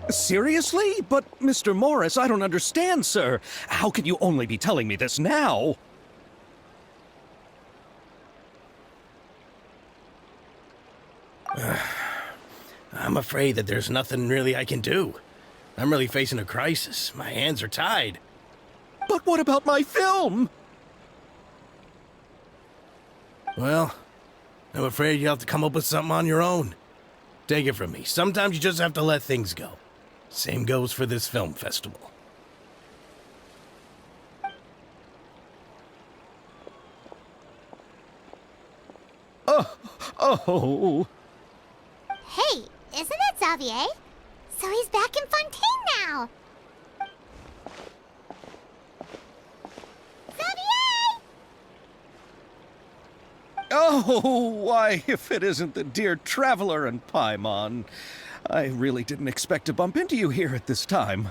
Seriously? But, Mr. Morris, I don't understand, sir. How can you only be telling me this now? I'm afraid that there's nothing really I can do. I'm really facing a crisis. My hands are tied. But what about my film? Well, I'm afraid you'll have to come up with something on your own. Take it from me. Sometimes you just have to let things go. Same goes for this film festival. Oh. Hey, isn't that Xavier? So he's back in Fontaine now. Xavier! Oh, why, if it isn't the dear Traveler and Paimon. I really didn't expect to bump into you here at this time.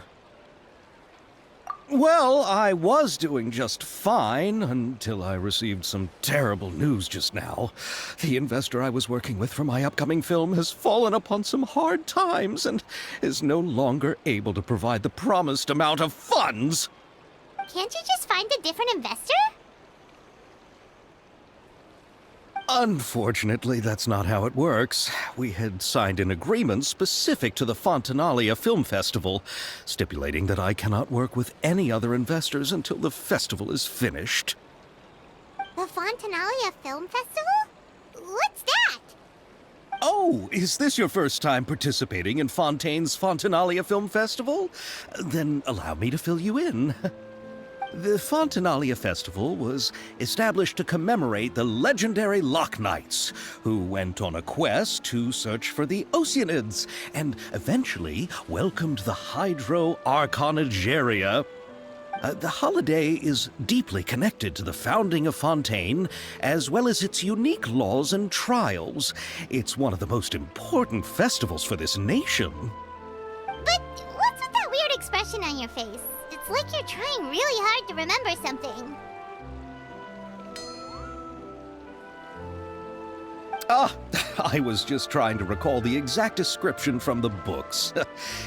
Well, I was doing just fine until I received some terrible news just now. The investor I was working with for my upcoming film has fallen upon some hard times and is no longer able to provide the promised amount of funds. Can't you just find a different investor? Unfortunately, that's not how it works. We had signed an agreement specific to the Fontanalia Film Festival, stipulating that I cannot work with any other investors until the festival is finished. The Fontanalia Film Festival? What's that? Oh, is this your first time participating in Fontaine's Fontanalia Film Festival? Then allow me to fill you in. The Fontanalia Festival was established to commemorate the legendary Loch Knights, who went on a quest to search for the Oceanids and eventually welcomed the Hydro Archonigeria. The holiday is deeply connected to the founding of Fontaine, as well as its unique laws and trials. It's one of the most important festivals for this nation. But what's with that weird expression on your face? It's like you're trying really hard to remember something. I was just trying to recall the exact description from the books,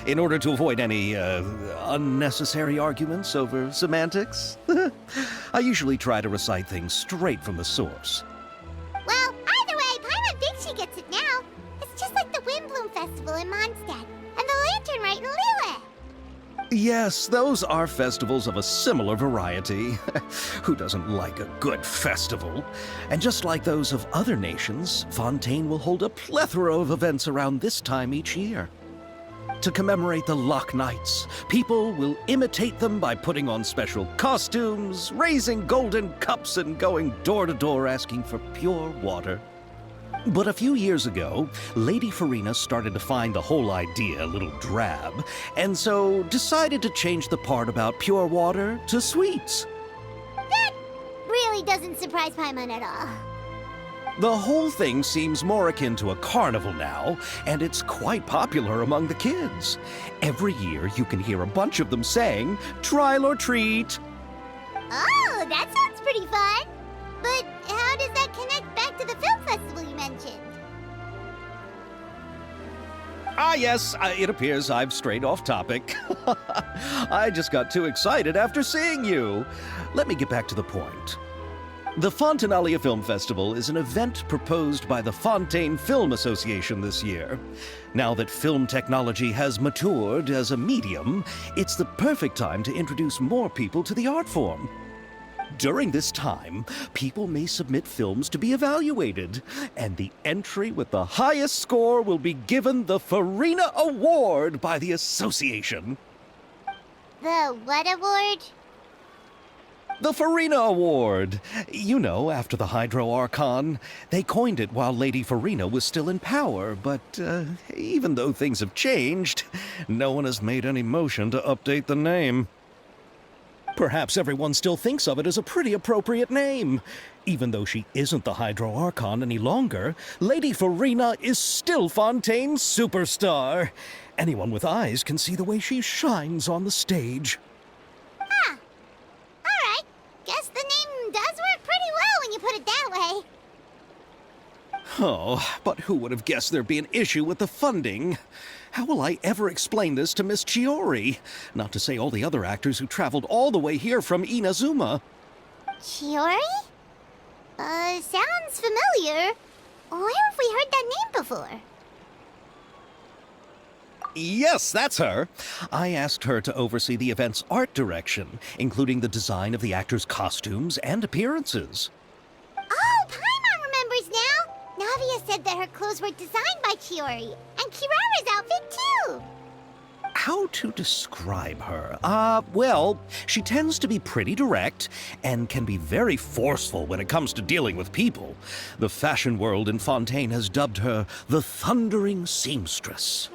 in order to avoid any unnecessary arguments over semantics. I usually try to recite things straight from the source. Well, either way, Paimon thinks she gets it now. It's just like the Windbloom Festival in Mondstadt, and the Lantern Rite in Lille. Yes, those are festivals of a similar variety. Who doesn't like a good festival? And just like those of other nations, Fontaine will hold a plethora of events around this time each year. To commemorate the Loch Knights, people will imitate them by putting on special costumes, raising golden cups, and going door to door asking for pure water. But a few years ago, Lady Farina started to find the whole idea a little drab, and so decided to change the part about pure water to sweets. That really doesn't surprise Paimon at all. The whole thing seems more akin to a carnival now, and it's quite popular among the kids. Every year you can hear a bunch of them saying, "Trial or treat." Oh, that sounds pretty fun. But how does that connect back to the film festival you mentioned? Yes, it appears I've strayed off topic. I just got too excited after seeing you. Let me get back to the point. The Fontanalia Film Festival is an event proposed by the Fontaine Film Association this year. Now that film technology has matured as a medium, it's the perfect time to introduce more people to the art form. During this time, people may submit films to be evaluated, and the entry with the highest score will be given the Farina Award by the association. The what award? The Farina Award. You know, after the Hydro Archon. They coined it while Lady Farina was still in power, but even though things have changed, no one has made any motion to update the name. Perhaps everyone still thinks of it as a pretty appropriate name. Even though she isn't the Hydro Archon any longer, Lady Farina is still Fontaine's superstar. Anyone with eyes can see the way she shines on the stage. Huh. Alright. Guess the name does work pretty well when you put it that way. Oh, but who would have guessed there'd be an issue with the funding? How will I ever explain this to Miss Chiori? Not to say all the other actors who traveled all the way here from Inazuma. Chiori? Sounds familiar. Where have we heard that name before? Yes, that's her. I asked her to oversee the event's art direction, including the design of the actors' costumes and appearances. Oh, Paimon remembers now! Navia said that her clothes were designed by Chiori, and Kirara's outfit too! How to describe her? Well, she tends to be pretty direct and can be very forceful when it comes to dealing with people. The fashion world in Fontaine has dubbed her the Thundering Seamstress.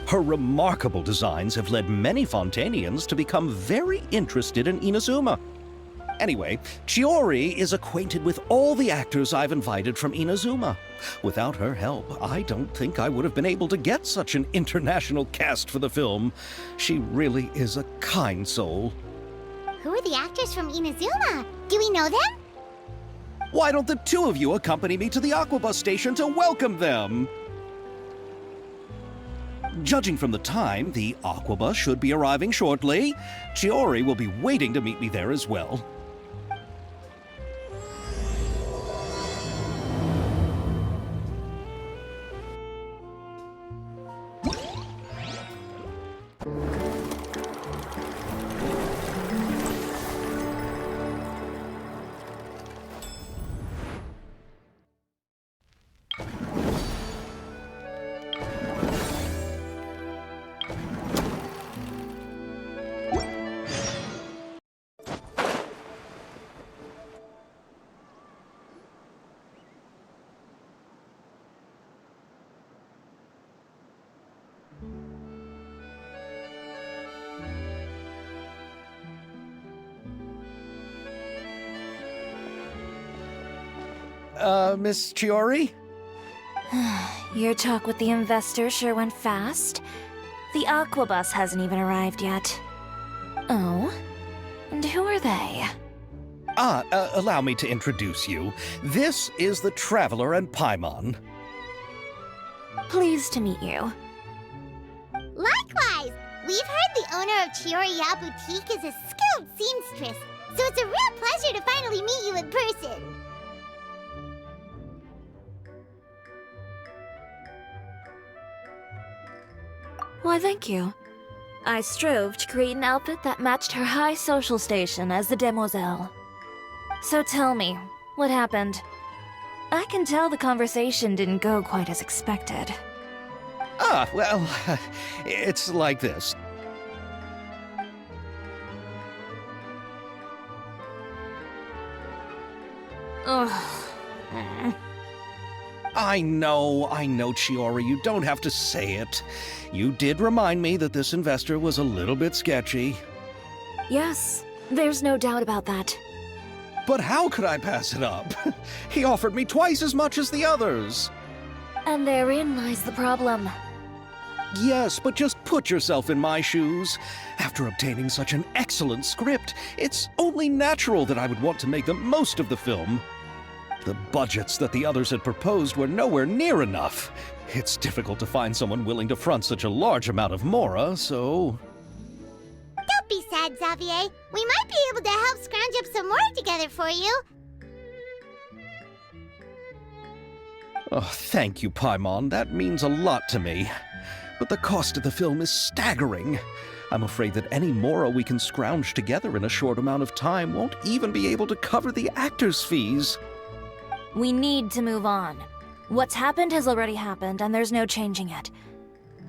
Her remarkable designs have led many Fontainians to become very interested in Inazuma. Anyway, Chiori is acquainted with all the actors I've invited from Inazuma. Without her help, I don't think I would have been able to get such an international cast for the film. She really is a kind soul. Who are the actors from Inazuma? Do we know them? Why don't the two of you accompany me to the Aquabus station to welcome them? Judging from the time, the Aquabus should be arriving shortly. Chiori will be waiting to meet me there as well. Miss Chiori? Your talk with the investor sure went fast. The Aquabus hasn't even arrived yet. Oh? And who are they? Allow me to introduce you. This is the Traveler and Paimon. Pleased to meet you. Likewise! We've heard the owner of Chioriya Boutique is a skilled seamstress, so it's a real pleasure to finally meet you in person. Why, thank you. I strove to create an outfit that matched her high social station as the demoiselle. So tell me, what happened? I can tell the conversation didn't go quite as expected. Well, it's like this. Ugh. I know, Chiori, you don't have to say it. You did remind me that this investor was a little bit sketchy. Yes, there's no doubt about that. But how could I pass it up? He offered me twice as much as the others. And therein lies the problem. Yes, but just put yourself in my shoes. After obtaining such an excellent script, it's only natural that I would want to make the most of the film. The budgets that the others had proposed were nowhere near enough. It's difficult to find someone willing to front such a large amount of mora, so... Don't be sad, Xavier. We might be able to help scrounge up some more together for you. Oh, thank you, Paimon. That means a lot to me. But the cost of the film is staggering. I'm afraid that any mora we can scrounge together in a short amount of time won't even be able to cover the actors' fees. We need to move on. What's happened has already happened, and there's no changing it.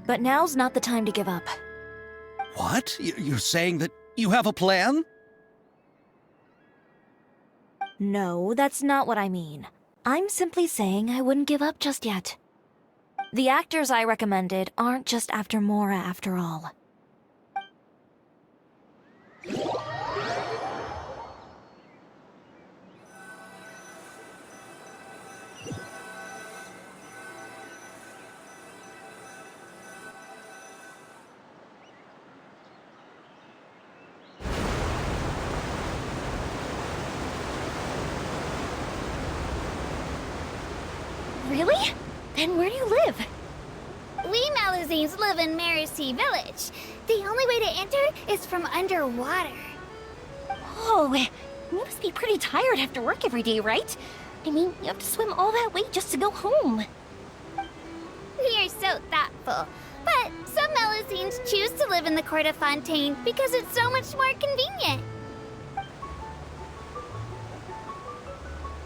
But now's not the time to give up. What? You're saying that you have a plan? No, that's not what I mean. I'm simply saying I wouldn't give up just yet. The actors I recommended aren't just after Mora after all. Really? Then where do you live? We Melusines live in Mercy Village. The only way to enter is from underwater. Oh, you must be pretty tired after work every day, right? I mean, you have to swim all that way just to go home. We are so thoughtful. But some Melusines choose to live in the Court of Fontaine because it's so much more convenient.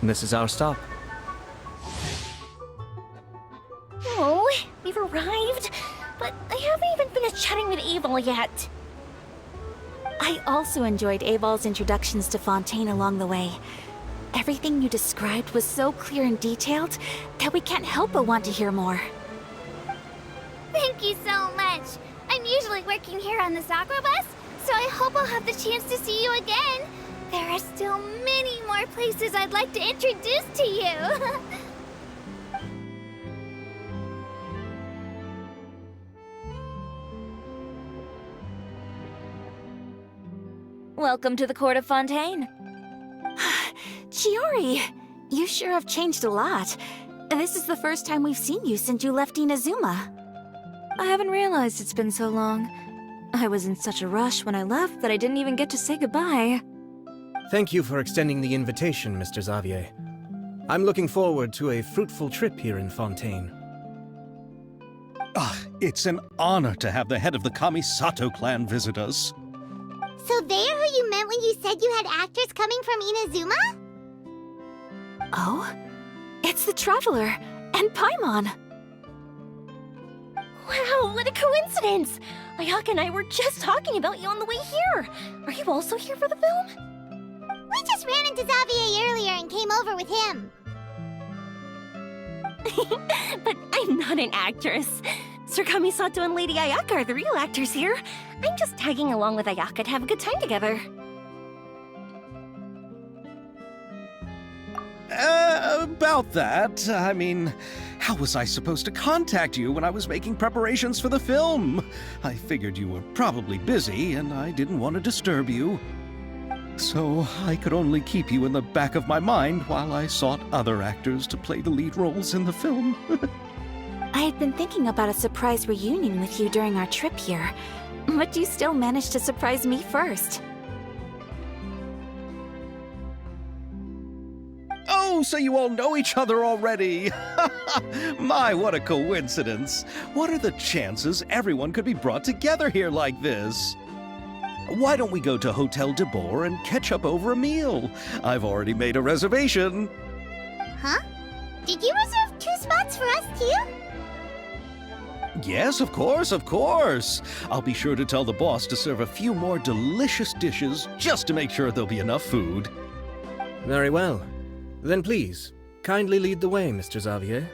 This is our stop. Oh, we've arrived, but I haven't even finished chatting with Abel yet. I also enjoyed Aval's introductions to Fontaine along the way. Everything you described was so clear and detailed that we can't help but want to hear more. Thank you so much. I'm usually working here on the Sakura bus, so I hope I'll have the chance to see you again. There are still many more places I'd like to introduce to you. Welcome to the Court of Fontaine. Chiori, you sure have changed a lot. This is the first time we've seen you since you left Inazuma. I haven't realized it's been so long. I was in such a rush when I left that I didn't even get to say goodbye. Thank you for extending the invitation, Mr. Xavier. I'm looking forward to a fruitful trip here in Fontaine. It's an honor to have the head of the Kamisato clan visit us. So they're who you meant when you said you had actors coming from Inazuma? Oh? It's the Traveler and Paimon. Wow, what a coincidence! Ayaka and I were just talking about you on the way here. Are you also here for the film? We just ran into Xavier earlier and came over with him. But I'm not an actress. Sir Kamisato and Lady Ayaka are the real actors here. I'm just tagging along with Ayaka to have a good time together. About that, I mean, how was I supposed to contact you when I was making preparations for the film? I figured you were probably busy, and I didn't want to disturb you. So I could only keep you in the back of my mind while I sought other actors to play the lead roles in the film. I had been thinking about a surprise reunion with you during our trip here, but you still managed to surprise me first. Oh, so you all know each other already! My, what a coincidence! What are the chances everyone could be brought together here like this? Why don't we go to Hotel de Boer and catch up over a meal? I've already made a reservation. Huh? Did you reserve 2 spots for us too? Yes, of course, of course. I'll be sure to tell the boss to serve a few more delicious dishes just to make sure there'll be enough food. Very well. Then please, kindly lead the way, Mr. Xavier.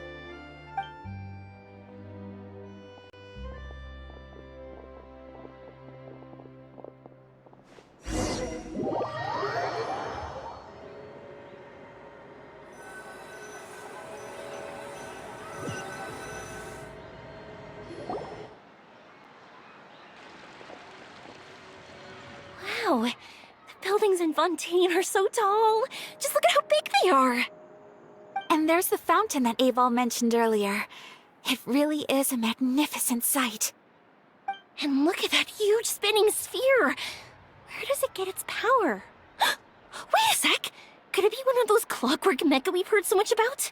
Wow, the buildings in Fontaine are so tall. Just look at how big they are. And there's the fountain that Aval mentioned earlier. It really is a magnificent sight. And look at that huge spinning sphere. Where does it get its power? Wait a sec. Could it be one of those clockwork mecha we've heard so much about?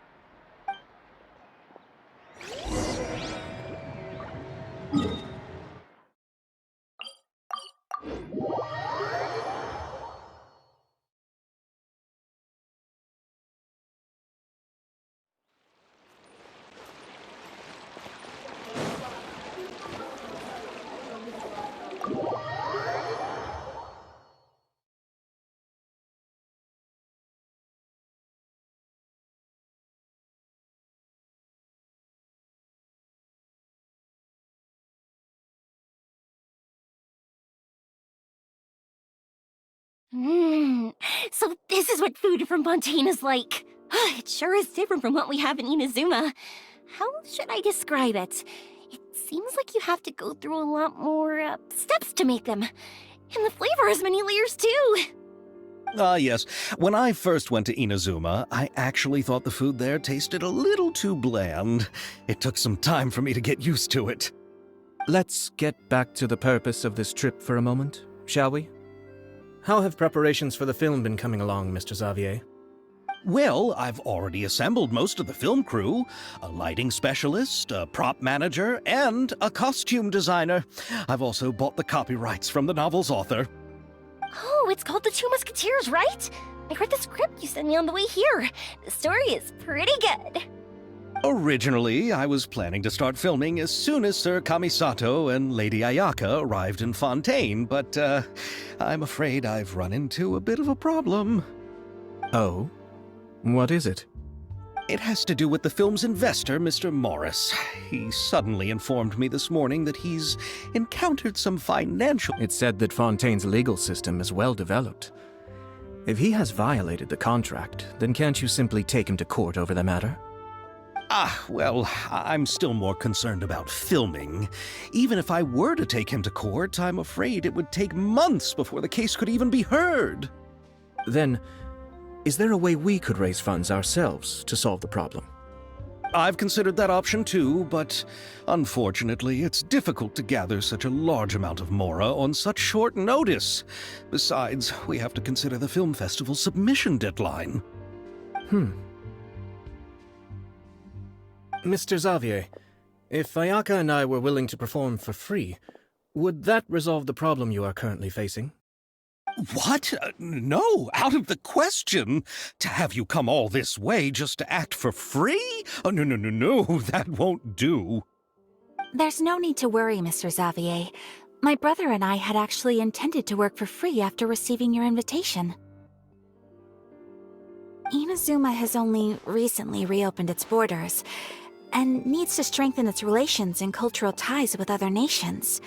So this is what food from Fontaine is like. It sure is different from what we have in Inazuma. How should I describe it? It seems like you have to go through a lot more steps to make them. And the flavor has many layers too. Ah, yes. When I first went to Inazuma, I actually thought the food there tasted a little too bland. It took some time for me to get used to it. Let's get back to the purpose of this trip for a moment, shall we? How have preparations for the film been coming along, Mr. Xavier? Well, I've already assembled most of the film crew, a lighting specialist, a prop manager, and a costume designer. I've also bought the copyrights from the novel's author. Oh, it's called The Two Musketeers, right? I read the script you sent me on the way here. The story is pretty good. Originally, I was planning to start filming as soon as Sir Kamisato and Lady Ayaka arrived in Fontaine, but I'm afraid I've run into a bit of a problem. Oh? What is it? It has to do with the film's investor, Mr. Morris. He suddenly informed me this morning that he's encountered some financial... It's said that Fontaine's legal system is well developed. If he has violated the contract, then can't you simply take him to court over the matter? Well, I'm still more concerned about filming. Even if I were to take him to court, I'm afraid it would take months before the case could even be heard. Then, is there a way we could raise funds ourselves to solve the problem? I've considered that option too, but unfortunately, it's difficult to gather such a large amount of mora on such short notice. Besides, we have to consider the film festival's submission deadline. Mr. Xavier, if Ayaka and I were willing to perform for free, would that resolve the problem you are currently facing? What? No, out of the question. To have you come all this way just to act for free? Oh, no, that won't do. There's no need to worry, Mr. Xavier. My brother and I had actually intended to work for free after receiving your invitation. Inazuma has only recently reopened its borders, and needs to strengthen its relations and cultural ties with other nations.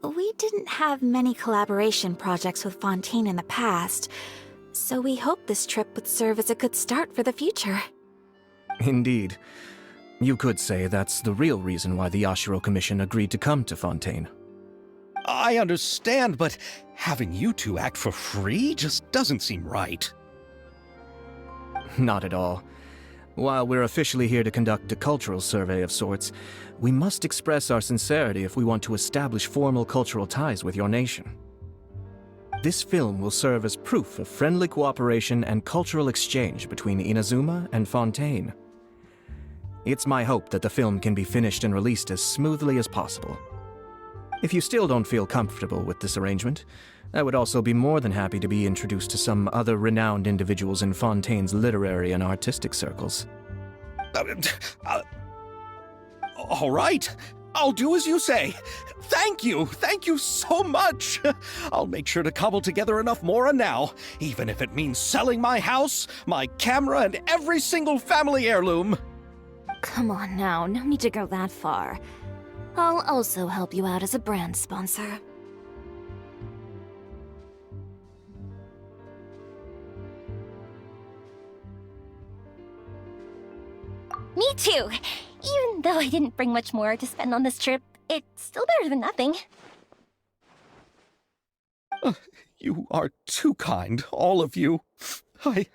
We didn't have many collaboration projects with Fontaine in the past, so we hoped this trip would serve as a good start for the future. Indeed. You could say that's the real reason why the Yashiro Commission agreed to come to Fontaine. I understand, but having you two act for free just doesn't seem right. Not at all. While we're officially here to conduct a cultural survey of sorts, we must express our sincerity if we want to establish formal cultural ties with your nation. This film will serve as proof of friendly cooperation and cultural exchange between Inazuma and Fontaine. It's my hope that the film can be finished and released as smoothly as possible. If you still don't feel comfortable with this arrangement, I would also be more than happy to be introduced to some other renowned individuals in Fontaine's literary and artistic circles. All right, I'll do as you say. Thank you so much. I'll make sure to cobble together enough mora now, even if it means selling my house, my camera, and every single family heirloom. Come on now, no need to go that far. I'll also help you out as a brand sponsor. Me too. Even though I didn't bring much more to spend on this trip, it's still better than nothing. You are too kind, all of you. I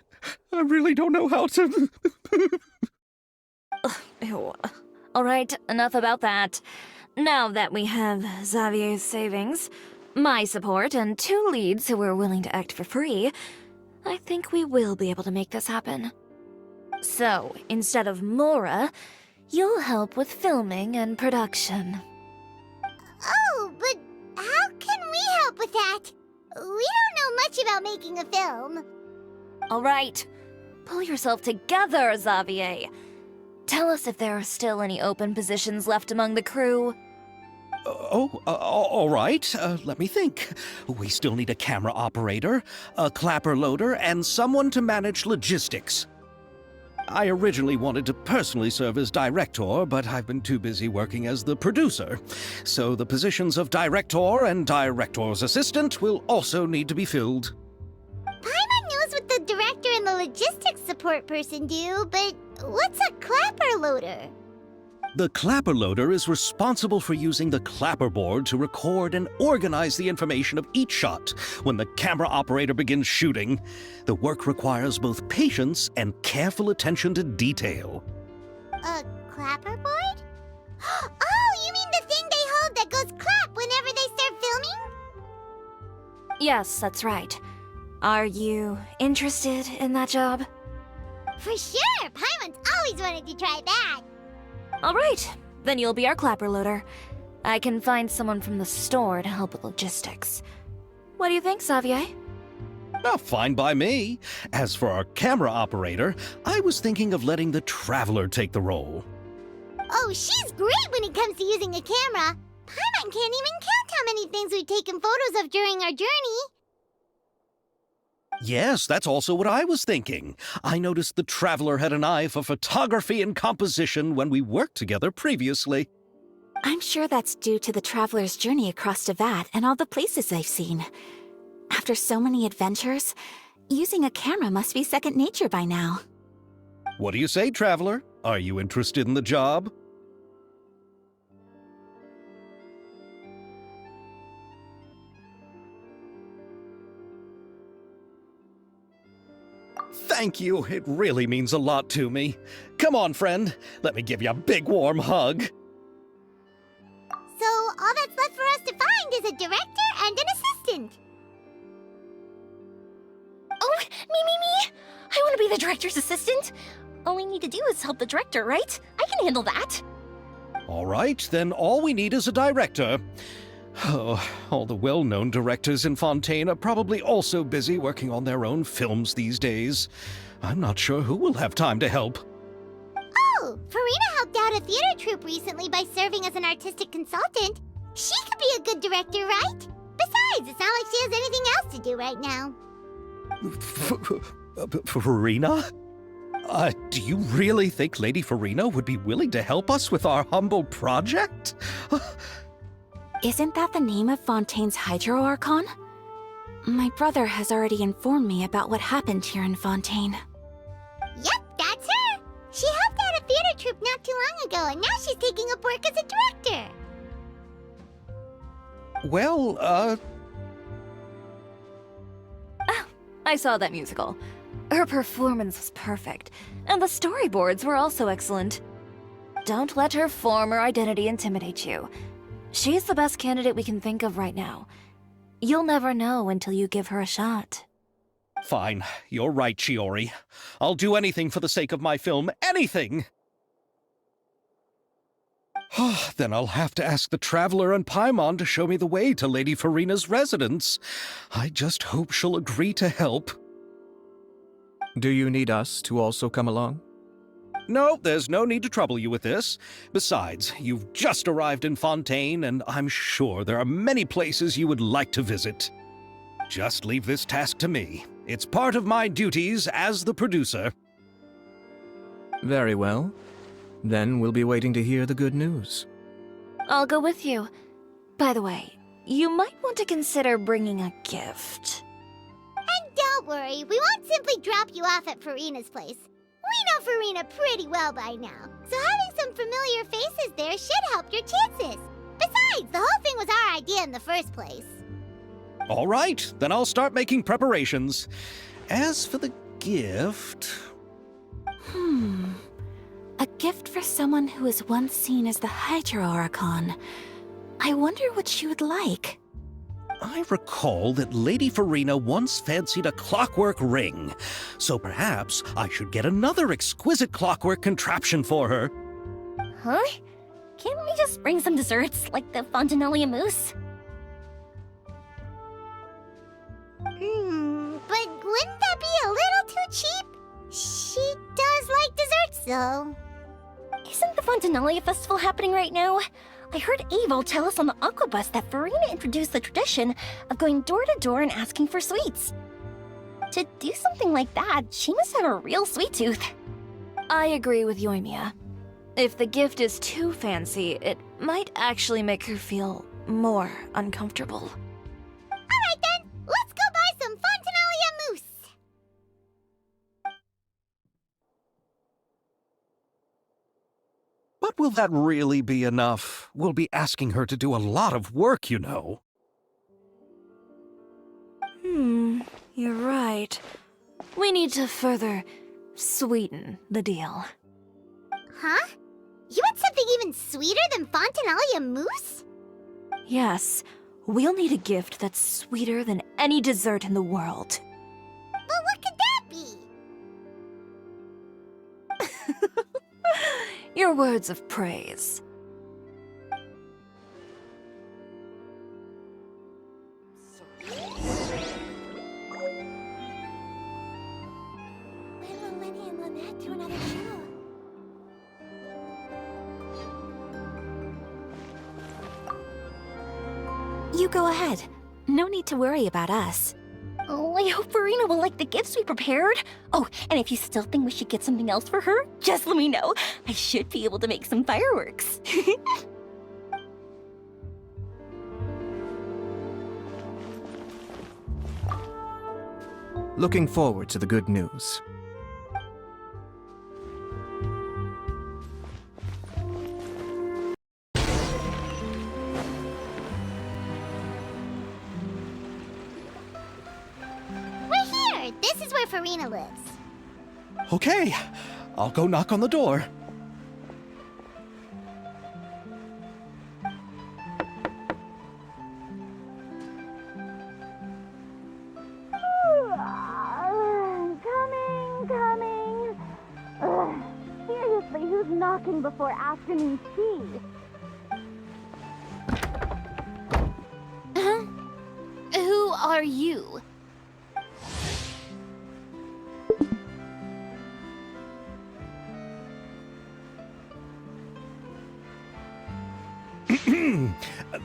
really don't know how to... Ew. Alright, enough about that. Now that we have Xavier's savings, my support, and 2 leads who are willing to act for free, I think we will be able to make this happen. So, instead of mora, you'll help with filming and production. Oh, but how can we help with that? We don't know much about making a film. Alright, pull yourself together, Xavier. Tell us if there are still any open positions left among the crew. All right. Let me think. We still need a camera operator, a clapper loader, and someone to manage logistics. I originally wanted to personally serve as director, but I've been too busy working as the producer. So the positions of director and director's assistant will also need to be filled. Paimon knows what the director and the logistics support person do, but what's a clapper loader? The clapper loader is responsible for using the clapper board to record and organize the information of each shot when the camera operator begins shooting. The work requires both patience and careful attention to detail. A clapperboard? Oh, you mean the thing they hold that goes clap whenever they start filming? Yes, that's right. Are you interested in that job? For sure! Paimon's always wanted to try that! All right, then you'll be our clapper loader. I can find someone from the store to help with logistics. What do you think, Xavier? Oh, fine by me. As for our camera operator, I was thinking of letting the Traveler take the role. Oh, she's great when it comes to using a camera! Paimon can't even count how many things we've taken photos of during our journey! Yes, that's also what I was thinking. I noticed the Traveler had an eye for photography and composition when we worked together previously. I'm sure that's due to the traveler's journey across Devat and all the places they've seen. After so many adventures, using a camera must be second nature by now. What do you say, Traveler? Are you interested in the job? Thank you. It really means a lot to me. Come on, friend. Let me give you a big warm hug. So, all that's left for us to find is a director and an assistant. Oh, me! I want to be the director's assistant. All we need to do is help the director, right? I can handle that. All right, then all we need is a director. Oh, all the well-known directors in Fontaine are probably also busy working on their own films these days. I'm not sure who will have time to help. Oh, Farina helped out a theater troupe recently by serving as an artistic consultant. She could be a good director, right? Besides, it's not like she has anything else to do right now. Farina? Do you really think Lady Farina would be willing to help us with our humble project? Isn't that the name of Fontaine's Hydro Archon? My brother has already informed me about what happened here in Fontaine. Yep, that's her. She helped out a theater troupe not too long ago, and now she's taking up work as a director. Well, I saw that musical. Her performance was perfect, and the storyboards were also excellent. Don't let her form or identity intimidate you. She's the best candidate we can think of right now. You'll never know until you give her a shot. Fine. You're right, Chiori. I'll do anything for the sake of my film. Anything! Then I'll have to ask the Traveler and Paimon to show me the way to Lady Farina's residence. I just hope she'll agree to help. Do you need us to also come along? No, there's no need to trouble you with this. Besides, you've just arrived in Fontaine, and I'm sure there are many places you would like to visit. Just leave this task to me. It's part of my duties as the producer. Very well. Then we'll be waiting to hear the good news. I'll go with you. By the way, you might want to consider bringing a gift. And don't worry, we won't simply drop you off at Farina's place. We know Farina pretty well by now, so having some familiar faces there should help your chances. Besides, the whole thing was our idea in the first place. All right, then I'll start making preparations. As for the gift... A gift for someone who was once seen as the Hydro Archon. I wonder what she would like. I recall that Lady Farina once fancied a clockwork ring, so perhaps I should get another exquisite clockwork contraption for her. Huh? Can't we just bring some desserts, like the Fontanalia mousse? But wouldn't that be a little too cheap? She does like desserts, though. Isn't the Fontanalia festival happening right now? I heard Avel tell us on the Aquabus that Farina introduced the tradition of going door to door and asking for sweets. To do something like that, she must have a real sweet tooth. I agree with Yoimiya. If the gift is too fancy, it might actually make her feel more uncomfortable. Alright then, let's go buy some Fontanalia mousse! But will that really be enough? We'll be asking her to do a lot of work, you know. You're right. We need to further sweeten the deal. Huh? You want something even sweeter than Fontinalia mousse? Yes, we'll need a gift that's sweeter than any dessert in the world. But what could that be? Your words of praise. Little Lenny and Lynette to another show. You go ahead. No need to worry about us. Oh, I hope Farina will like the gifts we prepared. Oh, and if you still think we should get something else for her, just let me know. I should be able to make some fireworks. Looking forward to the good news. We're here! This is where Farina lives. Okay, I'll go knock on the door. Coming. Ugh, seriously, who's knocking before afternoon tea? Huh? Who are you?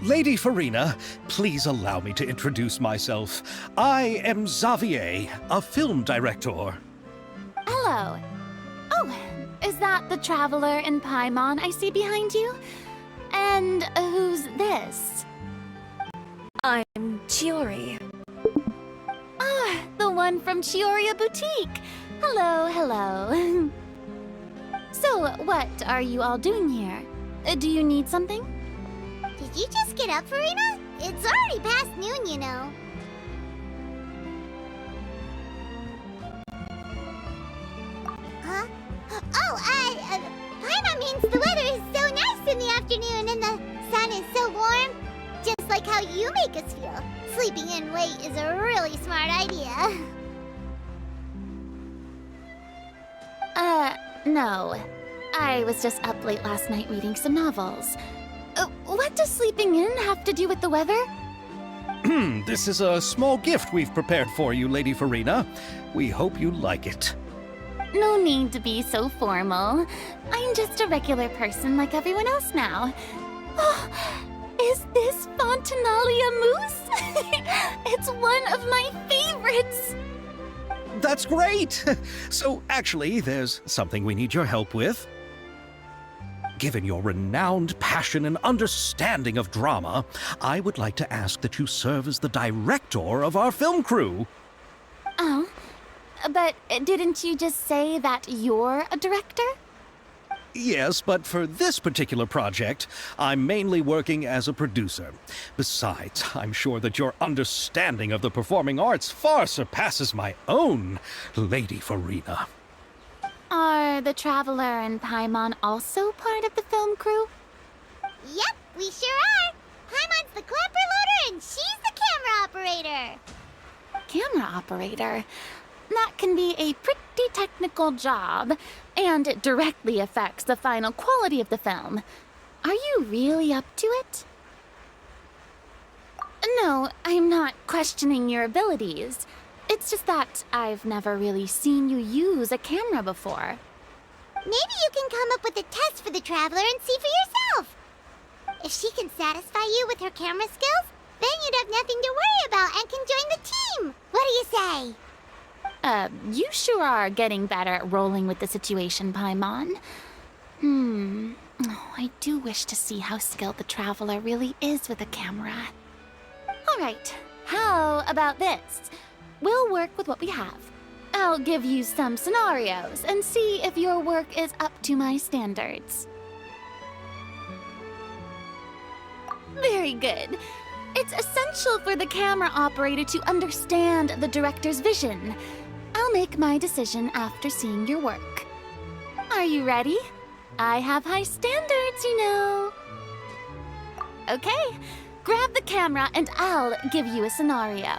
Lady Farina, please allow me to introduce myself. I am Xavier, a film director. Hello. Oh, is that the traveler in Paimon I see behind you? And who's this? I'm Chiori. Ah, the one from Chioria Boutique. Hello. So, what are you all doing here? Do you need something? Did you just get up, Farina? It's already past noon, you know. Huh? Oh, Paimon means the weather is so nice in the afternoon and the sun is so warm. Just like how you make us feel. Sleeping in late is a really smart idea. No. I was just up late last night reading some novels. What does sleeping in have to do with the weather? This is a small gift we've prepared for you, Lady Farina. We hope you like it. No need to be so formal. I'm just a regular person like everyone else now. Oh, is this Fontinalia mousse? It's one of my favorites. That's great! So, actually, there's something we need your help with. Given your renowned passion and understanding of drama, I would like to ask that you serve as the director of our film crew. Oh, but didn't you just say that you're a director? Yes, but for this particular project, I'm mainly working as a producer. Besides, I'm sure that your understanding of the performing arts far surpasses my own, Lady Farina. Are the Traveler and Paimon also part of the film crew? Yep, we sure are. Paimon's the clapper loader and she's the camera operator. Camera operator? That can be a pretty technical job, and it directly affects the final quality of the film. Are you really up to it? No, I'm not questioning your abilities. It's just that I've never really seen you use a camera before. Maybe you can come up with a test for the Traveler and see for yourself. If she can satisfy you with her camera skills, then you'd have nothing to worry about and can join the team. What do you say? You sure are getting better at rolling with the situation, Paimon. Oh, I do wish to see how skilled the Traveler really is with a camera. All right, how about this? We'll work with what we have. I'll give you some scenarios and see if your work is up to my standards. Very good. It's essential for the camera operator to understand the director's vision. I'll make my decision after seeing your work. Are you ready? I have high standards, you know. Okay, grab the camera and I'll give you a scenario.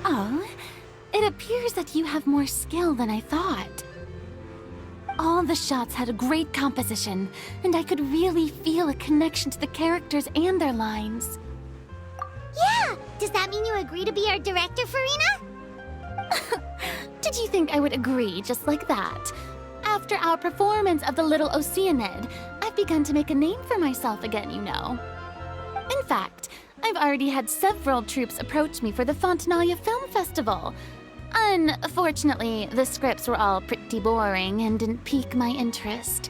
Oh, it appears that you have more skill than I thought. All the shots had a great composition, and I could really feel a connection to the characters and their lines. Yeah! Does that mean you agree to be our director, Farina? Did you think I would agree just like that? After our performance of The Little Oceanid, I've begun to make a name for myself again, you know. In fact, I've already had several troops approach me for the Fontanalia Film Festival. Unfortunately, the scripts were all pretty boring and didn't pique my interest.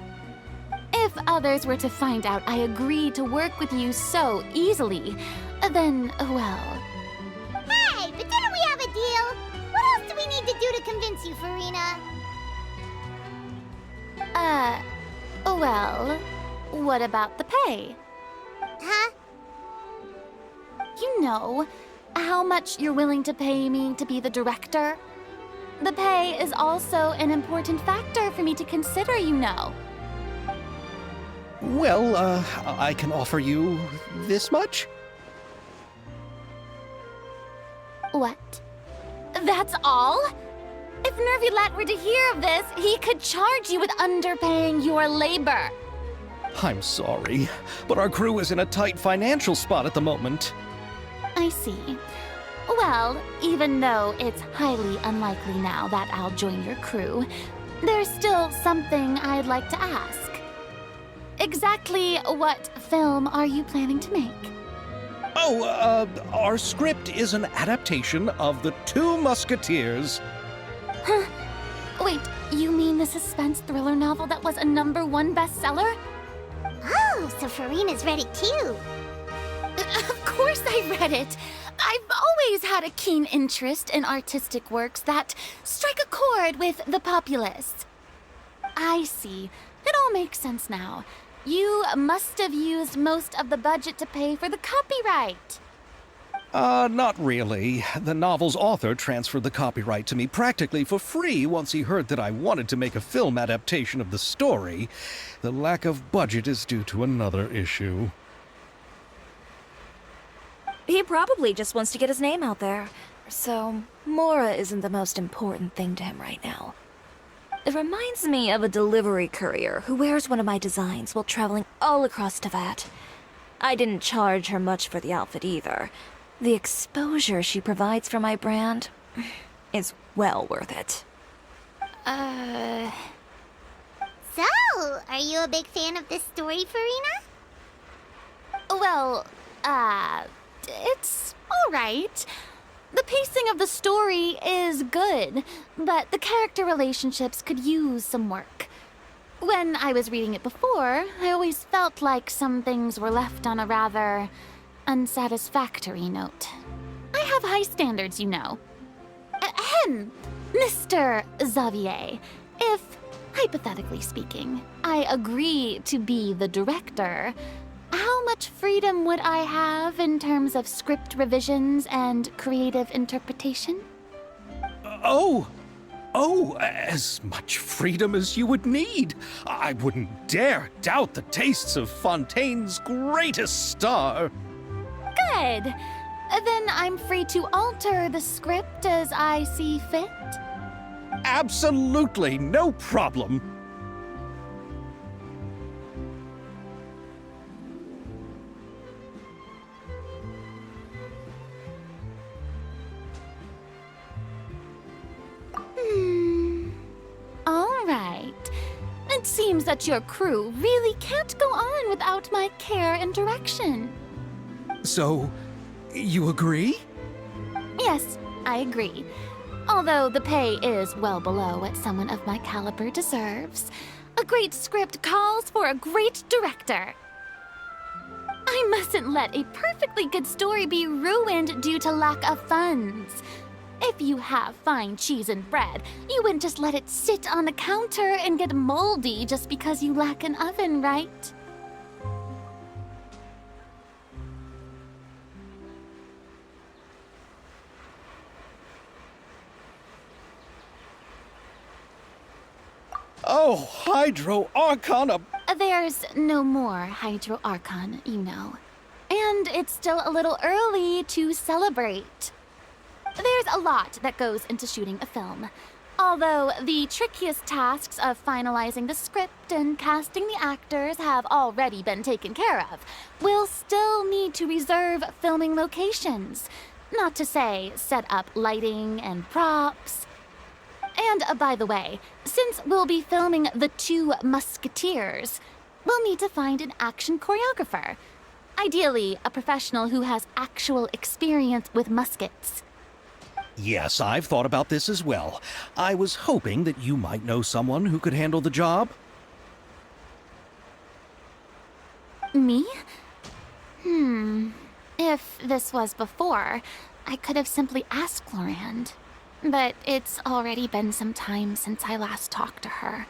If others were to find out I agreed to work with you so easily, then, well... Hey, but didn't we have a deal? What else do we need to do to convince you, Farina? Well, what about the pay? Huh? You know, how much you're willing to pay me to be the director? The pay is also an important factor for me to consider, you know. Well, I can offer you this much? What? That's all? If Nervulat were to hear of this, he could charge you with underpaying your labor. I'm sorry, but our crew is in a tight financial spot at the moment. I see. Well, even though it's highly unlikely now that I'll join your crew, there's still something I'd like to ask. Exactly what film are you planning to make? Oh, our script is an adaptation of The Two Musketeers. Huh? Wait, you mean the suspense thriller novel that was a #1 bestseller? Oh, so Farina's read it too. Of course I read it. I've always had a keen interest in artistic works that strike a chord with the populace. I see. It all makes sense now. You must have used most of the budget to pay for the copyright. Not really. The novel's author transferred the copyright to me practically for free once he heard that I wanted to make a film adaptation of the story. The lack of budget is due to another issue. He probably just wants to get his name out there. so Mora isn't the most important thing to him right now. It reminds me of a delivery courier who wears one of my designs while traveling all across Teyvat. I didn't charge her much for the outfit either. The exposure she provides for my brand is well worth it. So, are you a big fan of this story, Farina? Well, it's alright. The pacing of the story is good, but the character relationships could use some work. When I was reading it before, I always felt like some things were left on a rather unsatisfactory note. I have high standards, you know. Ahem, Mr. Xavier, if, hypothetically speaking, I agree to be the director, how much freedom would I have in terms of script revisions and creative interpretation? Oh, as much freedom as you would need. I wouldn't dare doubt the tastes of Fontaine's greatest star. Good. Then I'm free to alter the script as I see fit. Absolutely, no problem. All right. It seems that your crew really can't go on without my care and direction. So, you agree? Yes, I agree. Although the pay is well below what someone of my caliber deserves. A great script calls for a great director. I mustn't let a perfectly good story be ruined due to lack of funds. If you have fine cheese and bread, you wouldn't just let it sit on the counter and get moldy just because you lack an oven, right? Oh, Hydro Archon, There's no more Hydro Archon, you know. And it's still a little early to celebrate. There's a lot that goes into shooting a film. Although the trickiest tasks of finalizing the script and casting the actors have already been taken care of, we'll still need to reserve filming locations. Not to say set up lighting and props. And by the way, since we'll be filming the 2 Musketeers, we'll need to find an action choreographer. Ideally, a professional who has actual experience with muskets. Yes, I've thought about this as well. I was hoping that you might know someone who could handle the job. Me? If this was before, I could have simply asked Glorand. But it's already been some time since I last talked to her.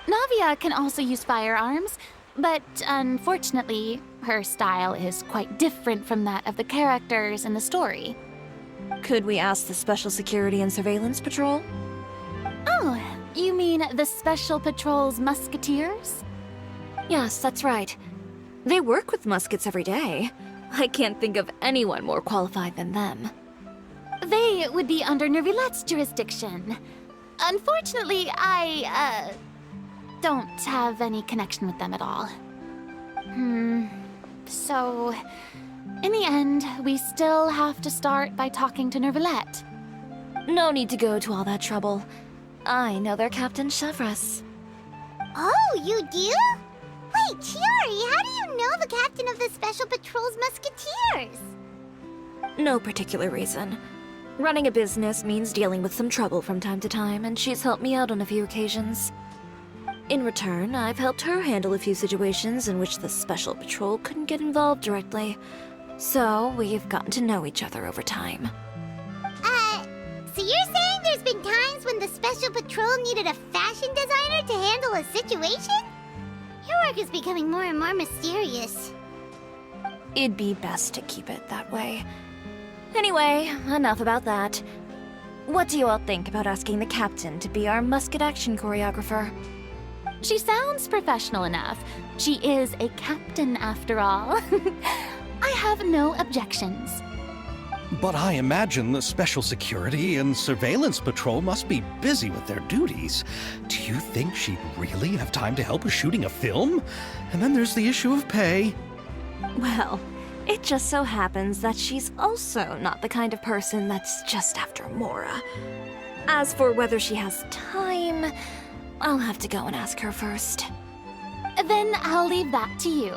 Navia can also use firearms, but unfortunately, her style is quite different from that of the characters in the story. Could we ask the Special Security and Surveillance Patrol? Oh, you mean the Special Patrol's Musketeers? Yes, that's right. They work with muskets every day. I can't think of anyone more qualified than them. They would be under Nervilette's jurisdiction. Unfortunately, I, don't have any connection with them at all. So, in the end, we still have to start by talking to Nervilette. No need to go to all that trouble. I know their Captain Chevres. Oh, you do? Wait, Chiari, how do you know the captain of the Special Patrol's Musketeers? No particular reason. Running a business means dealing with some trouble from time to time, and she's helped me out on a few occasions. In return, I've helped her handle a few situations in which the Special Patrol couldn't get involved directly. So, we've gotten to know each other over time. So you're saying there's been times when the Special Patrol needed a fashion designer to handle a situation? Your work is becoming more and more mysterious. It'd be best to keep it that way. Anyway, enough about that. What do you all think about asking the captain to be our musket action choreographer? She sounds professional enough. She is a captain, after all. I have no objections. But I imagine the Special Security and Surveillance Patrol must be busy with their duties. Do you think she'd really have time to help with shooting a film? And then there's the issue of pay. Well, it just so happens that she's also not the kind of person that's just after Mora. As for whether she has time, I'll have to go and ask her first. Then I'll leave that to you.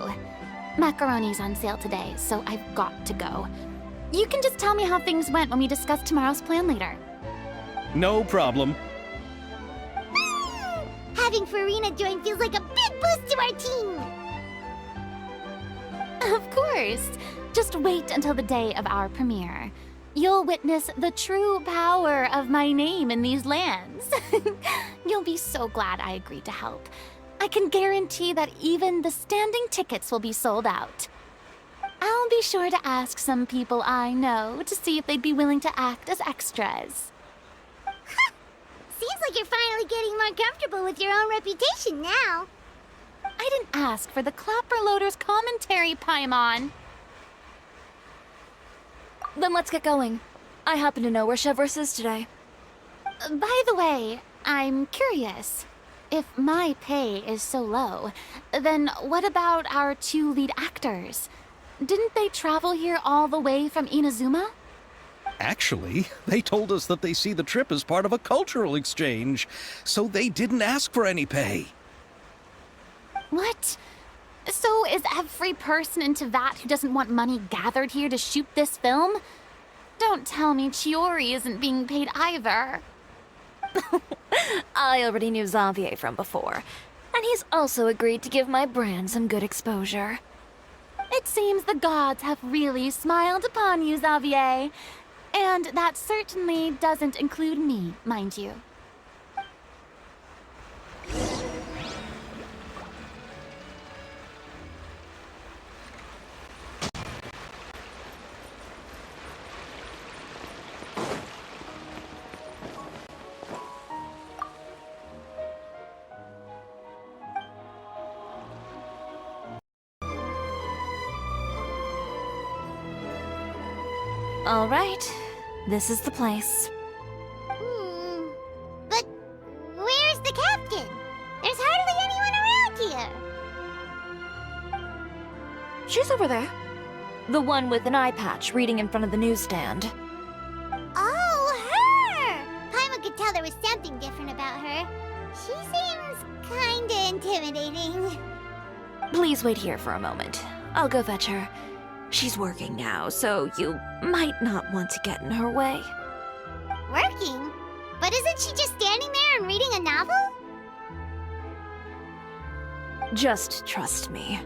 Macaroni's on sale today, so I've got to go. You can just tell me how things went when we discuss tomorrow's plan later. No problem. Having Farina join feels like a big boost to our team. Of course. Just wait until the day of our premiere. You'll witness the true power of my name in these lands. You'll be so glad I agreed to help. I can guarantee that even the standing tickets will be sold out. I'll be sure to ask some people I know to see if they'd be willing to act as extras. Seems like you're finally getting more comfortable with your own reputation now. I didn't ask for the Clapper Loader's commentary, Paimon. Then let's get going. I happen to know where Chevreuse is today. By the way, I'm curious. If my pay is so low, then what about our 2 lead actors? Didn't they travel here all the way from Inazuma? Actually, they told us that they see the trip as part of a cultural exchange, so they didn't ask for any pay. What? So is every person in Tevat who doesn't want money gathered here to shoot this film? Don't tell me Chiori isn't being paid either. I already knew Xavier from before, and he's also agreed to give my brand some good exposure. It seems the gods have really smiled upon you, Xavier. And that certainly doesn't include me, mind you. All right, this is the place. But where's the captain? There's hardly anyone around here. She's over there. The one with an eye patch reading in front of the newsstand. Oh, her! Paimon could tell there was something different about her. She seems kinda intimidating. Please wait here for a moment. I'll go fetch her. She's working now, so you might not want to get in her way. Working? But isn't she just standing there and reading a novel? Just trust me.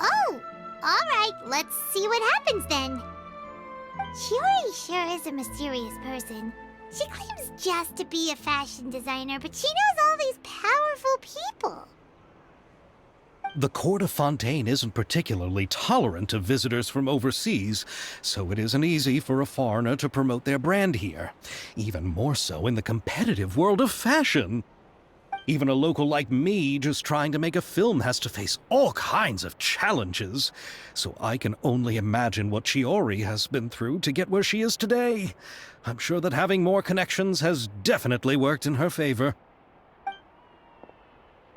Oh, alright, let's see what happens then. Chiori sure is a mysterious person. She claims just to be a fashion designer, but she knows all these powerful people. The court of Fontaine isn't particularly tolerant of visitors from overseas, so it isn't easy for a foreigner to promote their brand here. Even more so in the competitive world of fashion. Even a local like me just trying to make a film has to face all kinds of challenges, so I can only imagine what Chiori has been through to get where she is today. I'm sure that having more connections has definitely worked in her favor.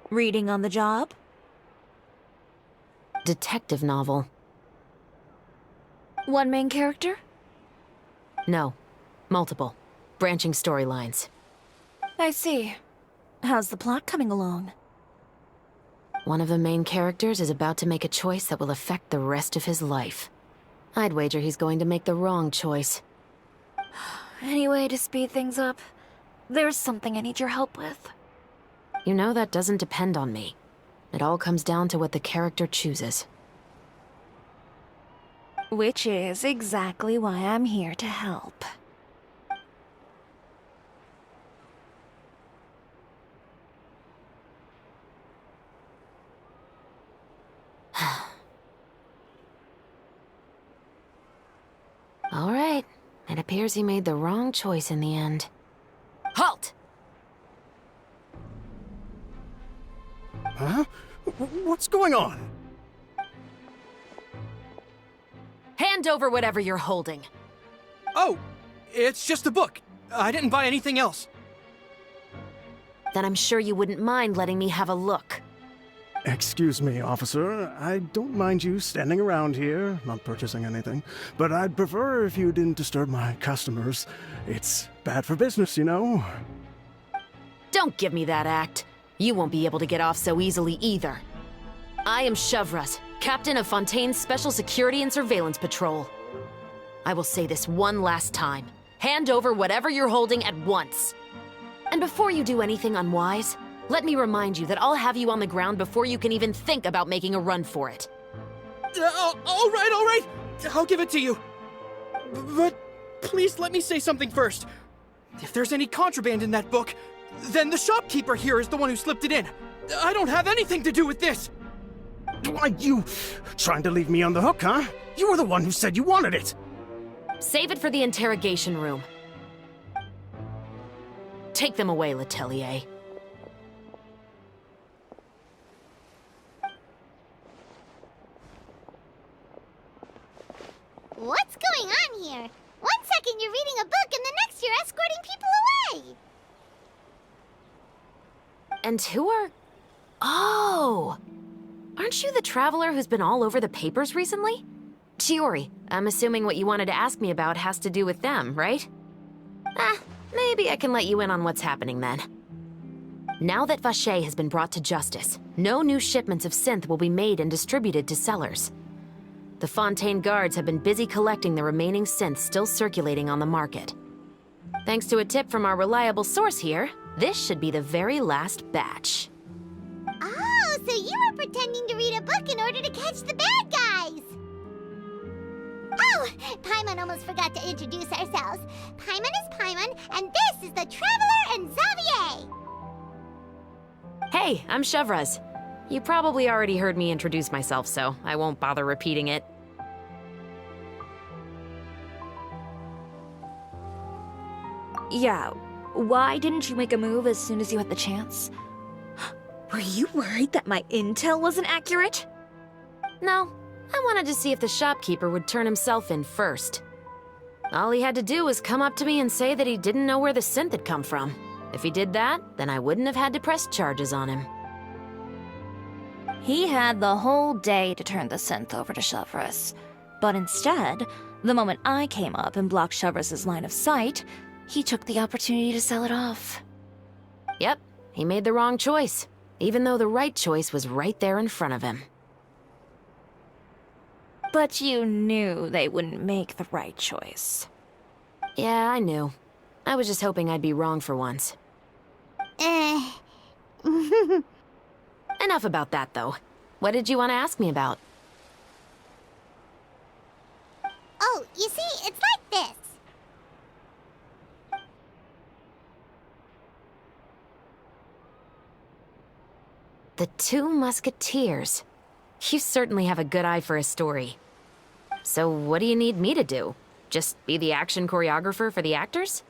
Reading on the job? Detective novel. One main character? No. Multiple. Branching storylines. I see. How's the plot coming along? One of the main characters is about to make a choice that will affect the rest of his life. I'd wager he's going to make the wrong choice. Any way to speed things up? There's something I need your help with. You know that doesn't depend on me. It all comes down to what the character chooses. Which is exactly why I'm here to help. All right. It appears he made the wrong choice in the end. Halt! Huh? What's going on? Hands Hand over whatever you're holding. Oh, it's just a book. I didn't buy anything else. Then I'm sure you wouldn't mind letting me have a look. Excuse me, officer. I don't mind you standing around here, not purchasing anything, but I'd prefer if you didn't disturb my customers. It's bad for business, you know. Don't give me that act. You won't be able to get off so easily either. I am Chevras, captain of Fontaine's Special Security and Surveillance Patrol. I will say this one last time. Hand over whatever you're holding at once. And before you do anything unwise, let me remind you that I'll have you on the ground before you can even think about making a run for it. All right. I'll give it to you. But please let me say something first. If there's any contraband in that book, then the shopkeeper here is the one who slipped it in. I don't have anything to do with this. Why, you trying to leave me on the hook, huh? You were the one who said you wanted it. Save it for the interrogation room. Take them away, Letelier. What's going on here? 1 second you're reading a book and the next you're escorting people away. And who are... Oh! Aren't you the traveler who's been all over the papers recently? Chiori, I'm assuming what you wanted to ask me about has to do with them, right? Maybe I can let you in on what's happening then. Now that Vacher has been brought to justice, no new shipments of synth will be made and distributed to sellers. The Fontaine guards have been busy collecting the remaining synths still circulating on the market. Thanks to a tip from our reliable source here, this should be the very last batch. Oh, so you were pretending to read a book in order to catch the bad guys. Oh, Paimon almost forgot to introduce ourselves. Paimon is Paimon, and this is the Traveler and Xavier. Hey, I'm Chevras. You probably already heard me introduce myself, so I won't bother repeating it. Yeah, why didn't you make a move as soon as you had the chance? Were you worried that my intel wasn't accurate? No, I wanted to see if the shopkeeper would turn himself in first. All he had to do was come up to me and say that he didn't know where the synth had come from. If he did that, then I wouldn't have had to press charges on him. He had the whole day to turn the synth over to Chevras. But instead, the moment I came up and blocked Chevras' line of sight, he took the opportunity to sell it off. Yep, he made the wrong choice, even though the right choice was right there in front of him. But you knew they wouldn't make the right choice. Yeah, I knew. I was just hoping I'd be wrong for once. Enough about that, though. What did you want to ask me about? Oh, you see, it's like this. The Two Musketeers. You certainly have a good eye for a story. So what do you need me to do? Just be the action choreographer for the actors?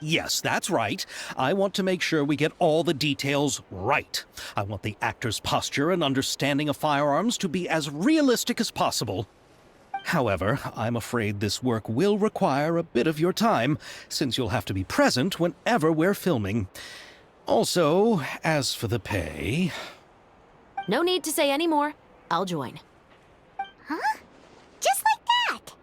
Yes, that's right. I want to make sure we get all the details right. I want the actor's posture and understanding of firearms to be as realistic as possible. However, I'm afraid this work will require a bit of your time, since you'll have to be present whenever we're filming. Also, as for the pay... No need to say any more. I'll join. Huh? Just like that?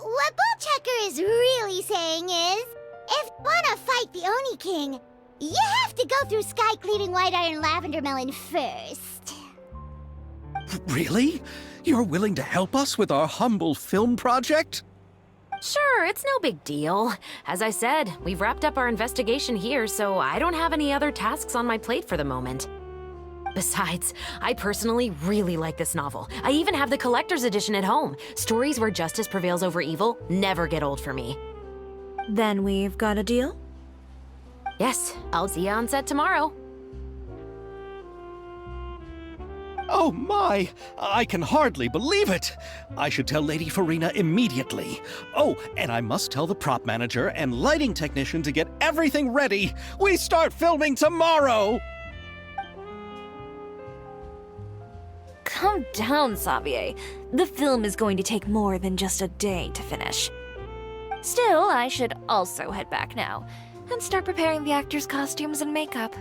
What Bullchecker is really saying is, if you want to fight the Oni King, you have to go through Sky Cleaving White Iron Lavender Melon first. Really? You're willing to help us with our humble film project? Sure, it's no big deal. As I said, we've wrapped up our investigation here, so I don't have any other tasks on my plate for the moment. Besides, I personally really like this novel. I even have the collector's edition at home. Stories where justice prevails over evil never get old for me. Then we've got a deal? Yes, I'll see you on set tomorrow. Oh my! I can hardly believe it! I should tell Lady Farina immediately. Oh, and I must tell the prop manager and lighting technician to get everything ready. We start filming tomorrow! Calm down, Xavier. The film is going to take more than just a day to finish. Still, I should also head back now and start preparing the actors' costumes and makeup.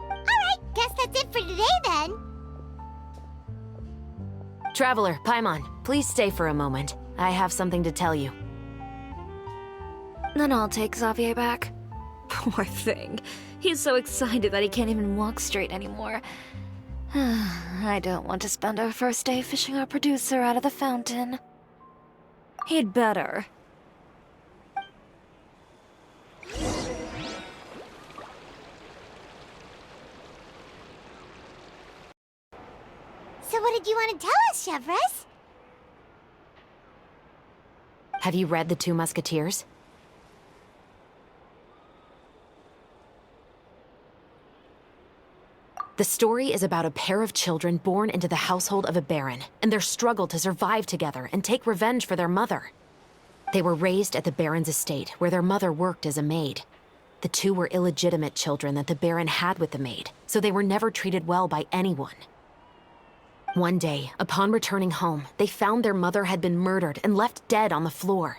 Alright, guess that's it for today then. Traveler, Paimon, please stay for a moment. I have something to tell you. Then I'll take Xavier back. Poor thing. He's so excited that he can't even walk straight anymore. I don't want to spend our first day fishing our producer out of the fountain. He'd better. So what did you want to tell us, Chevres? Have you read The Two Musketeers? The story is about a pair of children born into the household of a baron, and their struggle to survive together and take revenge for their mother. They were raised at the baron's estate, where their mother worked as a maid. The two were illegitimate children that the baron had with the maid, so they were never treated well by anyone. One day, upon returning home, they found their mother had been murdered and left dead on the floor.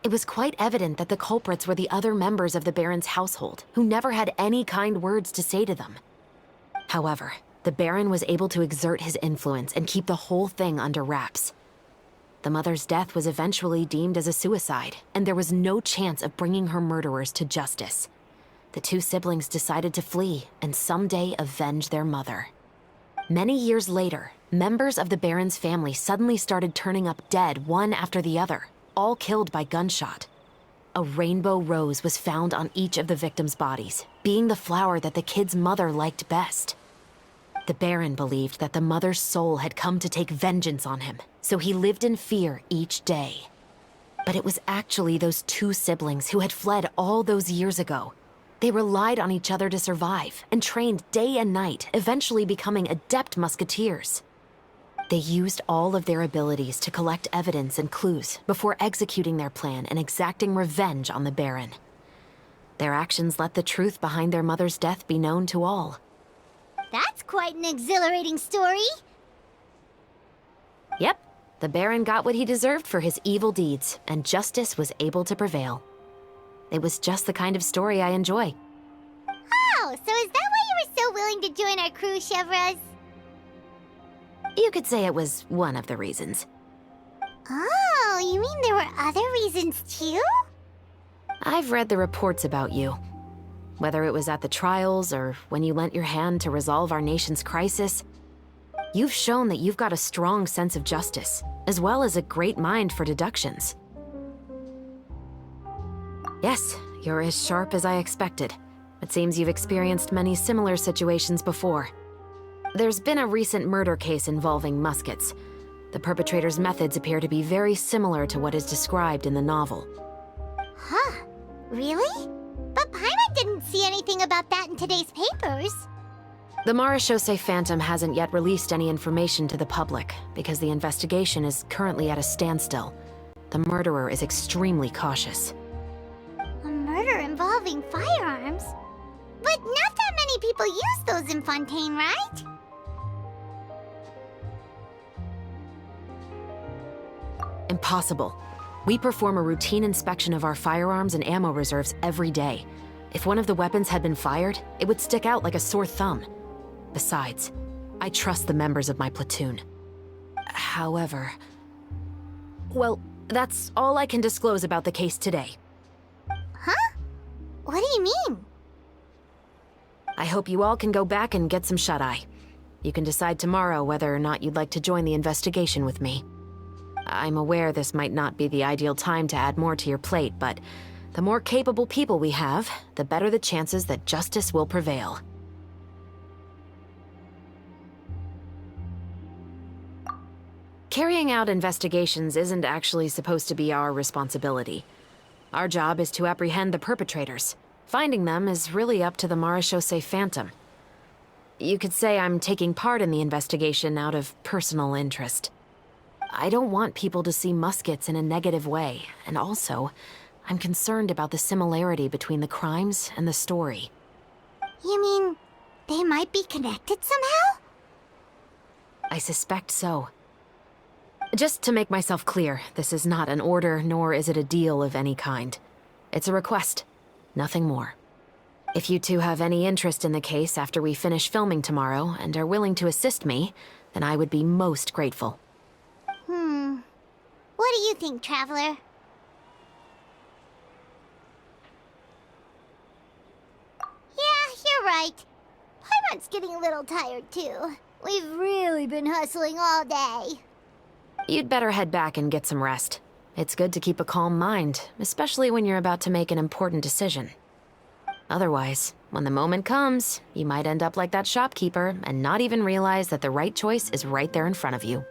It was quite evident that the culprits were the other members of the baron's household, who never had any kind words to say to them. However, the baron was able to exert his influence and keep the whole thing under wraps. The mother's death was eventually deemed as a suicide, and there was no chance of bringing her murderers to justice. The two siblings decided to flee and someday avenge their mother. Many years later, members of the baron's family suddenly started turning up dead one after the other, all killed by gunshot. A rainbow rose was found on each of the victims' bodies, being the flower that the kid's mother liked best. The baron believed that the mother's soul had come to take vengeance on him, so he lived in fear each day. But it was actually those two siblings who had fled all those years ago. They relied on each other to survive and trained day and night, eventually becoming adept musketeers. They used all of their abilities to collect evidence and clues before executing their plan and exacting revenge on the baron. Their actions let the truth behind their mother's death be known to all. That's quite an exhilarating story. Yep, the baron got what he deserved for his evil deeds, and justice was able to prevail. It was just the kind of story I enjoy. Oh, so is that why you were so willing to join our crew, Chevres? You could say it was one of the reasons. Oh, you mean there were other reasons too? I've read the reports about you. Whether it was at the trials or when you lent your hand to resolve our nation's crisis, you've shown that you've got a strong sense of justice, as well as a great mind for deductions. Yes, you're as sharp as I expected. It seems you've experienced many similar situations before. There's been a recent murder case involving Muskets. The perpetrator's methods appear to be very similar to what is described in the novel. Huh? Really? But Paimon didn't see anything about that in today's papers. The Marechaussee Phantom hasn't yet released any information to the public because the investigation is currently at a standstill. The murderer is extremely cautious. A murder involving firearms? But not that many people use those in Fontaine, right? Impossible. We perform a routine inspection of our firearms and ammo reserves every day. If one of the weapons had been fired, it would stick out like a sore thumb. Besides, I trust the members of my platoon. However... Well, that's all I can disclose about the case today. Huh? What do you mean? I hope you all can go back and get some shut-eye. You can decide tomorrow whether or not you'd like to join the investigation with me. I'm aware this might not be the ideal time to add more to your plate, but the more capable people we have, the better the chances that justice will prevail. Carrying out investigations isn't actually supposed to be our responsibility. Our job is to apprehend the perpetrators. Finding them is really up to the Marechaussee Phantom. You could say I'm taking part in the investigation out of personal interest. I don't want people to see Muskets in a negative way, and also, I'm concerned about the similarity between the crimes and the story. You mean they might be connected somehow? I suspect so. Just to make myself clear, this is not an order, nor is it a deal of any kind. It's a request, nothing more. If you two have any interest in the case after we finish filming tomorrow and are willing to assist me, then I would be most grateful. What do you think, Traveler? Yeah, you're right. Paimon's getting a little tired, too. We've really been hustling all day. You'd better head back and get some rest. It's good to keep a calm mind, especially when you're about to make an important decision. Otherwise, when the moment comes, you might end up like that shopkeeper and not even realize that the right choice is right there in front of you.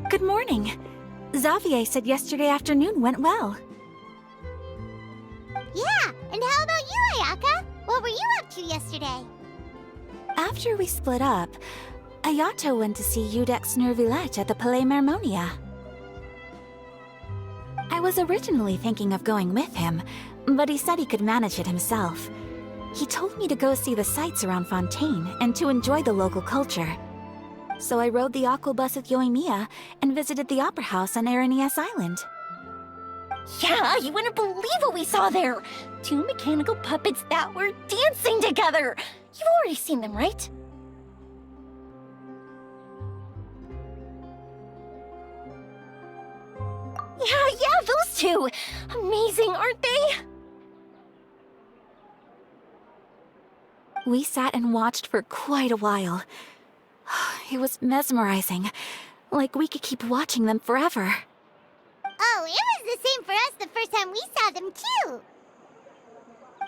Good morning. Xavier said yesterday afternoon went well. Yeah, and how about you, Ayaka? What were you up to yesterday? After we split up, Ayato went to see Udex Nervillette at the Palais Mermonia. I was originally thinking of going with him, but he said he could manage it himself. He told me to go see the sights around Fontaine and to enjoy the local culture. So I rode the aquabus with Yoimiya and visited the opera house on Aranias Island. Yeah, you wouldn't believe what we saw there! 2 mechanical puppets that were dancing together! You've already seen them, right? Yeah, those two! Amazing, aren't they? We sat and watched for quite a while. It was mesmerizing. Like we could keep watching them forever. Oh, it was the same for us the first time we saw them, too.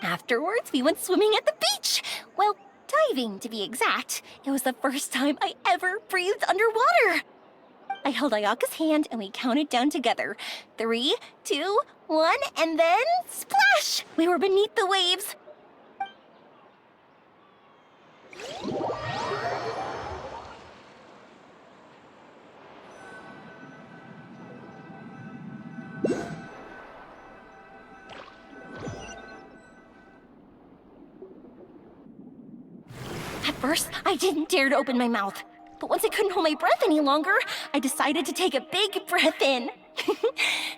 Afterwards, we went swimming at the beach. Well, diving, to be exact. It was the first time I ever breathed underwater. I held Ayaka's hand and we counted down together. 3, 2, 1, and then splash! We were beneath the waves. At first, I didn't dare to open my mouth. But once I couldn't hold my breath any longer, I decided to take a big breath in.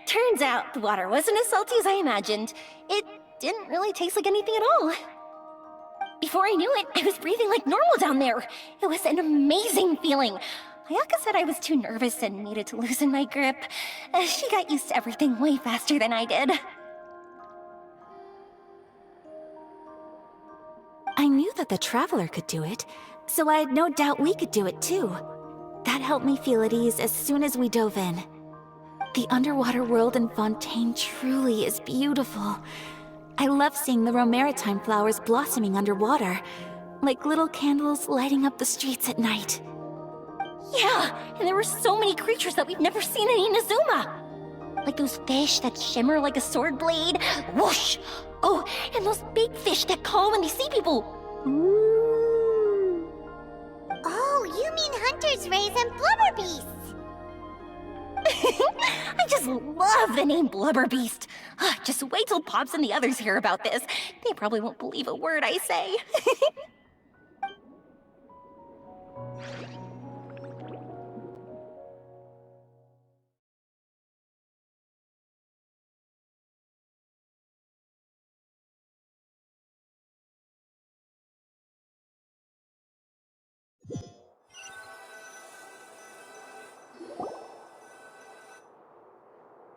Turns out, the water wasn't as salty as I imagined. It didn't really taste like anything at all. Before I knew it, I was breathing like normal down there. It was an amazing feeling. Ayaka said I was too nervous and needed to loosen my grip. She got used to everything way faster than I did. I knew that the Traveler could do it, so I had no doubt we could do it too. That helped me feel at ease as soon as we dove in. The underwater world in Fontaine truly is beautiful. I love seeing the romaritime flowers blossoming underwater, like little candles lighting up the streets at night. Yeah, and there were so many creatures that we've never seen in Inazuma. Like those fish that shimmer like a sword blade. Whoosh! Oh, and those big fish that call when they see people. Ooh. Oh, you mean Hunter's Rays and Blubber Beasts. I just love the name Blubber Beast. Just wait till Pops and the others hear about this. They probably won't believe a word I say.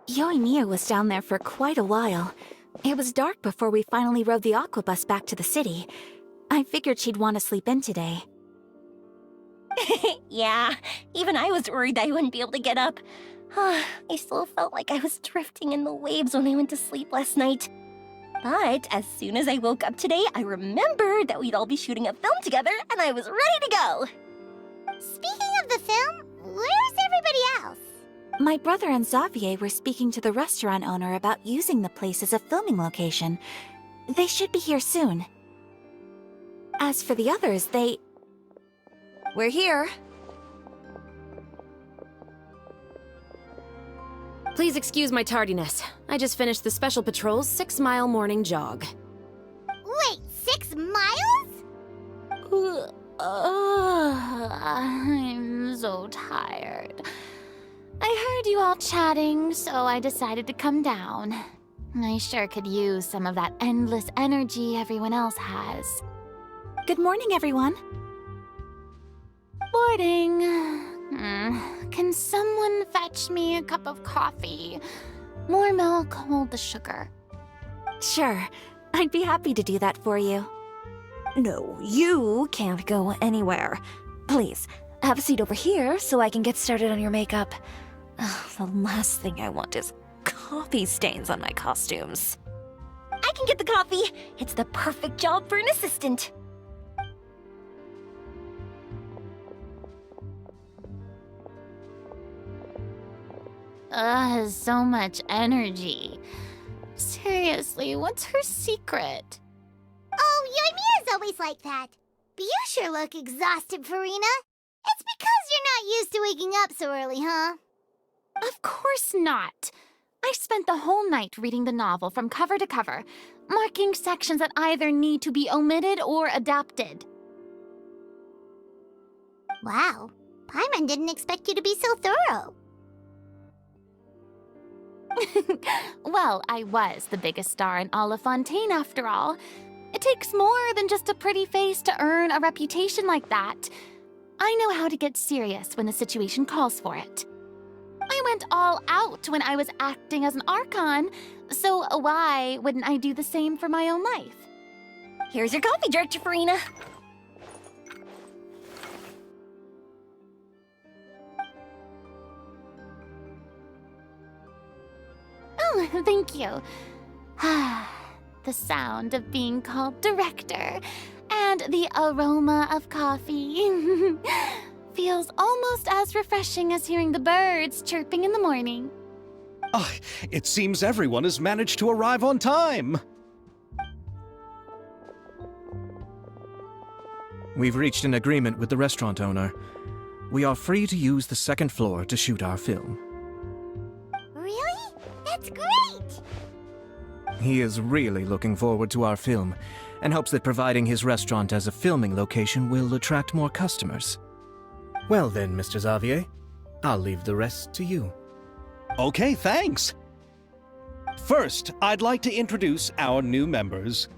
Yoimiya was down there for quite a while. It was dark before we finally rode the aquabus back to the city. I figured she'd want to sleep in today. Yeah, even I was worried I wouldn't be able to get up. I still felt like I was drifting in the waves when I went to sleep last night. But as soon as I woke up today, I remembered that we'd all be shooting a film together, and I was ready to go. Speaking of the film, where's everybody else? My brother and Xavier were speaking to the restaurant owner about using the place as a filming location. They should be here soon. As for the others, We're here. Please excuse my tardiness. I just finished the Special Patrol's 6-mile morning jog. Wait, 6 miles? I'm so tired. I heard you all chatting, so I decided to come down. I sure could use some of that endless energy everyone else has. good morning, everyone. Boarding. Can someone fetch me a cup of coffee? More milk, hold the sugar. Sure, I'd be happy to do that for you. No, you can't go anywhere. Please, have a seat over here so I can get started on your makeup. The last thing I want is coffee stains on my costumes. I can get the coffee. It's the perfect job for an assistant. So much energy. Seriously, what's her secret? Oh, Yoimiya's always like that. But you sure look exhausted, Farina. It's because you're not used to waking up so early, huh? Of course not. I spent the whole night reading the novel from cover to cover, marking sections that either need to be omitted or adapted. Wow, Paimon didn't expect you to be so thorough. Well, I was the biggest star in all of Fontaine after all. It takes more than just a pretty face to earn a reputation like that. I know how to get serious when the situation calls for it. I went all out when I was acting as an Archon, so why wouldn't I do the same for my own life? Here's your coffee, Director Farina. Oh, thank you. The sound of being called director and the aroma of coffee feels almost as refreshing as hearing the birds chirping in the morning. Ah, it seems everyone has managed to arrive on time. We've reached an agreement with the restaurant owner. We are free to use the second floor to shoot our film. Really? That's great! He is really looking forward to our film, and hopes that providing his restaurant as a filming location will attract more customers. Well then, Mr. Xavier, I'll leave the rest to you. Okay, thanks. First, I'd like to introduce our new members.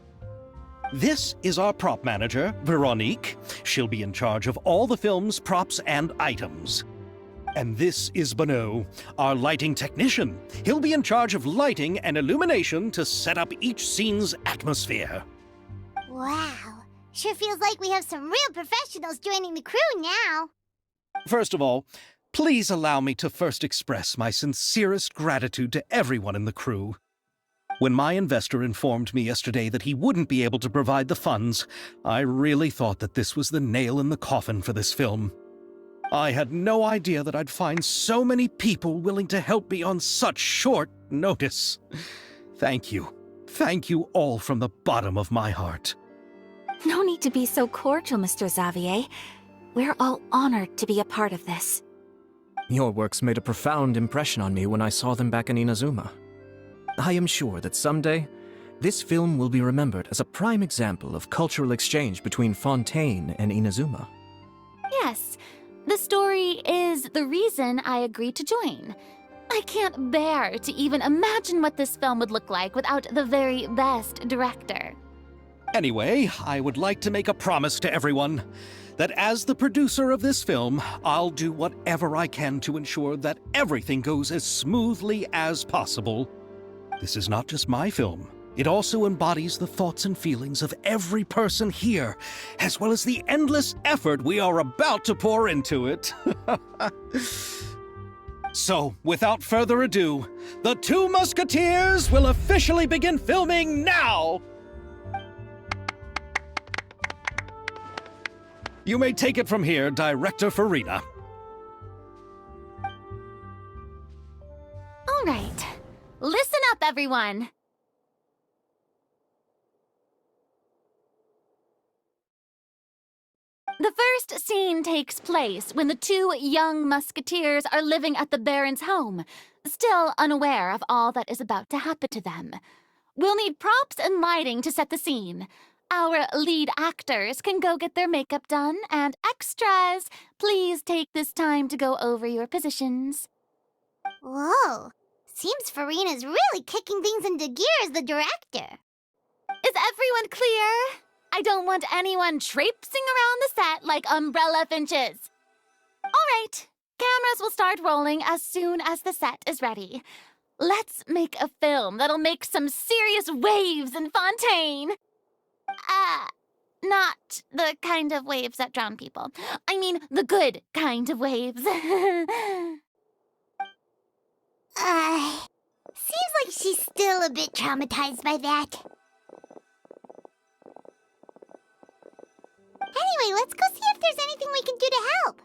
This is our prop manager, Veronique. She'll be in charge of all the film's props and items. And this is Bonneau, our lighting technician. He'll be in charge of lighting and illumination to set up each scene's atmosphere. Wow. Sure feels like we have some real professionals joining the crew now. First of all, please allow me to first express my sincerest gratitude to everyone in the crew. When my investor informed me yesterday that he wouldn't be able to provide the funds, I really thought that this was the nail in the coffin for this film. I had no idea that I'd find so many people willing to help me on such short notice. Thank you. Thank you all from the bottom of my heart. No need to be so cordial, Mr. Xavier. We're all honored to be a part of this. Your works made a profound impression on me when I saw them back in Inazuma. I am sure that someday, this film will be remembered as a prime example of cultural exchange between Fontaine and Inazuma. Yes, the story is the reason I agreed to join. I can't bear to even imagine what this film would look like without the very best director. Anyway, I would like to make a promise to everyone that as the producer of this film, I'll do whatever I can to ensure that everything goes as smoothly as possible. This is not just my film. It also embodies the thoughts and feelings of every person here, as well as the endless effort we are about to pour into it. So, without further ado, the Two Musketeers will officially begin filming now! You may take it from here, Director Farina. All right, listen up, everyone. The first scene takes place when the two young musketeers are living at the Baron's home, still unaware of all that is about to happen to them. We'll need props and lighting to set the scene. Our lead actors can go get their makeup done, and extras, please take this time to go over your positions. Whoa. Seems Farina's really kicking things into gear as the director. Is everyone clear? I don't want anyone traipsing around the set like umbrella finches. All right, cameras will start rolling as soon as the set is ready. Let's make a film that'll make some serious waves in Fontaine. Not the kind of waves that drown people. I mean, the good kind of waves. Seems like she's still a bit traumatized by that. Anyway, let's go see if there's anything we can do to help.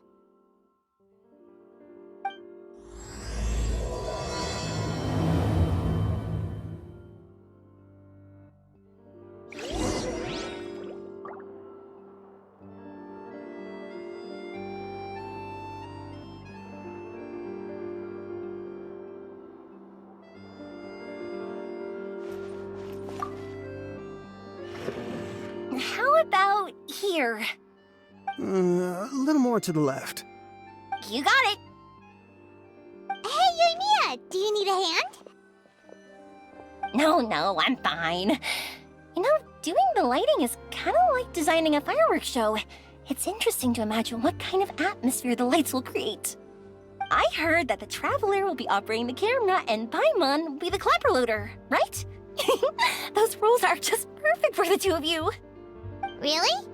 How about here? A little more to the left. You got it. Hey, Mia, do you need a hand? No, I'm fine. You know, doing the lighting is kind of like designing a fireworks show. It's interesting to imagine what kind of atmosphere the lights will create. I heard that the Traveler will be operating the camera and Paimon will be the clapper loader, right? Those roles are just perfect for the two of you. Really?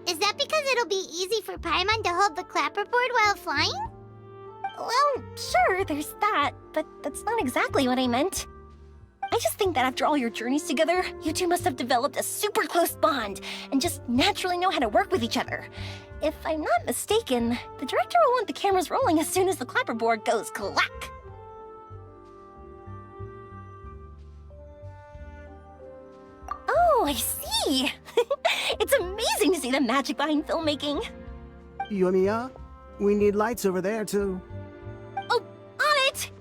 Is that because it'll be easy for Paimon to hold the clapperboard while flying? Well, sure, there's that, but that's not exactly what I meant. I just think that after all your journeys together, you two must have developed a super close bond and just naturally know how to work with each other. If I'm not mistaken, the director will want the cameras rolling as soon as the clapperboard goes clack. Oh, I see! It's amazing to see the magic behind filmmaking. Yoimiya, we need lights over there, too. Oh, on it!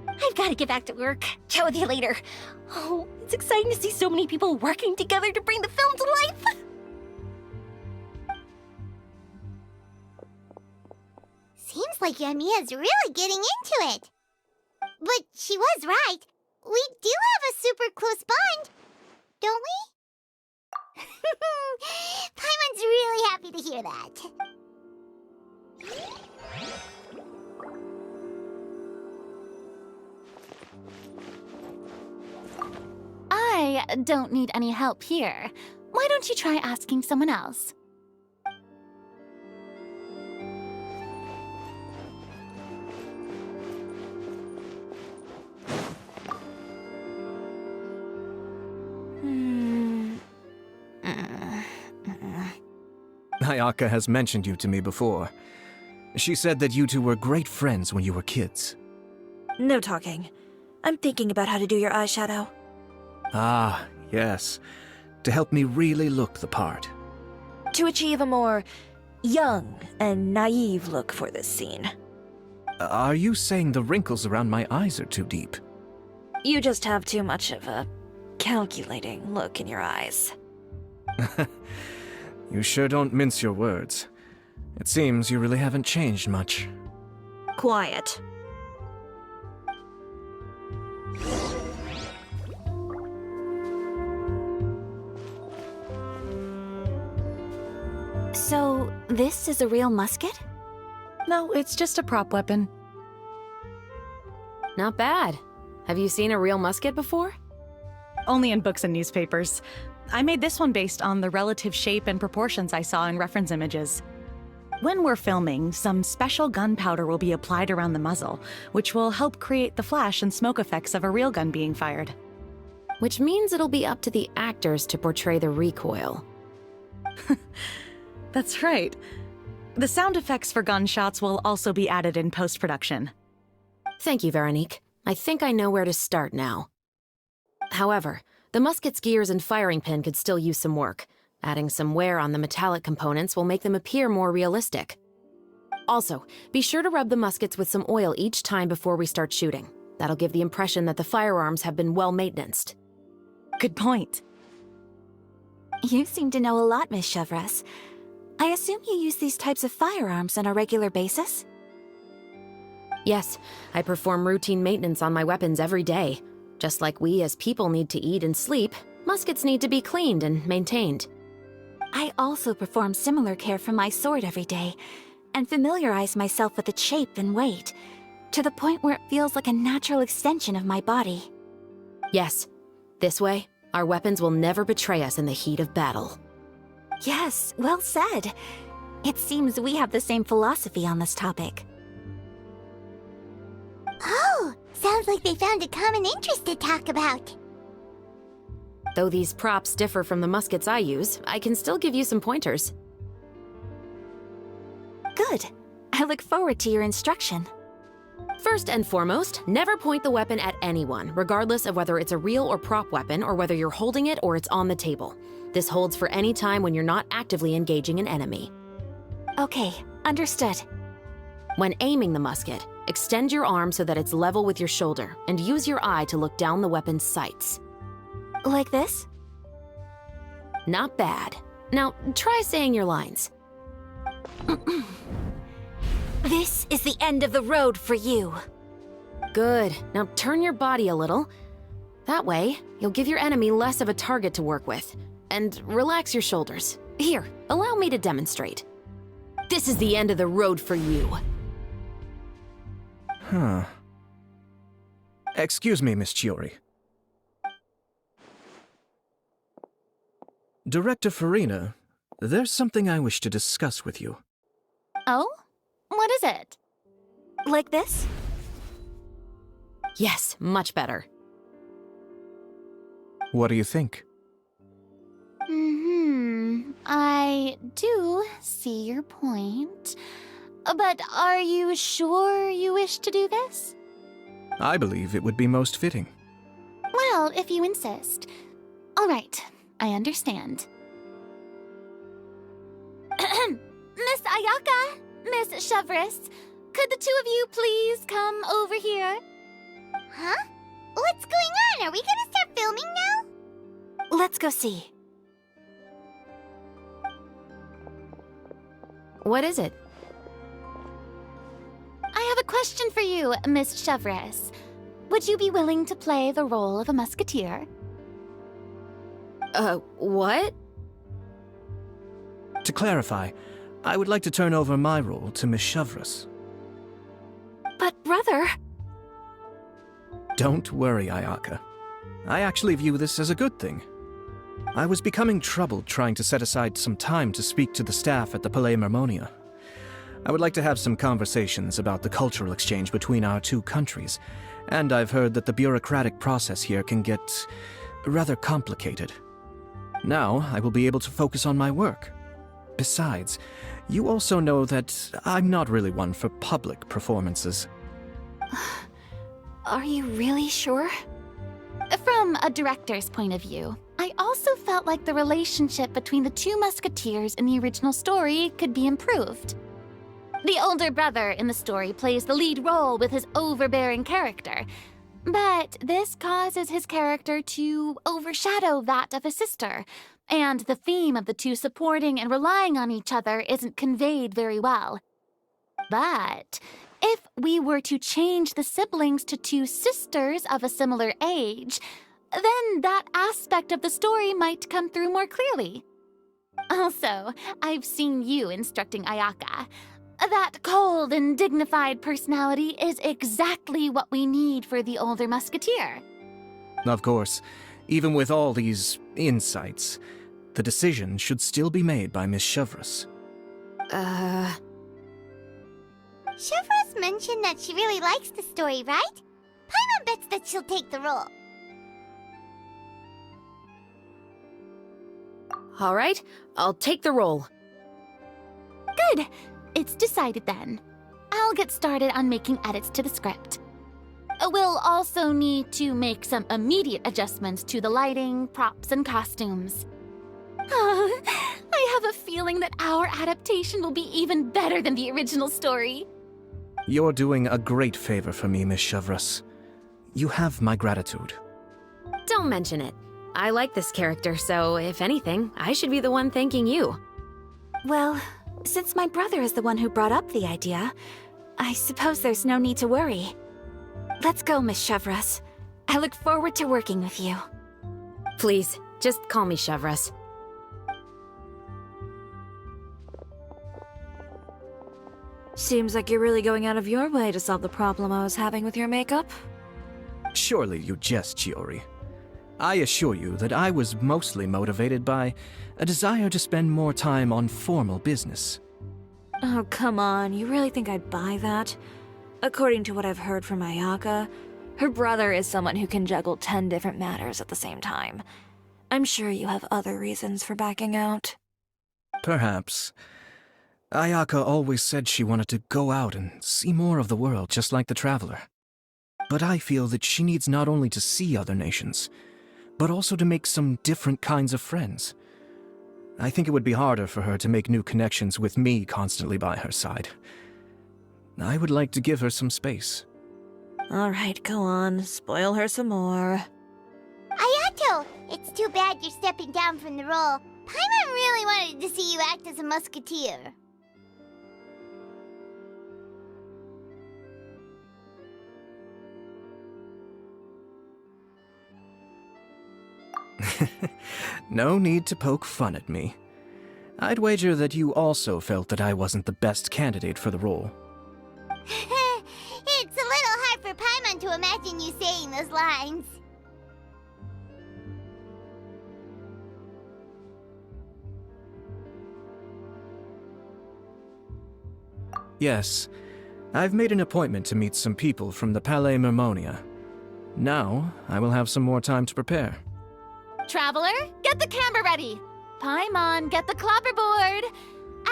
I've got to get back to work. Chat with you later. Oh, it's exciting to see so many people working together to bring the film to life. Seems like Yoimiya's really getting into it. But she was right. We do have a super close bond, don't we? Paimon's really happy to hear that. I don't need any help here. Why don't you try asking someone else? Ayaka has mentioned you to me before. She said that you two were great friends when you were kids. No talking. I'm thinking about how to do your eyeshadow. Ah, yes. To help me really look the part. To achieve a more young and naive look for this scene. Are you saying the wrinkles around my eyes are too deep? You just have too much of a calculating look in your eyes. You sure don't mince your words. It seems you really haven't changed much. Quiet. So, this is a real musket? No, it's just a prop weapon. Not bad. Have you seen a real musket before? Only in books and newspapers. I made this one based on the relative shape and proportions I saw in reference images. When we're filming, some special gunpowder will be applied around the muzzle, which will help create the flash and smoke effects of a real gun being fired. Which means it'll be up to the actors to portray the recoil. That's right. The sound effects for gunshots will also be added in post-production. Thank you, Veronique. I think I know where to start now. However, the musket's gears and firing pin could still use some work. Adding some wear on the metallic components will make them appear more realistic. Also, be sure to rub the muskets with some oil each time before we start shooting. That'll give the impression that the firearms have been well maintained. Good point. You seem to know a lot, Miss Chevres. I assume you use these types of firearms on a regular basis? Yes, I perform routine maintenance on my weapons every day. Just like we as people need to eat and sleep, muskets need to be cleaned and maintained. I also perform similar care for my sword every day, and familiarize myself with its shape and weight, to the point where it feels like a natural extension of my body. Yes, this way, our weapons will never betray us in the heat of battle. Yes, well said. It seems we have the same philosophy on this topic. Oh, sounds like they found a common interest to talk about. Though these props differ from the muskets I use, I can still give you some pointers. Good. I look forward to your instruction. First and foremost, never point the weapon at anyone, regardless of whether it's a real or prop weapon or whether you're holding it or it's on the table. This holds for any time when you're not actively engaging an enemy. Okay, understood. When aiming the musket, extend your arm so that it's level with your shoulder and use your eye to look down the weapon's sights. Like this? Not bad. Now, try saying your lines. This is the end of the road for you. Good. Now turn your body a little. That way, you'll give your enemy less of a target to work with. And relax your shoulders. Here, allow me to demonstrate. This is the end of the road for you. Huh. Excuse me, Miss Chiori. Director Farina, there's something I wish to discuss with you. Oh? What is it? Like this? Yes, much better. What do you think? I do see your point. But are you sure you wish to do this? I believe it would be most fitting. Well, if you insist. All right, I understand. Miss Ayaka, Miss Chevres, could the two of you please come over here? Huh? What's going on? Are we gonna start filming now? Let's go see. What is it? I have a question for you, Miss Chevres. would you be willing to play the role of a musketeer? What? To clarify, I would like to turn over my role to Miss Chevreuse. But, brother... Don't worry, Ayaka. I actually view this as a good thing. I was becoming troubled trying to set aside some time to speak to the staff at the Palais Mermonia. I would like to have some conversations about the cultural exchange between our two countries, and I've heard that the bureaucratic process here can get rather complicated. Now, I will be able to focus on my work. Besides, you also know that I'm not really one for public performances. Are you really sure? From a director's point of view, I also felt like the relationship between the two musketeers in the original story could be improved. The older brother in the story plays the lead role with his overbearing character, but this causes his character to overshadow that of his sister, and the theme of the two supporting and relying on each other isn't conveyed very well. But if we were to change the siblings to two sisters of a similar age, then that aspect of the story might come through more clearly. Also, I've seen you instructing Ayaka. That cold and dignified personality is exactly what we need for the older musketeer. Of course, even with all these insights, the decision should still be made by Miss Chevreuse. Chevreuse mentioned that she really likes the story, right? Paimon bets that she'll take the role. All right, I'll take the role. Good. It's decided then. I'll get started on making edits to the script. We'll also need to make some immediate adjustments to the lighting, props, and costumes. I have a feeling that our adaptation will be even better than the original story. You're doing a great favor for me, Miss Chevreuse. You have my gratitude. Don't mention it. I like this character, so if anything, I should be the one thanking you. Well, since my brother is the one who brought up the idea, I suppose there's no need to worry. Let's go, Miss Chevreuse. I look forward to working with you. Please, just call me Chevreuse. Seems like you're really going out of your way to solve the problem I was having with your makeup. Surely you jest, Chiori. I assure you that I was mostly motivated by a desire to spend more time on formal business. Oh, come on. You really think I'd buy that? According to what I've heard from Ayaka, her brother is someone who can juggle 10 different matters at the same time. I'm sure you have other reasons for backing out. Perhaps. Ayaka always said she wanted to go out and see more of the world, just like the Traveler. But I feel that she needs not only to see other nations, but also to make some different kinds of friends. I think it would be harder for her to make new connections with me constantly by her side. I would like to give her some space. All right, go on. Spoil her some more. Ayato, it's too bad you're stepping down from the role. Paimon really wanted to see you act as a musketeer. No need to poke fun at me. I'd wager that you also felt that I wasn't the best candidate for the role. It's a little hard for Paimon to imagine you saying those lines. Yes, I've made an appointment to meet some people from the Palais Mermonia. Now, I will have some more time to prepare. Traveler, get the camera ready. Paimon, get the clapperboard.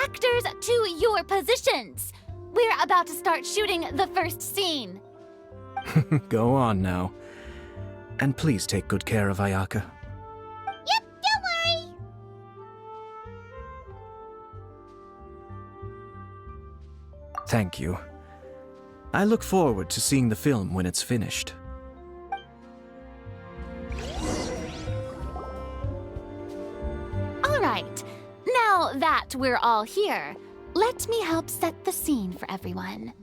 Actors, to your positions. We're about to start shooting the first scene. Go on now. And please take good care of Ayaka. Yep, don't worry. Thank you. I look forward to seeing the film when it's finished. All right, now that we're all here, let me help set the scene for everyone.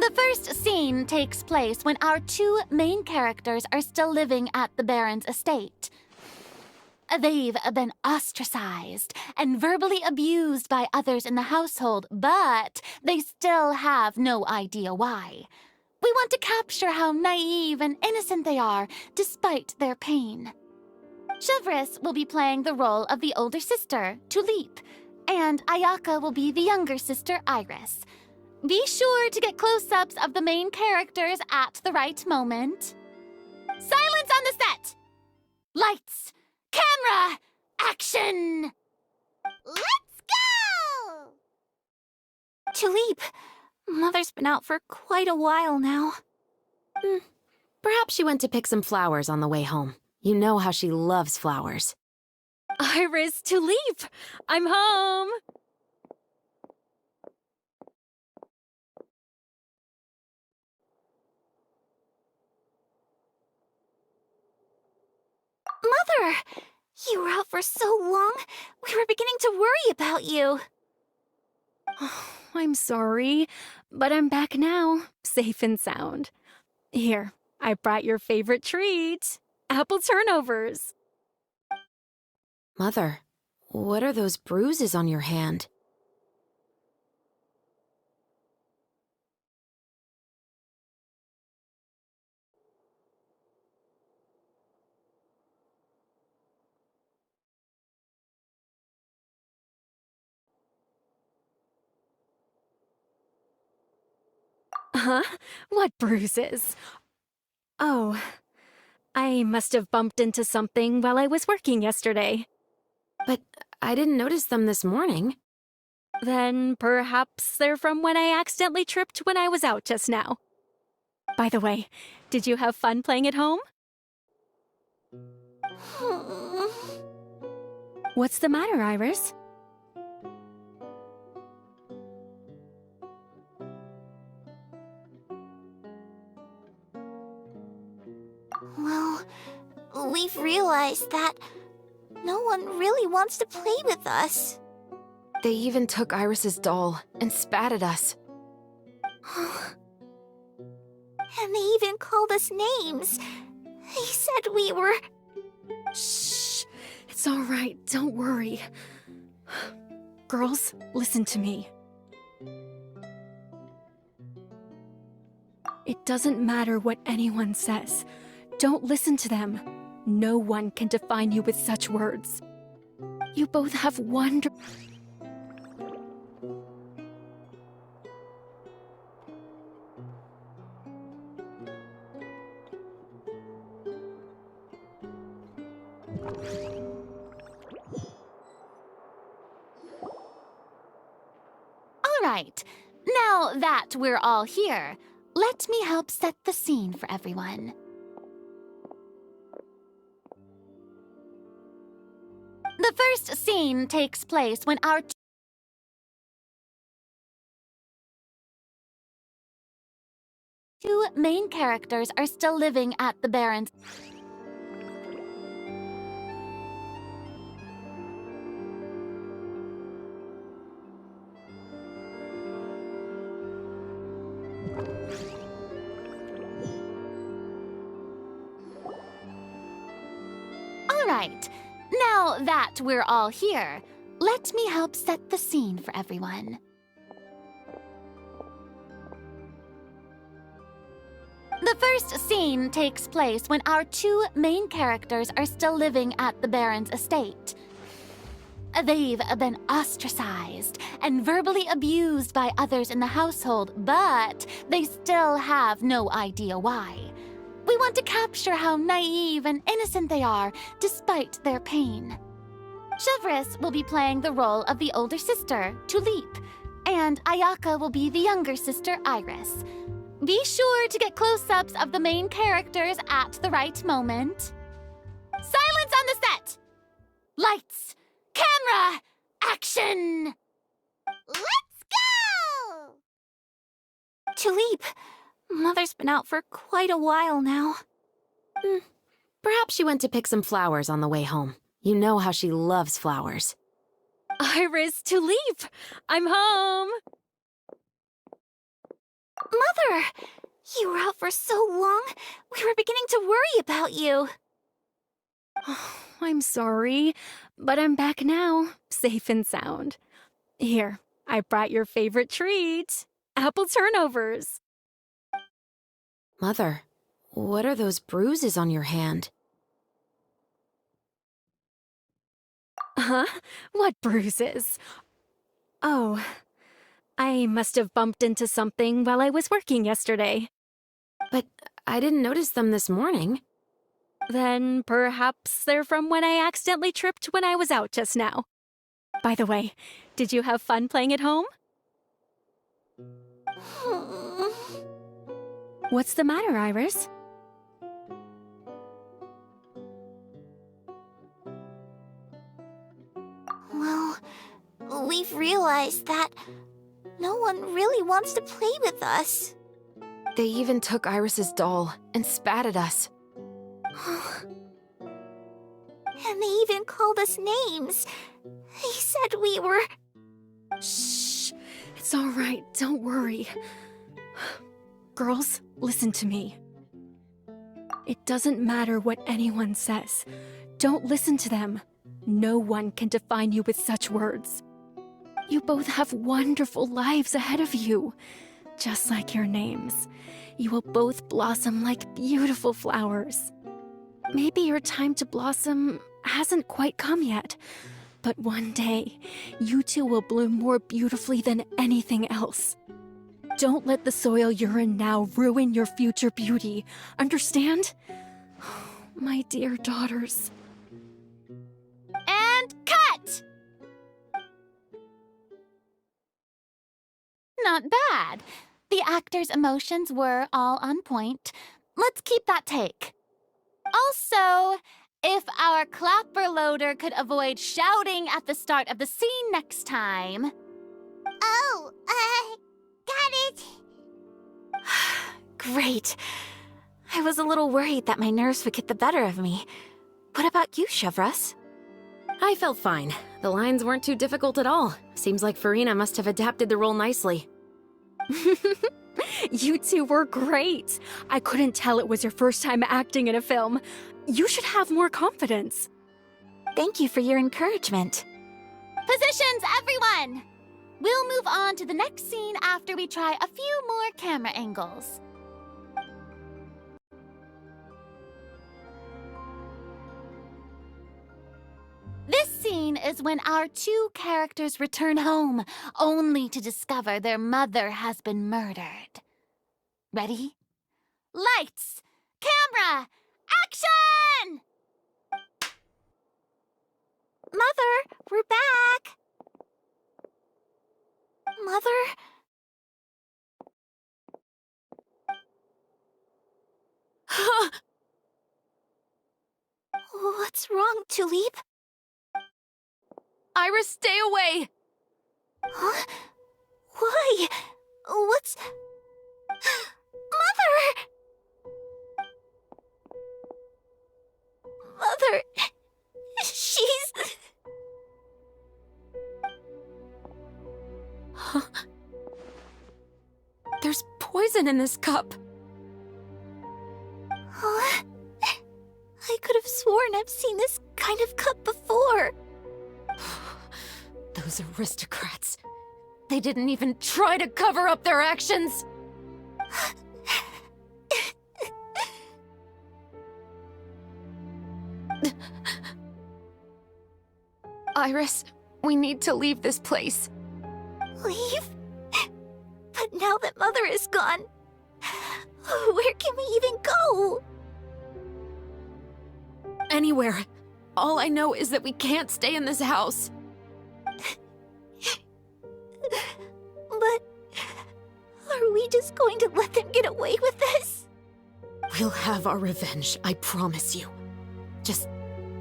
The first scene takes place when our two main characters are still living at the Baron's estate. They've been ostracized and verbally abused by others in the household, but they still have no idea why. We want to capture how naive and innocent they are, despite their pain. Chevris will be playing the role of the older sister, Tulip, and Ayaka will be the younger sister, Iris. Be sure to get close-ups of the main characters at the right moment. Silence on the set! Lights! Camera! Action! Let's go! Tulip, Mother's been out for quite a while now. Perhaps she went to pick some flowers on the way home. You know how she loves flowers. Iris, Tulip! I'm home! Mother! You were out for so long, we were beginning to worry about you. I'm sorry, but I'm back now, safe and sound. Here, I brought your favorite treat, apple turnovers. Mother, what are those bruises on your hand? Huh? What bruises? Oh, I must have bumped into something while I was working yesterday. But I didn't notice them this morning. Then perhaps they're from when I accidentally tripped when I was out just now. By the way, did you have fun playing at home? What's the matter, Iris? Well, we've realized that no one really wants to play with us. They even took Iris's doll and spat at us. And they even called us names. They said we were... Shh. It's all right. Don't worry. Girls, listen to me. It doesn't matter what anyone says. Don't listen to them. No one can define you with such words. You both have All right, now that we're all here, let me help set the scene for everyone. The first scene takes place when our two main characters are still living at the Baron's. All right. Now that we're all here, let me help set the scene for everyone. The first scene takes place when our two main characters are still living at the Baron's estate. They've been ostracized and verbally abused by others in the household, but they still have no idea why. We want to capture how naive and innocent they are, despite their pain. Chevris will be playing the role of the older sister, Tulip, and Ayaka will be the younger sister, Iris. Be sure to get close-ups of the main characters at the right moment. Silence on the set! Lights! Camera! Action! Let's go! Tulip, Mother's been out for quite a while now. Perhaps she went to pick some flowers on the way home. You know how she loves flowers. Iris, Tulip! I'm home! Mother! You were out for so long, we were beginning to worry about you. I'm sorry, but I'm back now, safe and sound. Here, I brought your favorite treat, apple turnovers. Mother, what are those bruises on your hand? Huh? What bruises? Oh, I must have bumped into something while I was working yesterday. But I didn't notice them this morning. Then perhaps they're from when I accidentally tripped when I was out just now. By the way, did you have fun playing at home? What's the matter, Iris? Well, we've realized that no one really wants to play with us. They even took Iris's doll and spat at us. And they even called us names. They said we were... Shh. It's all right. Don't worry. Girls, listen to me. It doesn't matter what anyone says. Don't listen to them. No one can define you with such words. You both have wonderful lives ahead of you. Just like your names. You will both blossom like beautiful flowers. Maybe your time to blossom hasn't quite come yet, but one day, you two will bloom more beautifully than anything else. Don't let the soil you're in now ruin your future beauty. Understand? My dear daughters. And cut! Not bad. The actor's emotions were all on point. Let's keep that take. Also, if our clapper loader could avoid shouting at the start of the scene next time. Oh, got it. Great. I was a little worried that my nerves would get the better of me. What about you, Chevros? I felt fine. The lines weren't too difficult at all. Seems like Farina must have adapted the role nicely. You two were great. I couldn't tell it was your first time acting in a film. You should have more confidence. Thank you for your encouragement. Positions, everyone! We'll move on to the next scene after we try a few more camera angles. This scene is when our two characters return home, only to discover their mother has been murdered. Ready? Lights! Camera! Action! Mother, we're back. Mother? What's wrong, Tulip? Iris, stay away! Huh? Why? What's... Mother! Mother... She's... Huh? There's poison in this cup. Huh? I could have sworn I've seen this kind of cup before. Those aristocrats. They didn't even try to cover up their actions. Iris, we need to leave this place. Leave? But now that Mother is gone, where can we even go? Anywhere. All I know is that we can't stay in this house. But are we just going to let them get away with this? We'll have our revenge, I promise you. Just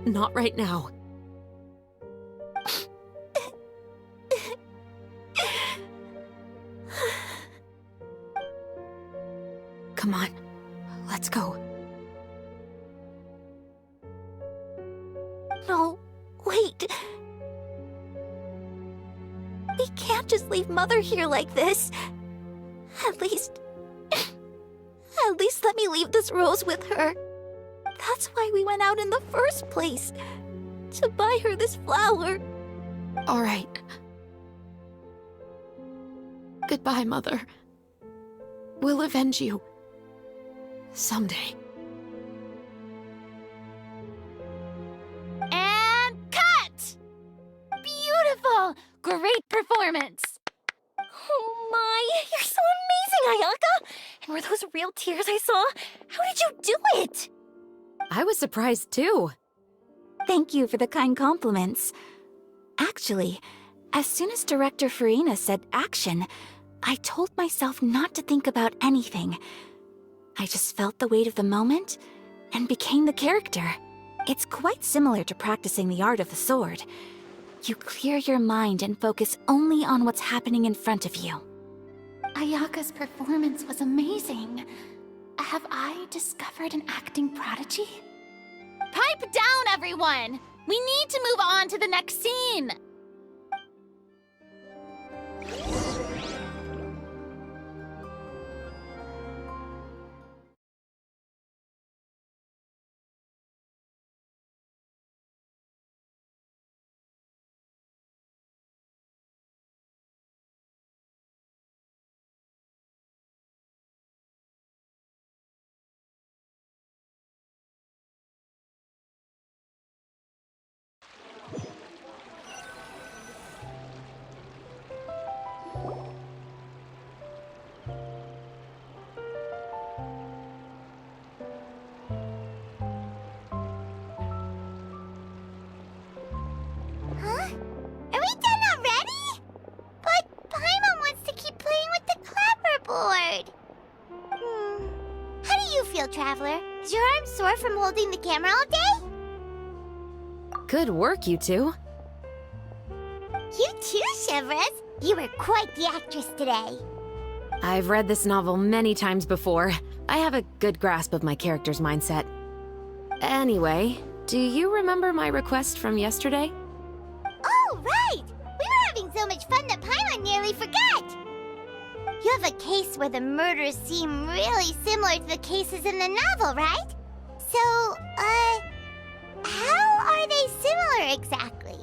not right now. Come on, let's go. No, wait. We can't just leave Mother here like this. At least, least let me leave this rose with her. That's why we went out in the first place. To buy her this flower. All right. Goodbye, Mother. We'll avenge you. Someday. And cut! Beautiful! Great performance! Oh my, you're so amazing, Ayaka! And were those real tears I saw? How did you do it? I was surprised too. Thank you for the kind compliments. Actually, as soon as Director Farina said action, I told myself not to think about anything. I just felt the weight of the moment and became the character. It's quite similar to practicing the art of the sword. You clear your mind and focus only on what's happening in front of you. Ayaka's performance was amazing. Have I discovered an acting prodigy? Pipe down, everyone! We need to move on to the next scene! Huh? Are we done already? But Paimon wants to keep playing with the clapperboard. How do you feel, Traveler? Is your arm sore from holding the camera all day? Good work, you two. You too, Shivers. You were quite the actress today. I've read this novel many times before. I have a good grasp of my character's mindset. Anyway, do you remember my request from yesterday? Oh, right! We were having so much fun that Paimon nearly forgot! You have a case where the murders seem really similar to the cases in the novel, right? So, how are they similar exactly?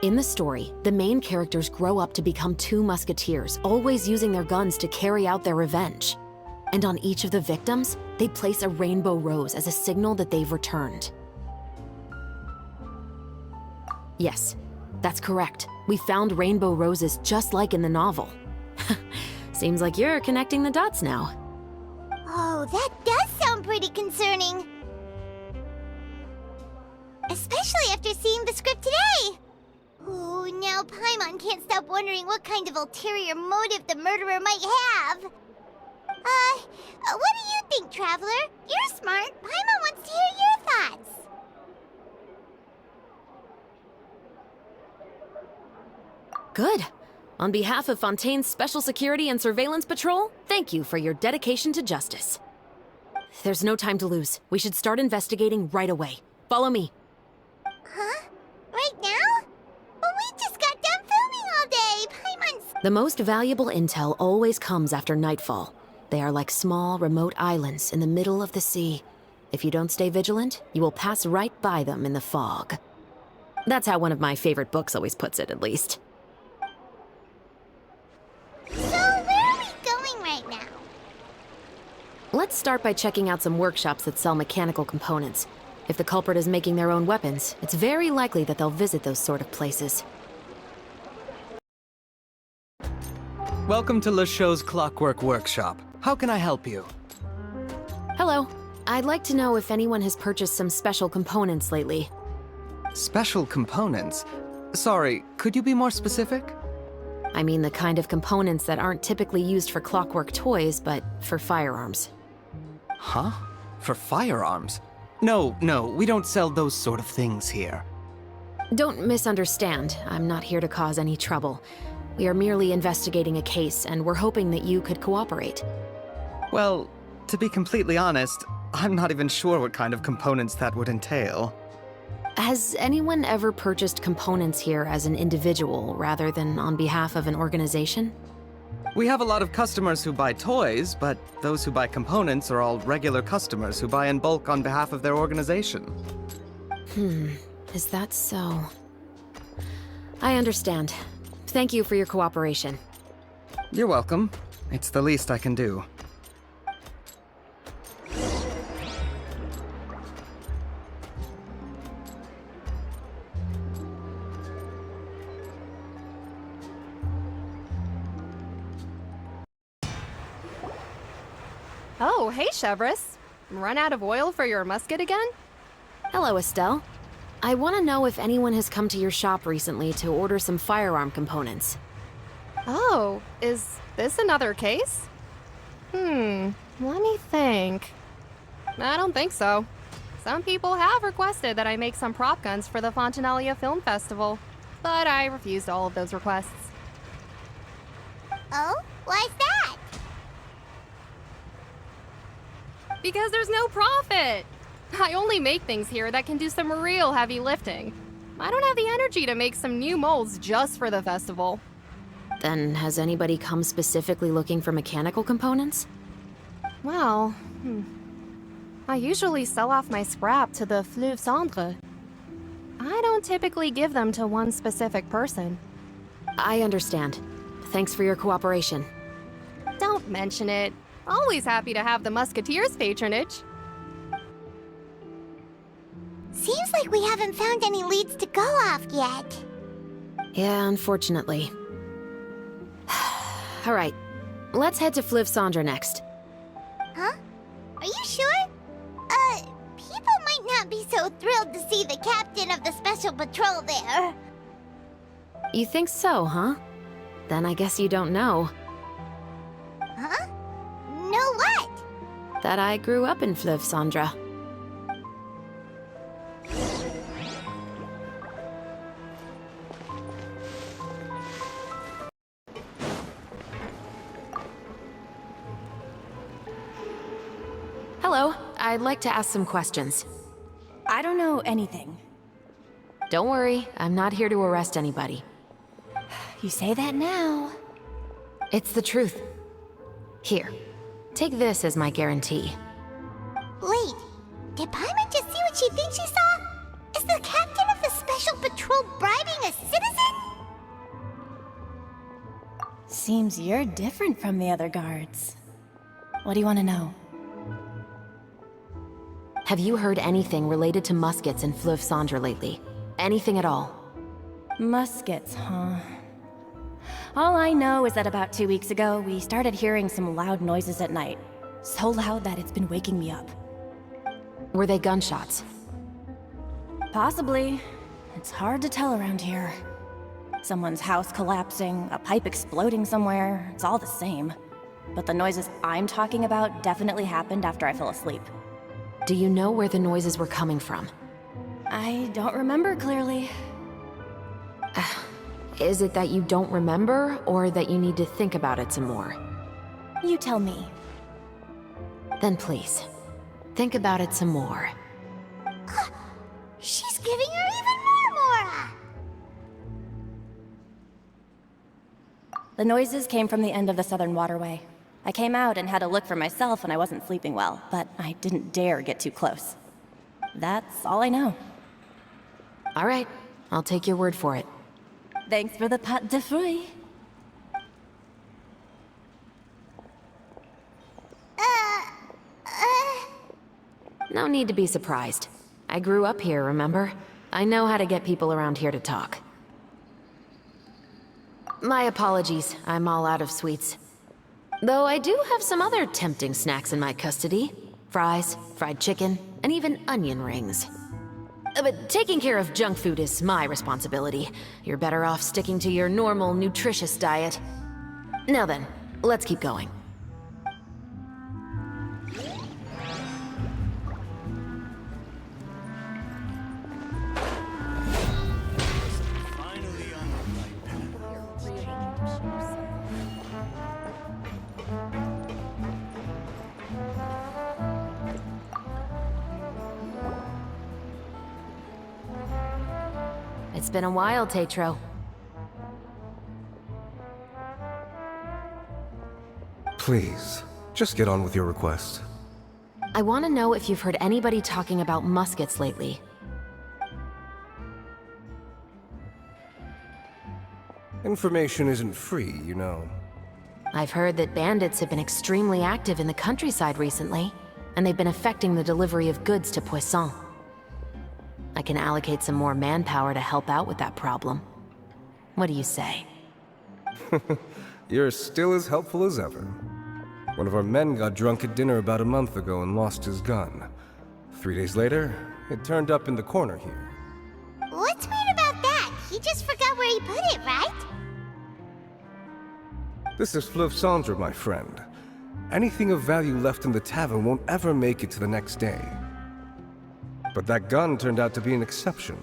In the story, the main characters grow up to become two musketeers, always using their guns to carry out their revenge. And on each of the victims, they place a rainbow rose as a signal that they've returned. Yes, that's correct. We found rainbow roses just like in the novel. Seems like you're connecting the dots now. Oh, that does sound pretty concerning. Especially after seeing the script today. Ooh, now Paimon can't stop wondering what kind of ulterior motive the murderer might have. What do you think, Traveler? You're smart. Paimon wants to hear your thoughts. Good. On behalf of Fontaine's Special Security and Surveillance Patrol, thank you for your dedication to justice. There's no time to lose. We should start investigating right away. Follow me. Huh? Right now? But we just got done filming all day. Paimon's... The most valuable intel always comes after nightfall. They are like small, remote islands in the middle of the sea. If you don't stay vigilant, you will pass right by them in the fog. That's how one of my favorite books always puts it, at least. So, where are we going right now? Let's start by checking out some workshops that sell mechanical components. If the culprit is making their own weapons, it's very likely that they'll visit those sort of places. Welcome to LeChaux's Clockwork Workshop. How can I help you? Hello. I'd like to know if anyone has purchased some special components lately. Special components? Sorry, could you be more specific? I mean the kind of components that aren't typically used for clockwork toys, but for firearms. Huh? For firearms? No, we don't sell those sort of things here. Don't misunderstand. I'm not here to cause any trouble. We are merely investigating a case, and we're hoping that you could cooperate. Well, to be completely honest, I'm not even sure what kind of components that would entail. Has anyone ever purchased components here as an individual rather than on behalf of an organization? We have a lot of customers who buy toys, but those who buy components are all regular customers who buy in bulk on behalf of their organization. Is that so? I understand. Thank you for your cooperation. You're welcome. It's the least I can do. Oh, hey, Chevris. Run out of oil for your musket again? Hello, Estelle. I want to know if anyone has come to your shop recently to order some firearm components. Oh, is this another case? Let me think. I don't think so. Some people have requested that I make some prop guns for the Fontanelia Film Festival, but I refused all of those requests. Oh? Why's that? Because there's no profit! I only make things here that can do some real heavy lifting. I don't have the energy to make some new molds just for the festival. Then, has anybody come specifically looking for mechanical components? Well, I usually sell off my scrap to the Fleuve Cendre. I don't typically give them to one specific person. I understand. Thanks for your cooperation. Don't mention it. Always happy to have the Musketeers' patronage. Seems like we haven't found any leads to go off yet. Yeah, unfortunately. Alright, let's head to Fleuve Cendre next. Huh? Are you sure? People might not be so thrilled to see the captain of the special patrol there. You think so, huh? Then I guess you don't know. Huh? Know what? That I grew up in Fleuve Cendre. Hello, I'd like to ask some questions. I don't know anything. Don't worry, I'm not here to arrest anybody. You say that now. It's the truth. Here, take this as my guarantee. Wait, did Paimon just see what she thinks she saw? Is the captain of the special patrol bribing a citizen? Seems you're different from the other guards. What do you want to know? Have you heard anything related to muskets in Fleuve Cendre lately? Anything at all? Muskets, huh? All I know is that about 2 weeks ago, we started hearing some loud noises at night. So loud that it's been waking me up. Were they gunshots? Possibly. It's hard to tell around here. Someone's house collapsing, a pipe exploding somewhere, it's all the same. But the noises I'm talking about definitely happened after I fell asleep. Do you know where the noises were coming from? I don't remember clearly. Is it that you don't remember, or that you need to think about it some more? You tell me. Then please, think about it some more. She's giving her even more Mora! The noises came from the end of the Southern Waterway. I came out and had a look for myself when I wasn't sleeping well, but I didn't dare get too close. That's all I know. All right, I'll take your word for it. Thanks for the pâte de fruits. No need to be surprised. I grew up here, remember? I know how to get people around here to talk. My apologies, I'm all out of sweets. Though I do have some other tempting snacks in my custody. Fries, fried chicken, and even onion rings. But taking care of junk food is my responsibility. You're better off sticking to your normal, nutritious diet. Now then, let's keep going. It's been a while, Tetro. Please, just get on with your request. I want to know if you've heard anybody talking about muskets lately. Information isn't free, you know. I've heard that bandits have been extremely active in the countryside recently, and they've been affecting the delivery of goods to Poisson. I can allocate some more manpower to help out with that problem. What do you say? You're still as helpful as ever. One of our men got drunk at dinner about a month ago and lost his gun. 3 days later, it turned up in the corner here. What's weird about that? He just forgot where he put it, right? This is Fleuve Cendre, my friend. Anything of value left in the tavern won't ever make it to the next day. But that gun turned out to be an exception.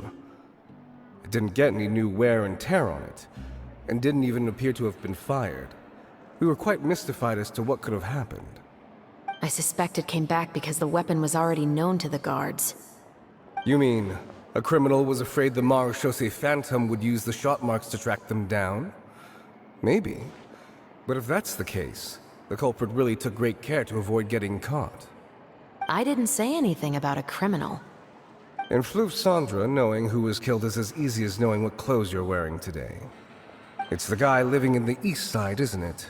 It didn't get any new wear and tear on it, and didn't even appear to have been fired. We were quite mystified as to what could have happened. I suspect it came back because the weapon was already known to the guards. You mean, a criminal was afraid the Marechaussee Phantom would use the shot marks to track them down? Maybe. But if that's the case, the culprit really took great care to avoid getting caught. I didn't say anything about a criminal. In Fleuve Cendre, knowing who was killed is as easy as knowing what clothes you're wearing today. It's the guy living in the east side, isn't it?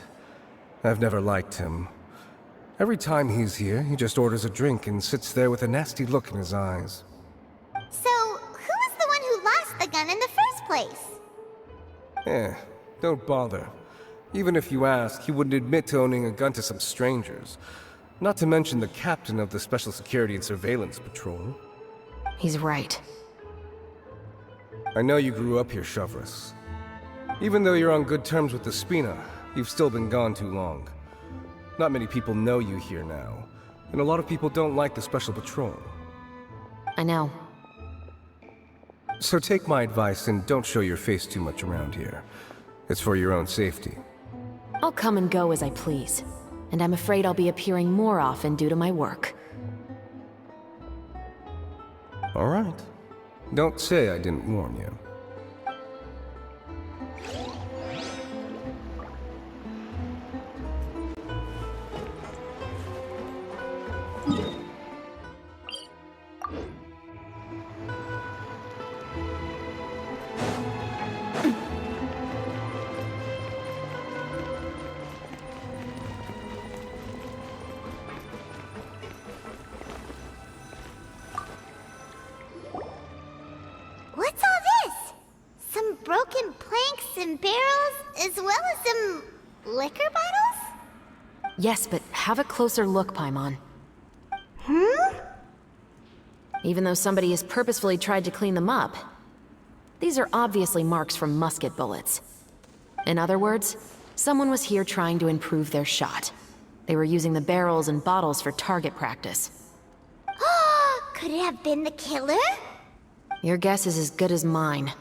I've never liked him. Every time he's here, he just orders a drink and sits there with a nasty look in his eyes. So, who was the one who lost the gun in the first place? Don't bother. Even if you ask, he wouldn't admit to owning a gun to some strangers. Not to mention the captain of the Special Security and Surveillance Patrol. He's right. I know you grew up here, Chevreuse. Even though you're on good terms with the Spina, you've still been gone too long. Not many people know you here now, and a lot of people don't like the Special Patrol. I know. So take my advice and don't show your face too much around here. It's for your own safety. I'll come and go as I please, and I'm afraid I'll be appearing more often due to my work. All right. Don't say I didn't warn you. What's all this? Some broken planks and barrels, as well as some liquor bottles? Yes, but have a closer look, Paimon. Even though somebody has purposefully tried to clean them up, these are obviously marks from musket bullets. In other words, someone was here trying to improve their shot. They were using the barrels and bottles for target practice. Could it have been the killer? Your guess is as good as mine.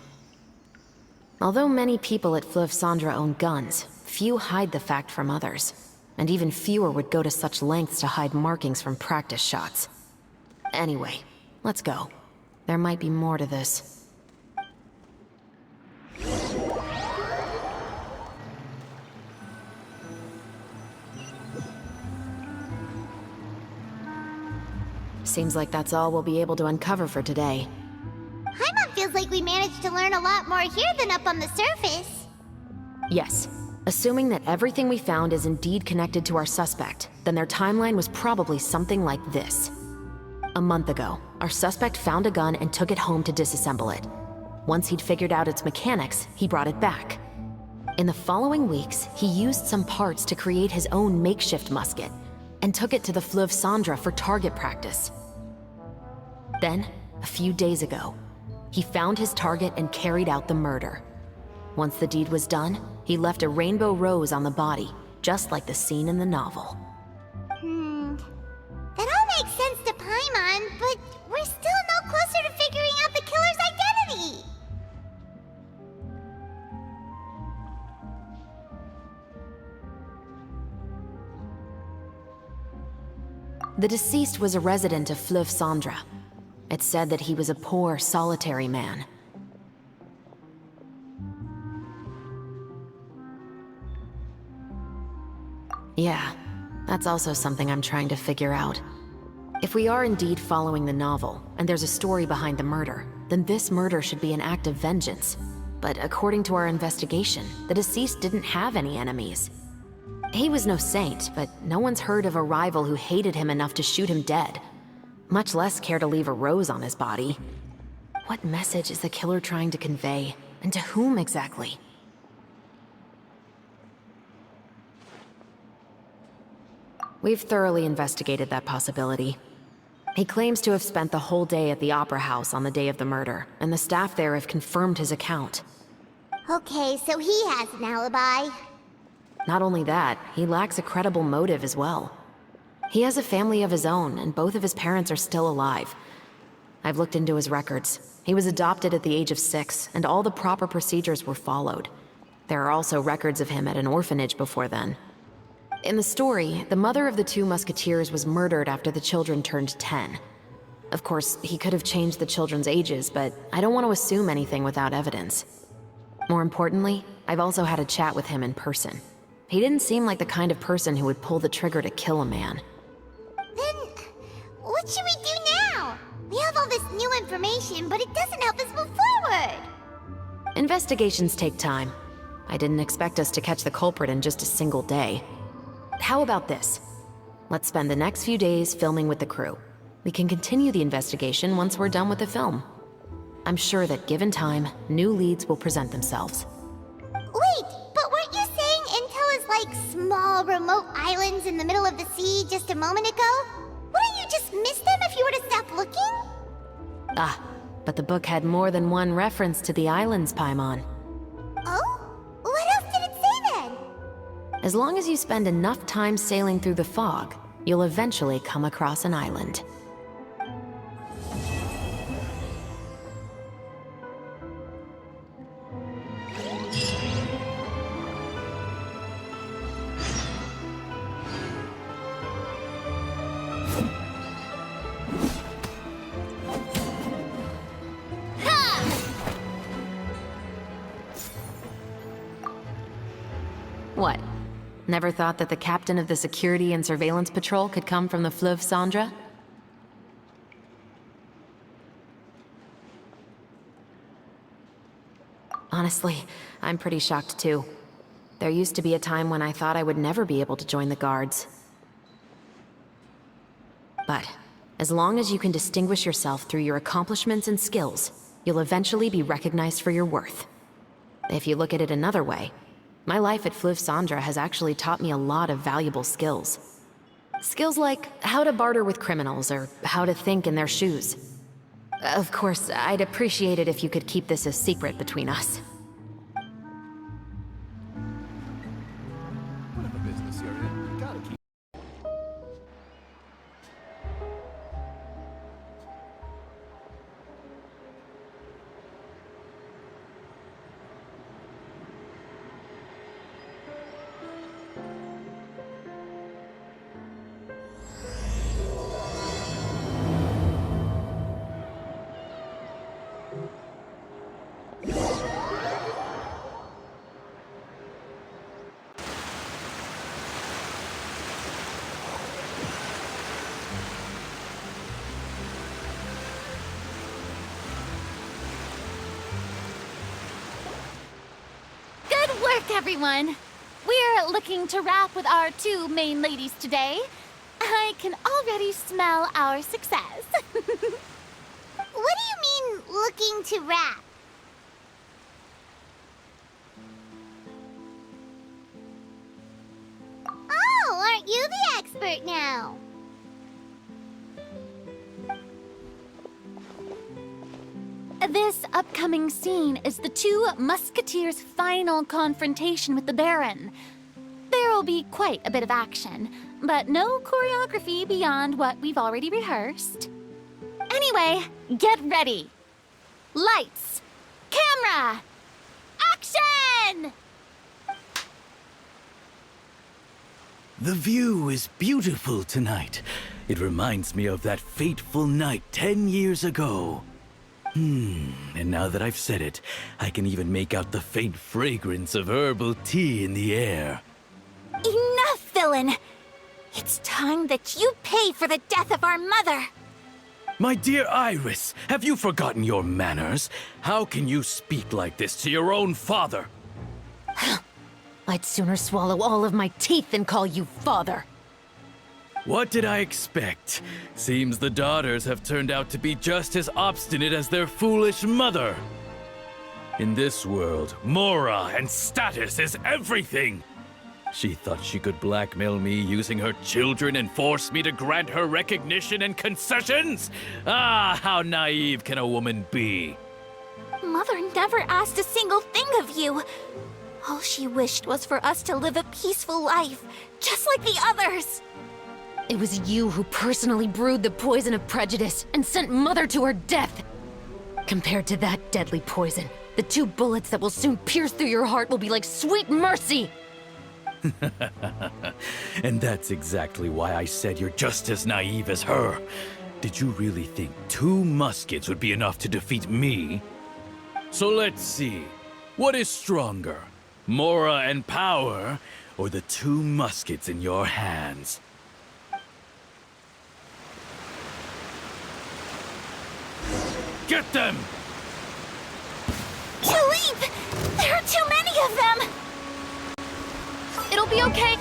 Although many people at Fleuve Cendre own guns, few hide the fact from others. And even fewer would go to such lengths to hide markings from practice shots. Anyway, let's go. There might be more to this. Seems like that's all we'll be able to uncover for today. Paimon feels like we managed to learn a lot more here than up on the surface. Yes. Assuming that everything we found is indeed connected to our suspect, then their timeline was probably something like this. A month ago, our suspect found a gun and took it home to disassemble it. Once he'd figured out its mechanics, he brought it back. In the following weeks, he used some parts to create his own makeshift musket, and took it to the Fleuve Cendre for target practice. Then, a few days ago, he found his target and carried out the murder. Once the deed was done, he left a rainbow rose on the body, just like the scene in the novel. That all makes sense to Paimon, but we're still no closer to figuring out the killer's identity! The deceased was a resident of Fleuve Cendre. It's said that he was a poor, solitary man. Yeah, That's also something I'm trying to figure out. If we are indeed following the novel, and there's a story behind the murder, then this murder should be an act of vengeance. But according to our investigation, the deceased didn't have any enemies. He was no saint, but no one's heard of a rival who hated him enough to shoot him dead, much less care to leave a rose on his body. What message is the killer trying to convey, and to whom exactly? We've thoroughly investigated that possibility. He claims to have spent the whole day at the Opera House on the day of the murder, and the staff there have confirmed his account. Okay, so he has an alibi. Not only that, he lacks a credible motive as well. He has a family of his own, and both of his parents are still alive. I've looked into his records. He was adopted at the age of 6, and all the proper procedures were followed. There are also records of him at an orphanage before then. In the story, the mother of the 2 musketeers was murdered after the children turned 10. Of course, he could have changed the children's ages, but I don't want to assume anything without evidence. More importantly, I've also had a chat with him in person. He didn't seem like the kind of person who would pull the trigger to kill a man. Then, what should we do now? We have all this new information, but it doesn't help us move forward. Investigations take time. I didn't expect us to catch the culprit in just a single day. How about this? Let's spend the next few days filming with the crew. We can continue the investigation once we're done with the film. I'm sure that given time, new leads will present themselves. Wait, but weren't you saying Intel is like small, remote islands in the middle of the sea just a moment ago? Wouldn't you just miss them if you were to stop looking? Ah, but the book had more than one reference to the islands, Paimon. Oh? What else did it say then? As long as you spend enough time sailing through the fog, you'll eventually come across an island. What? Never thought that the captain of the security and surveillance patrol could come from the Fleuve Cendra? Honestly, I'm pretty shocked too. There used to be a time when I thought I would never be able to join the guards. But, as long as you can distinguish yourself through your accomplishments and skills, you'll eventually be recognized for your worth. If you look at it another way, my life at Fleuve Cendra has actually taught me a lot of valuable skills. Skills like how to barter with criminals or how to think in their shoes. Of course, I'd appreciate it if you could keep this a secret between us. Whatever business you're in, you gotta keep. Good work, everyone! We're looking to wrap with our 2 main ladies today. I can already smell our success. What do you mean, looking to wrap? Oh, aren't you the expert now? This upcoming scene is the 2 musketeers' final confrontation with the Baron. There will be quite a bit of action, but no choreography beyond what we've already rehearsed. Anyway, get ready. Lights, camera, action! The view is beautiful tonight. It reminds me of that fateful night 10 years ago. And now that I've said it, I can even make out the faint fragrance of herbal tea in the air. Enough, villain! It's time that you pay for the death of our mother! My dear Iris, have you forgotten your manners? How can you speak like this to your own father? I'd sooner swallow all of my teeth than call you father. What did I expect? Seems the daughters have turned out to be just as obstinate as their foolish mother. In this world, mora and status is everything. She thought she could blackmail me using her children and force me to grant her recognition and concessions? Ah, how naive can a woman be? Mother never asked a single thing of you. All she wished was for us to live a peaceful life, just like the others. It was you who personally brewed the poison of prejudice and sent Mother to her death. Compared to that deadly poison, the 2 bullets that will soon pierce through your heart will be like sweet mercy. And that's exactly why I said you're just as naive as her. Did you really think 2 muskets would be enough to defeat me? So let's see. What is stronger? Mora and power, or the 2 muskets in your hands? Get them! Philippe! There are too many of them! It'll be okay.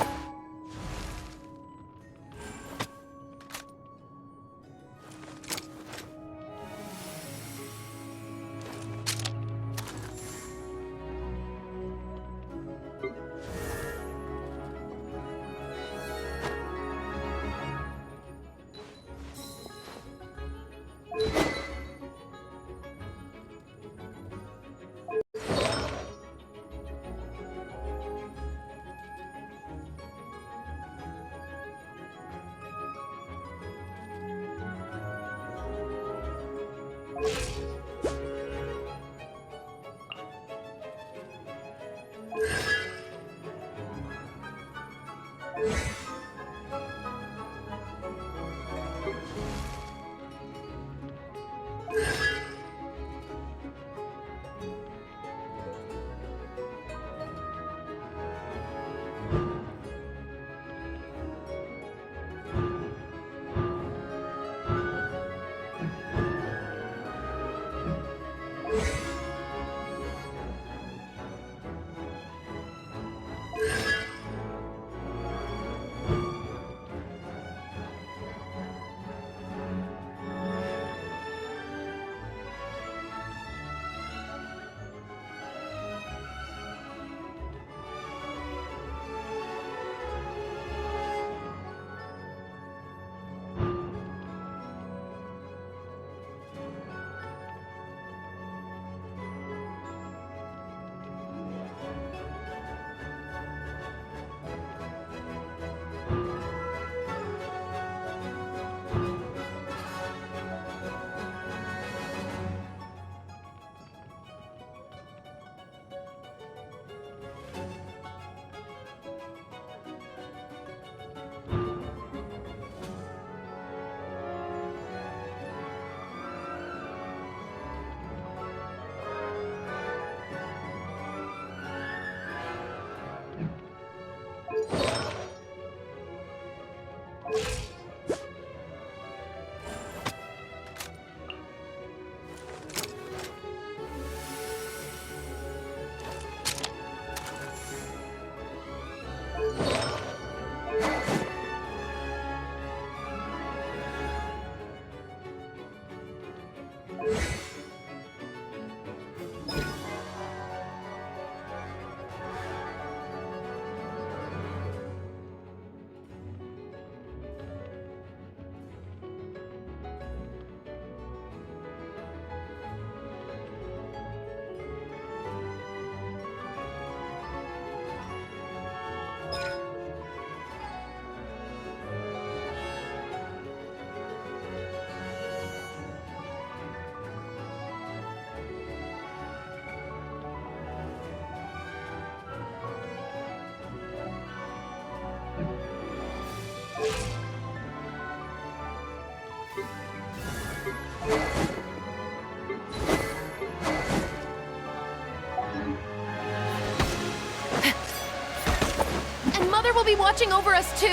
Mother will be watching over us too.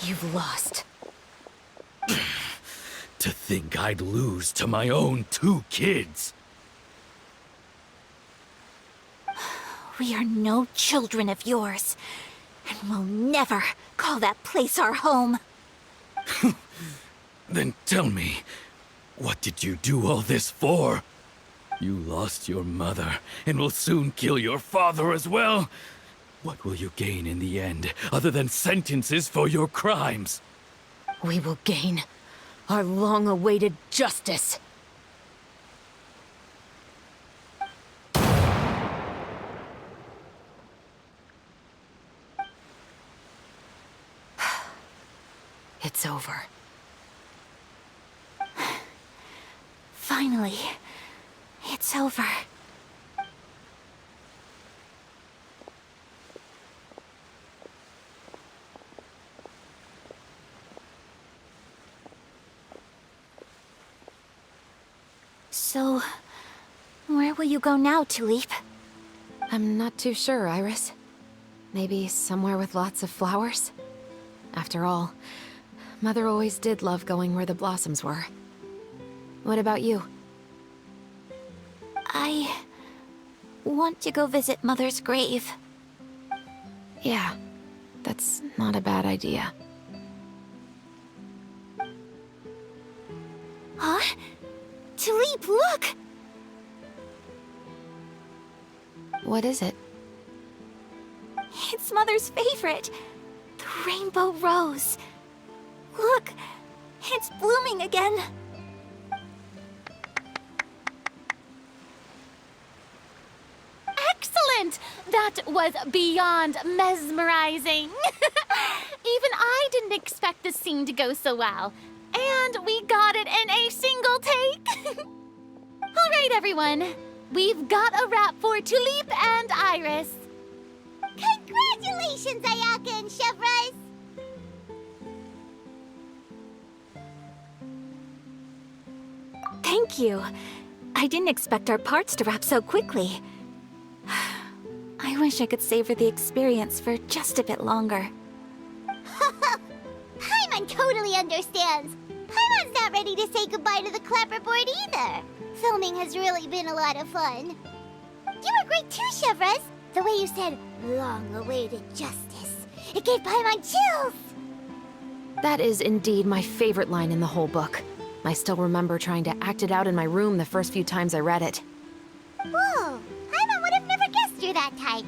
You've lost. To think I'd lose to my own 2 kids. We are no children of yours, and we'll never call that place our home. Then tell me, what did you do all this for? You lost your mother, and will soon kill your father as well. What will you gain in the end, other than sentences for your crimes? We will gain our long-awaited justice. It's over. Finally, it's over. So, where will you go now, Tulip? I'm not too sure, Iris. Maybe somewhere with lots of flowers? After all, Mother always did love going where the blossoms were. What about you? I want to go visit Mother's grave. Yeah, that's not a bad idea. Huh? Tulip, look! What is it? It's Mother's favorite. The rainbow rose. Look, it's blooming again. Excellent! That was beyond mesmerizing. Even I didn't expect the scene to go so well. And we got it in a single take. All right, everyone. We've got a wrap for Tulip and Iris. Congratulations, Ayaka and Chevres! Thank you. I didn't expect our parts to wrap so quickly. I wish I could savor the experience for just a bit longer. Paimon totally understands. Paimon's not ready to say goodbye to the clapperboard either. Filming has really been a lot of fun. You were great too, Chevres. The way you said, long-awaited justice. It gave Paimon chills. That is indeed my favorite line in the whole book. I still remember trying to act it out in my room the first few times I read it. Whoa, Paimon would have never guessed you're that type.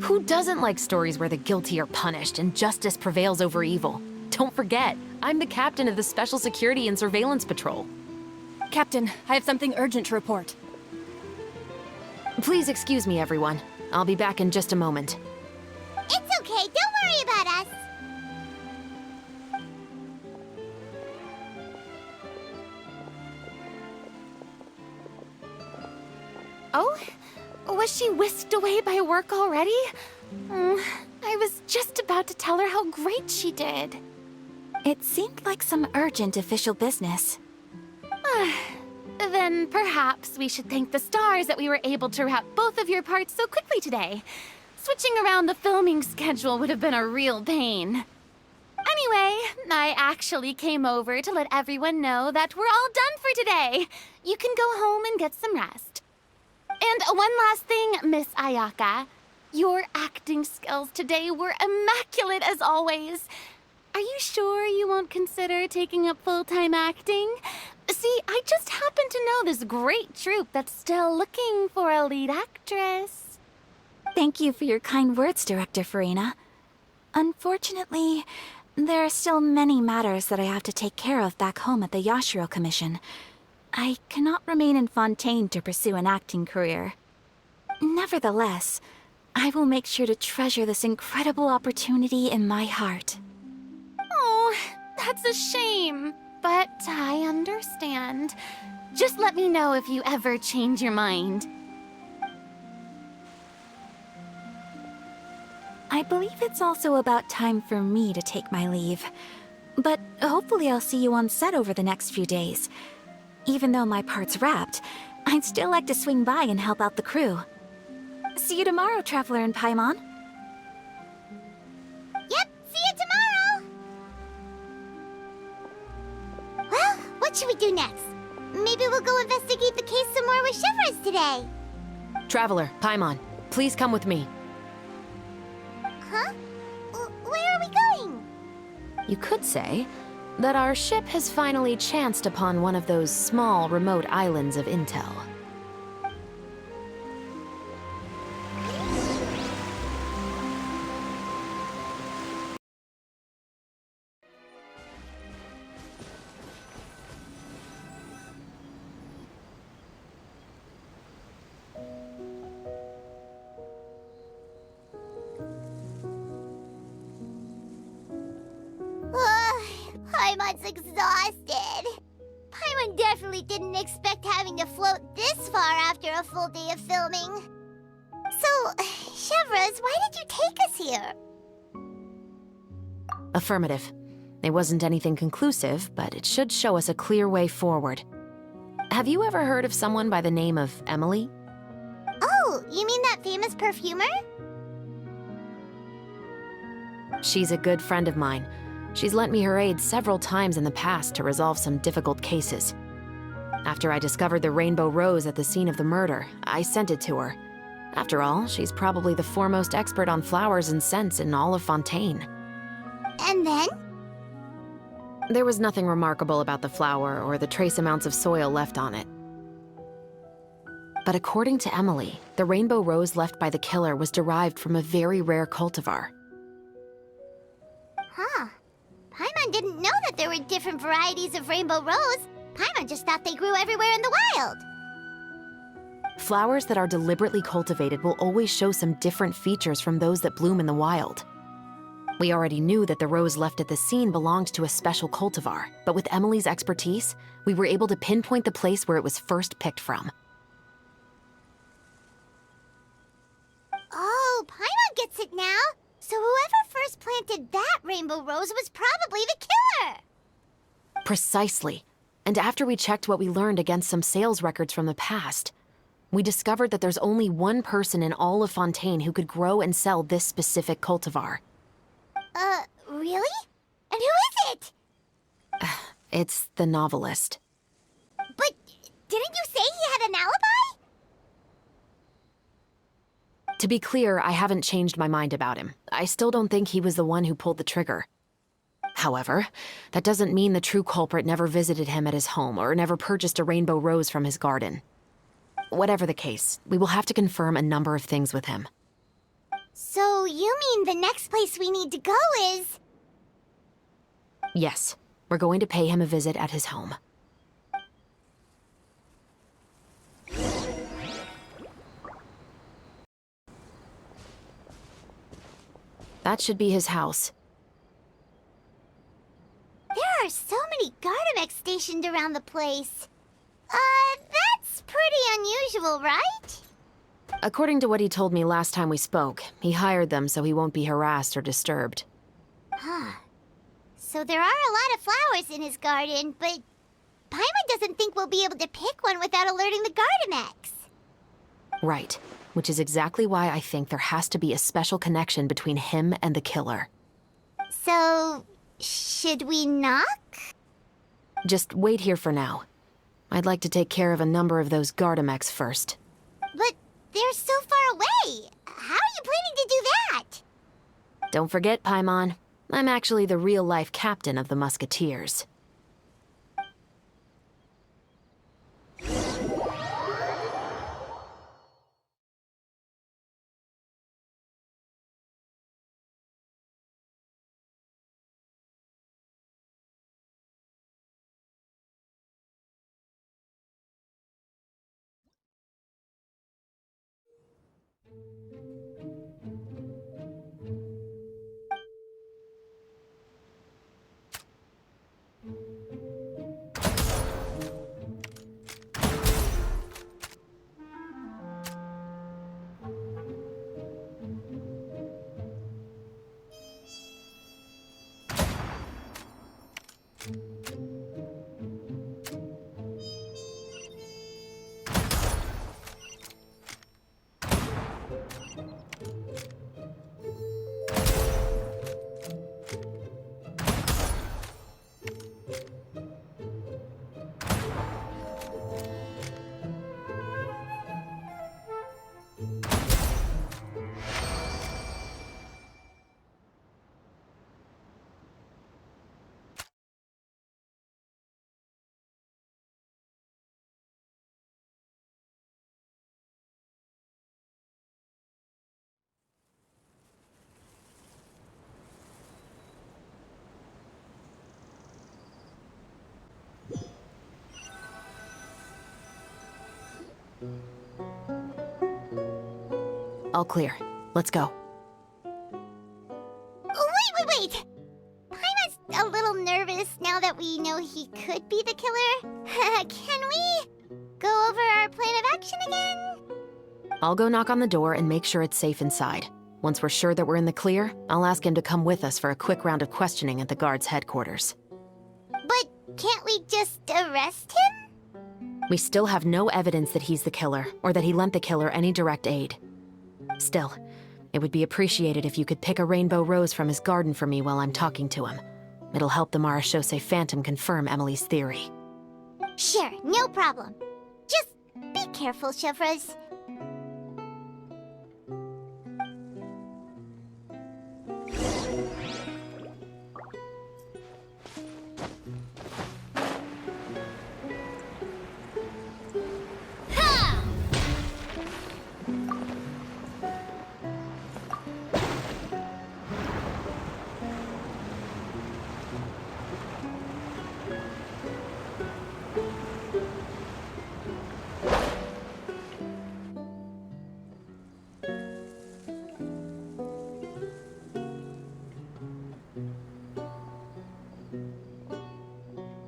Who doesn't like stories where the guilty are punished and justice prevails over evil? Don't forget, I'm the captain of the Special Security and Surveillance Patrol. Captain, I have something urgent to report. Please excuse me, everyone. I'll be back in just a moment. It's okay, don't worry about us. Oh? Was she whisked away by work already? I was just about to tell her how great she did. It seemed like some urgent official business. Then perhaps we should thank the stars that we were able to wrap both of your parts so quickly today. Switching around the filming schedule would have been a real pain. Anyway, I actually came over to let everyone know that we're all done for today. You can go home and get some rest. And one last thing, Miss Ayaka. Your acting skills today were immaculate as always. Are you sure you won't consider taking up full-time acting? See, I just happen to know this great troupe that's still looking for a lead actress. Thank you for your kind words, Director Farina. Unfortunately, there are still many matters that I have to take care of back home at the Yashiro Commission. I cannot remain in Fontaine to pursue an acting career. Nevertheless, I will make sure to treasure this incredible opportunity in my heart. Oh, that's a shame. But I understand. Just let me know if you ever change your mind. I believe it's also about time for me to take my leave. But hopefully I'll see you on set over the next few days. Even though my part's wrapped, I'd still like to swing by and help out the crew. See you tomorrow, Traveler and Paimon. Yep, see you tomorrow! we do next? Maybe we'll go investigate the case some more with Chevres today. Traveler, Paimon, please come with me. Huh? Where are we going? You could say that our ship has finally chanced upon one of those small, remote islands of intel. Paimon's exhausted. Paimon definitely didn't expect having to float this far after a full day of filming. So, Chevres, why did you take us here? Affirmative. It wasn't anything conclusive, but it should show us a clear way forward. Have you ever heard of someone by the name of Emily? Oh, you mean that famous perfumer? She's a good friend of mine. She's lent me her aid several times in the past to resolve some difficult cases. After I discovered the rainbow rose at the scene of the murder, I sent it to her. After all, she's probably the foremost expert on flowers and scents in all of Fontaine. And then? There was nothing remarkable about the flower or the trace amounts of soil left on it. But according to Emily, the rainbow rose left by the killer was derived from a very rare cultivar. Huh. Paimon didn't know that there were different varieties of rainbow rose. Paimon just thought they grew everywhere in the wild. Flowers that are deliberately cultivated will always show some different features from those that bloom in the wild. We already knew that the rose left at the scene belonged to a special cultivar, but with Emily's expertise, we were able to pinpoint the place where it was first picked from. Oh, Paimon gets it now. So whoever first planted that rainbow rose was probably the killer! Precisely. And after we checked what we learned against some sales records from the past, we discovered that there's only one person in all of Fontaine who could grow and sell this specific cultivar. Really? And who is it? It's the novelist. But didn't you say he had an alibi? To be clear, I haven't changed my mind about him. I still don't think he was the one who pulled the trigger. However, that doesn't mean the true culprit never visited him at his home or never purchased a rainbow rose from his garden. Whatever the case, we will have to confirm a number of things with him. So you mean the next place we need to go is... Yes, we're going to pay him a visit at his home. That should be his house. There are so many Gardamex stationed around the place. That's pretty unusual, right? According to what he told me last time we spoke, he hired them so he won't be harassed or disturbed. Huh. So there are a lot of flowers in his garden, but Paimon doesn't think we'll be able to pick one without alerting the Gardamex. Right, which is exactly why I think there has to be a special connection between him and the killer. So, should we knock? Just wait here for now. I'd like to take care of a number of those Gardamex first. But they're so far away. How are you planning to do that? Don't forget, Paimon, I'm actually the real-life captain of the Musketeers. All clear. Let's go. Wait! Paimon's a little nervous now that we know he could be the killer. Can we go over our plan of action again? I'll go knock on the door and make sure it's safe inside. Once we're sure that we're in the clear, I'll ask him to come with us for a quick round of questioning at the guard's headquarters. But can't we just arrest him? We still have no evidence that he's the killer, or that he lent the killer any direct aid. Still, it would be appreciated if you could pick a rainbow rose from his garden for me while I'm talking to him. It'll help the Marachose Phantom confirm Emily's theory. Sure, no problem. Just be careful, Chevroz.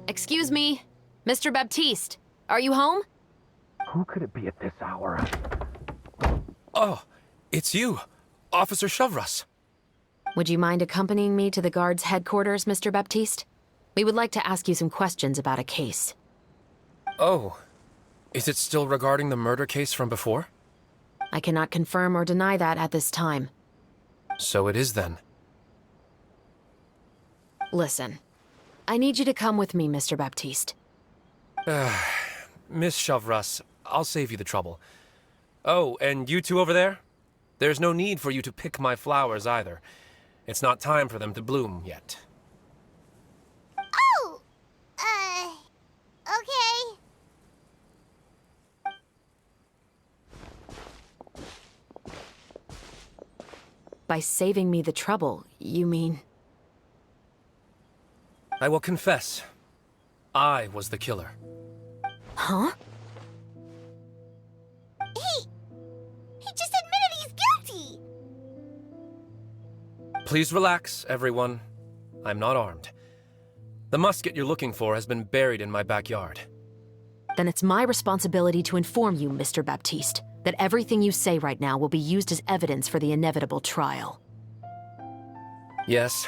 Excuse me, Mr. Baptiste, are you home? Who could it be at this hour? Oh, it's you, Officer Chevroz. Would you mind accompanying me to the guard's headquarters, Mr. Baptiste? We would like to ask you some questions about a case. Oh, is it still regarding the murder case from before? I cannot confirm or deny that at this time. So it is then. Listen, I need you to come with me, Mr. Baptiste. Miss Chevroz, I'll save you the trouble. Oh, and you two over there? There's no need for you to pick my flowers either. It's not time for them to bloom yet. Oh! Okay. By saving me the trouble, you mean... I will confess. I was the killer. Huh? He just admitted he's guilty! Please relax, everyone. I'm not armed. The musket you're looking for has been buried in my backyard. Then it's my responsibility to inform you, Mr. Baptiste, that everything you say right now will be used as evidence for the inevitable trial. Yes,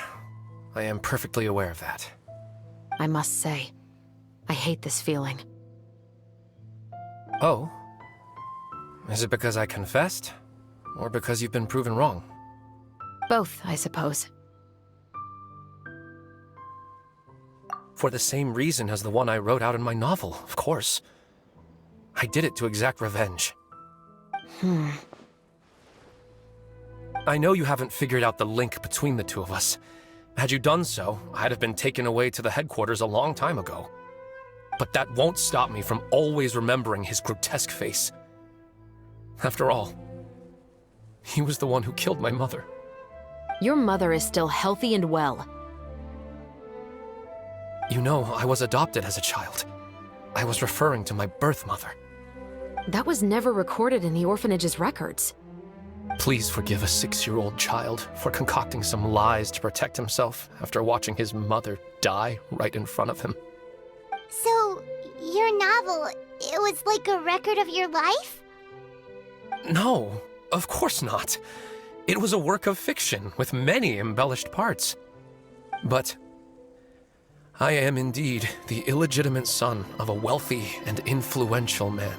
I am perfectly aware of that. I must say, I hate this feeling. Oh? Is it because I confessed? Or because you've been proven wrong? Both, I suppose. For the same reason as the one I wrote out in my novel, of course. I did it to exact revenge. I know you haven't figured out the link between the two of us. Had you done so, I'd have been taken away to the headquarters a long time ago. But that won't stop me from always remembering his grotesque face. After all, he was the one who killed my mother. Your mother is still healthy and well. You know, I was adopted as a child. I was referring to my birth mother. That was never recorded in the orphanage's records. Please forgive a 6-year-old child for concocting some lies to protect himself after watching his mother die right in front of him. So, your novel, it was like a record of your life? No, of course not. It was a work of fiction with many embellished parts. But I am indeed the illegitimate son of a wealthy and influential man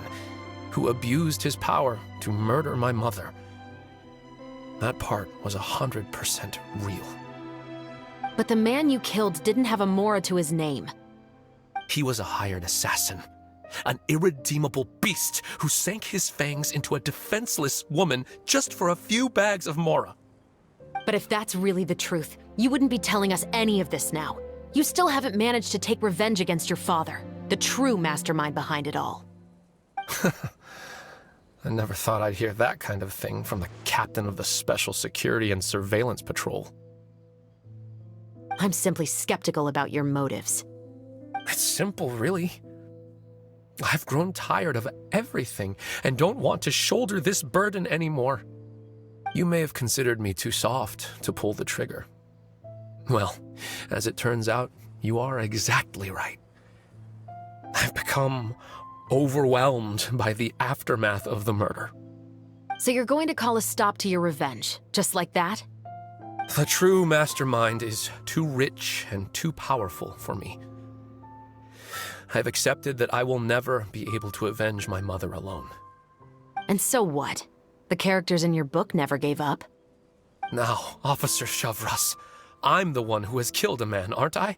who abused his power to murder my mother. That part was 100% real. But the man you killed didn't have a Mora to his name. He was a hired assassin. An irredeemable beast who sank his fangs into a defenseless woman just for a few bags of Mora. But if that's really the truth, you wouldn't be telling us any of this now. You still haven't managed to take revenge against your father, the true mastermind behind it all. I never thought I'd hear that kind of thing from the captain of the Special Security and Surveillance Patrol. I'm simply skeptical about your motives. It's simple, really. I've grown tired of everything and don't want to shoulder this burden anymore. You may have considered me too soft to pull the trigger. Well, as it turns out, you are exactly right. I've become overwhelmed by the aftermath of the murder. So you're going to call a stop to your revenge, just like that? The true mastermind is too rich and too powerful for me. I've accepted that I will never be able to avenge my mother alone. And so what? The characters in your book never gave up. Now, Officer Shavras, I'm the one who has killed a man, aren't I?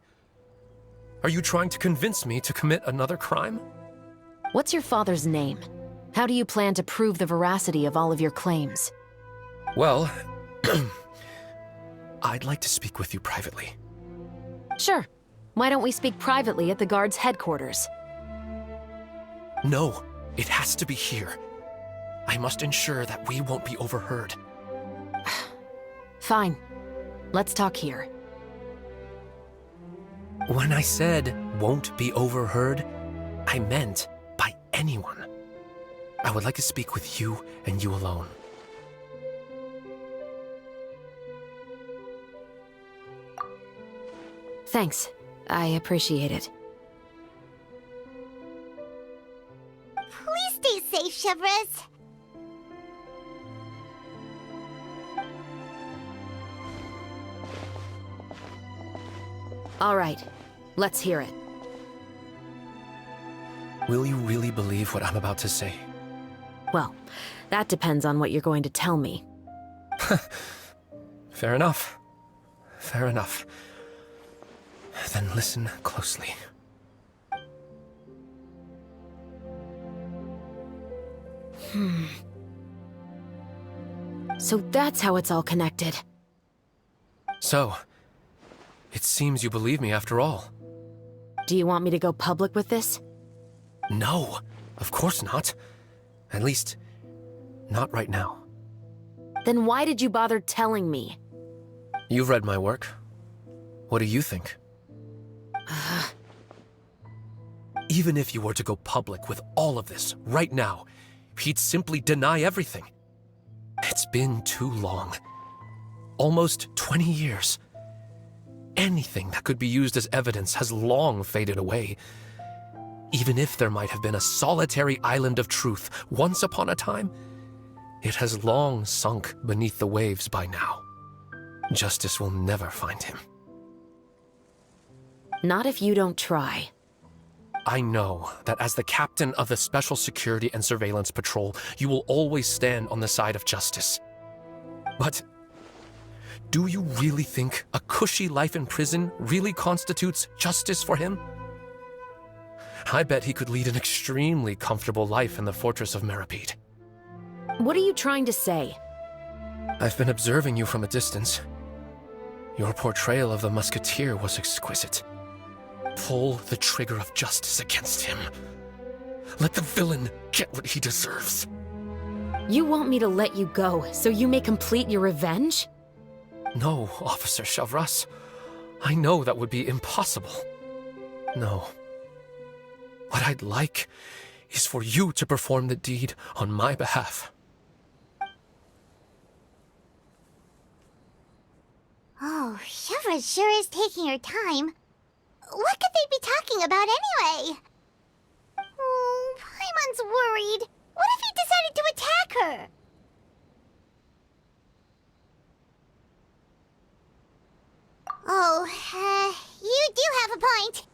Are you trying to convince me to commit another crime? What's your father's name? How do you plan to prove the veracity of all of your claims? Well, I'd like to speak with you privately. Sure. Why don't we speak privately at the guard's headquarters? No, it has to be here. I must ensure that we won't be overheard. Fine. Let's talk here. When I said won't be overheard, I meant by anyone. I would like to speak with you and you alone. Thanks. I appreciate it. Please stay safe, Shavras. All right. Let's hear it. Will you really believe what I'm about to say? Well, that depends on what you're going to tell me. Fair enough. Fair enough. Then listen closely. So that's how it's all connected. So, it seems you believe me after all. Do you want me to go public with this? No, of course not. At least, not right now. Then why did you bother telling me? You've read my work. What do you think? Even if you were to go public with all of this right now, he'd simply deny everything. It's been too long. Almost 20 years. Anything that could be used as evidence has long faded away. Even if there might have been a solitary island of truth once upon a time, it has long sunk beneath the waves by now. Justice will never find him. Not if you don't try. I know that as the captain of the Special Security and Surveillance Patrol, you will always stand on the side of justice. But do you really think a cushy life in prison really constitutes justice for him? I bet he could lead an extremely comfortable life in the fortress of Meripede. What are you trying to say? I've been observing you from a distance. Your portrayal of the musketeer was exquisite. Pull the trigger of justice against him. Let the villain get what he deserves. You want me to let you go so you may complete your revenge? No, Officer Shavras. I know that would be impossible. No. What I'd like is for you to perform the deed on my behalf. Oh, Shavras sure is taking her time. What could they be talking about anyway? Oh, Paimon's worried. What if he decided to attack her? Oh, you do have a point.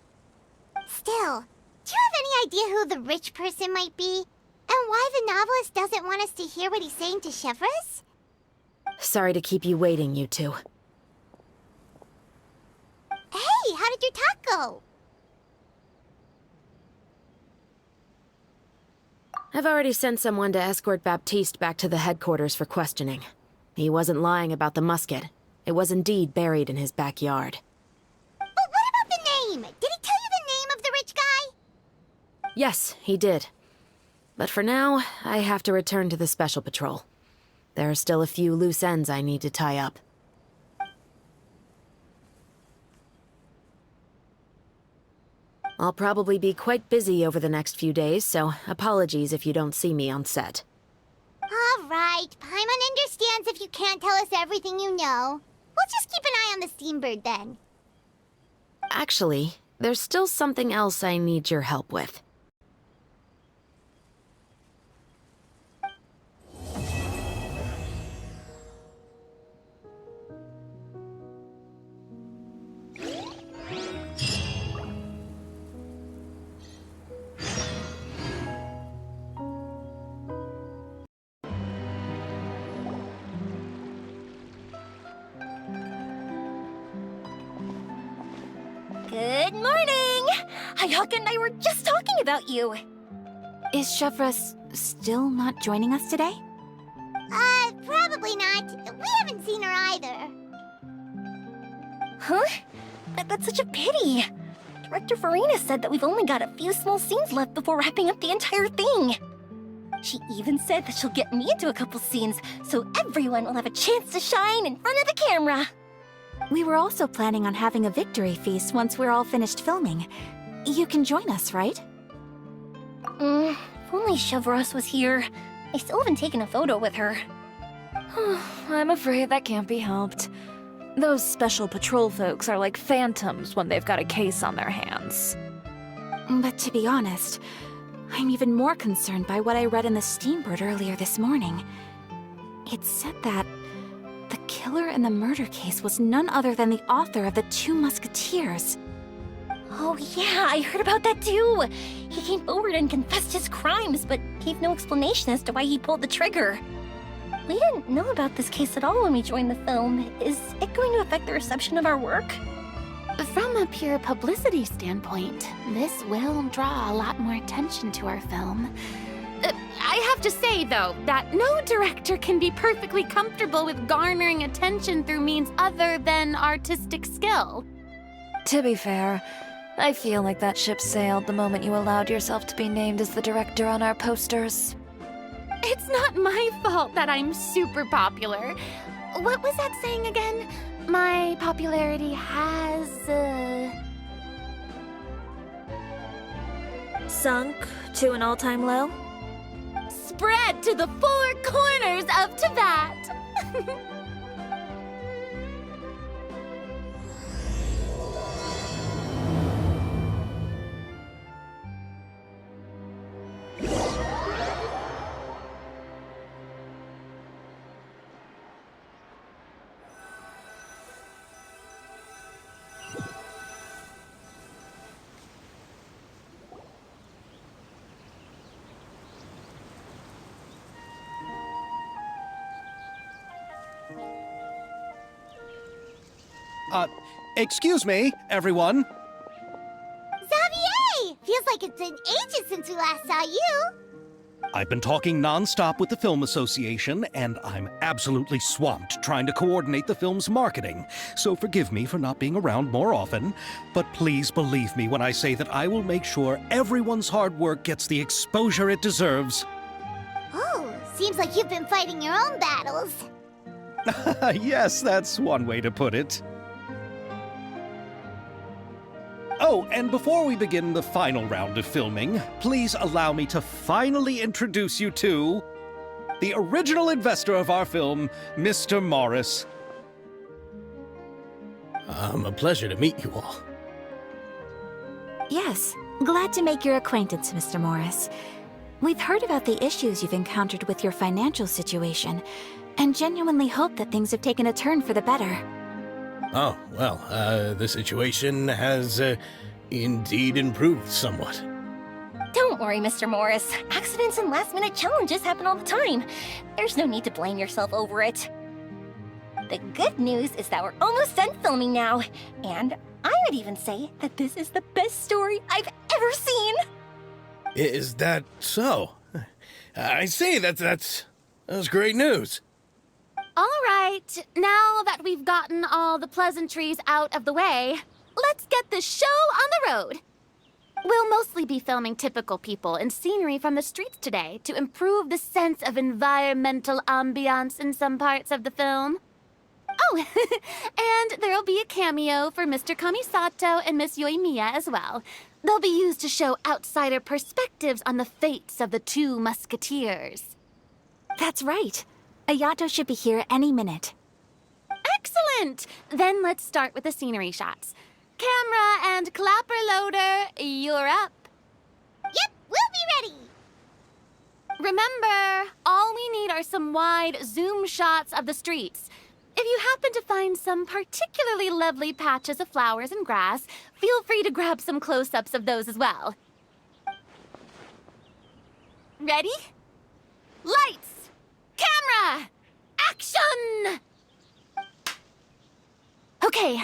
Still, do you have any idea who the rich person might be? And why the novelist doesn't want us to hear what he's saying to Shavras? Sorry to keep you waiting, you two. Hey, how did your talk go? I've already sent someone to escort Baptiste back to the headquarters for questioning. He wasn't lying about the musket. It was indeed buried in his backyard. But what about the name? Did he tell you the name of the rich guy? Yes, he did. But for now, I have to return to the Special Patrol. There are still a few loose ends I need to tie up. I'll probably be quite busy over the next few days, so apologies if you don't see me on set. All right, Paimon understands if you can't tell us everything you know. We'll just keep an eye on the Steambird then. Actually, there's still something else I need your help with. Good morning! Hayaka and I were just talking about you. Is Chevra still not joining us today? Probably not. We haven't seen her either. Huh? That's such a pity. Director Farina said that we've only got a few small scenes left before wrapping up the entire thing. She even said that she'll get me into a couple scenes, so everyone will have a chance to shine in front of the camera. We were also planning on having a victory feast once we're all finished filming. You can join us, right? If only Chevra was here. I still haven't taken a photo with her. I'm afraid that can't be helped. Those special patrol folks are like phantoms when they've got a case on their hands. But to be honest, I'm even more concerned by what I read in the Steambird earlier this morning. It said that the killer in the murder case was none other than the author of the 2 Musketeers. Oh yeah, I heard about that too. He came forward and confessed his crimes, but gave no explanation as to why he pulled the trigger. We didn't know about this case at all when we joined the film. Is it going to affect the reception of our work? From a pure publicity standpoint, this will draw a lot more attention to our film. I have to say, though, that no director can be perfectly comfortable with garnering attention through means other than artistic skill. To be fair, I feel like that ship sailed the moment you allowed yourself to be named as the director on our posters. It's not my fault that I'm super popular. What was that saying again? My popularity has, Sunk to an all-time low? spread to the 4 corners of Tibet. Excuse me, everyone. Xavier! Feels like it's been ages since we last saw you. I've been talking non-stop with the Film Association, and I'm absolutely swamped trying to coordinate the film's marketing. So forgive me for not being around more often, but please believe me when I say that I will make sure everyone's hard work gets the exposure it deserves. Oh, seems like you've been fighting your own battles. Yes, that's one way to put it. Oh, and before we begin the final round of filming, please allow me to finally introduce you to the original investor of our film, Mr. Morris. A pleasure to meet you all. Yes, glad to make your acquaintance, Mr. Morris. We've heard about the issues you've encountered with your financial situation, and genuinely hope that things have taken a turn for the better. Oh, well, the situation has, indeed improved somewhat. Don't worry, Mr. Morris. Accidents and last-minute challenges happen all the time. There's no need to blame yourself over it. The good news is that we're almost done filming now, and I would even say that this is the best story I've ever seen. Is that so? I see, that's great news. All right, now that we've gotten all the pleasantries out of the way, let's get this show on the road. We'll mostly be filming typical people and scenery from the streets today to improve the sense of environmental ambiance in some parts of the film. Oh, and there'll be a cameo for Mr. Kamisato and Miss Yoimiya as well. They'll be used to show outsider perspectives on the fates of the two musketeers. That's right. Ayato should be here any minute. Excellent! Then let's start with the scenery shots. Camera and clapper loader, you're up. Yep, we'll be ready. Remember, all we need are some wide zoom shots of the streets. If you happen to find some particularly lovely patches of flowers and grass, feel free to grab some close-ups of those as well. Ready? Lights! Camera! Action! Okay,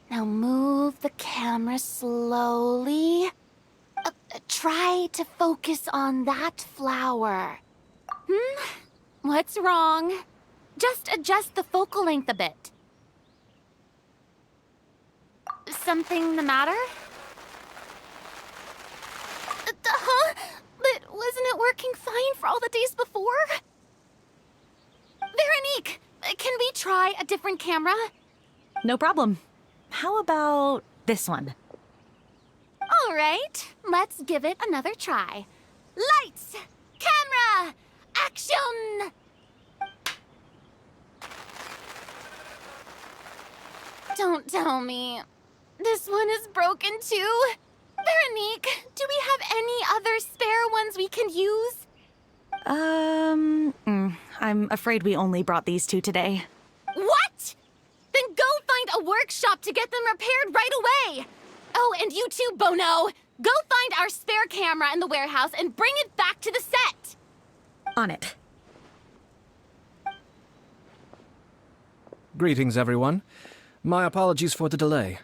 now move the camera slowly. Try to focus on that flower. What's wrong? Just adjust the focal length a bit. Something the matter? Huh? But wasn't it working fine for all the days before? Veronique, can we try a different camera? No problem. How about this one? All right, let's give it another try. Lights! Camera! Action! Don't tell me. This one is broken too. Veronique, do we have any other spare ones we can use? I'm afraid we only brought these two today. What? Then go find a workshop to get them repaired right away. Oh, and you too, Bono. Go find our spare camera in the warehouse and bring it back to the set. On it. Greetings, everyone. My apologies for the delay.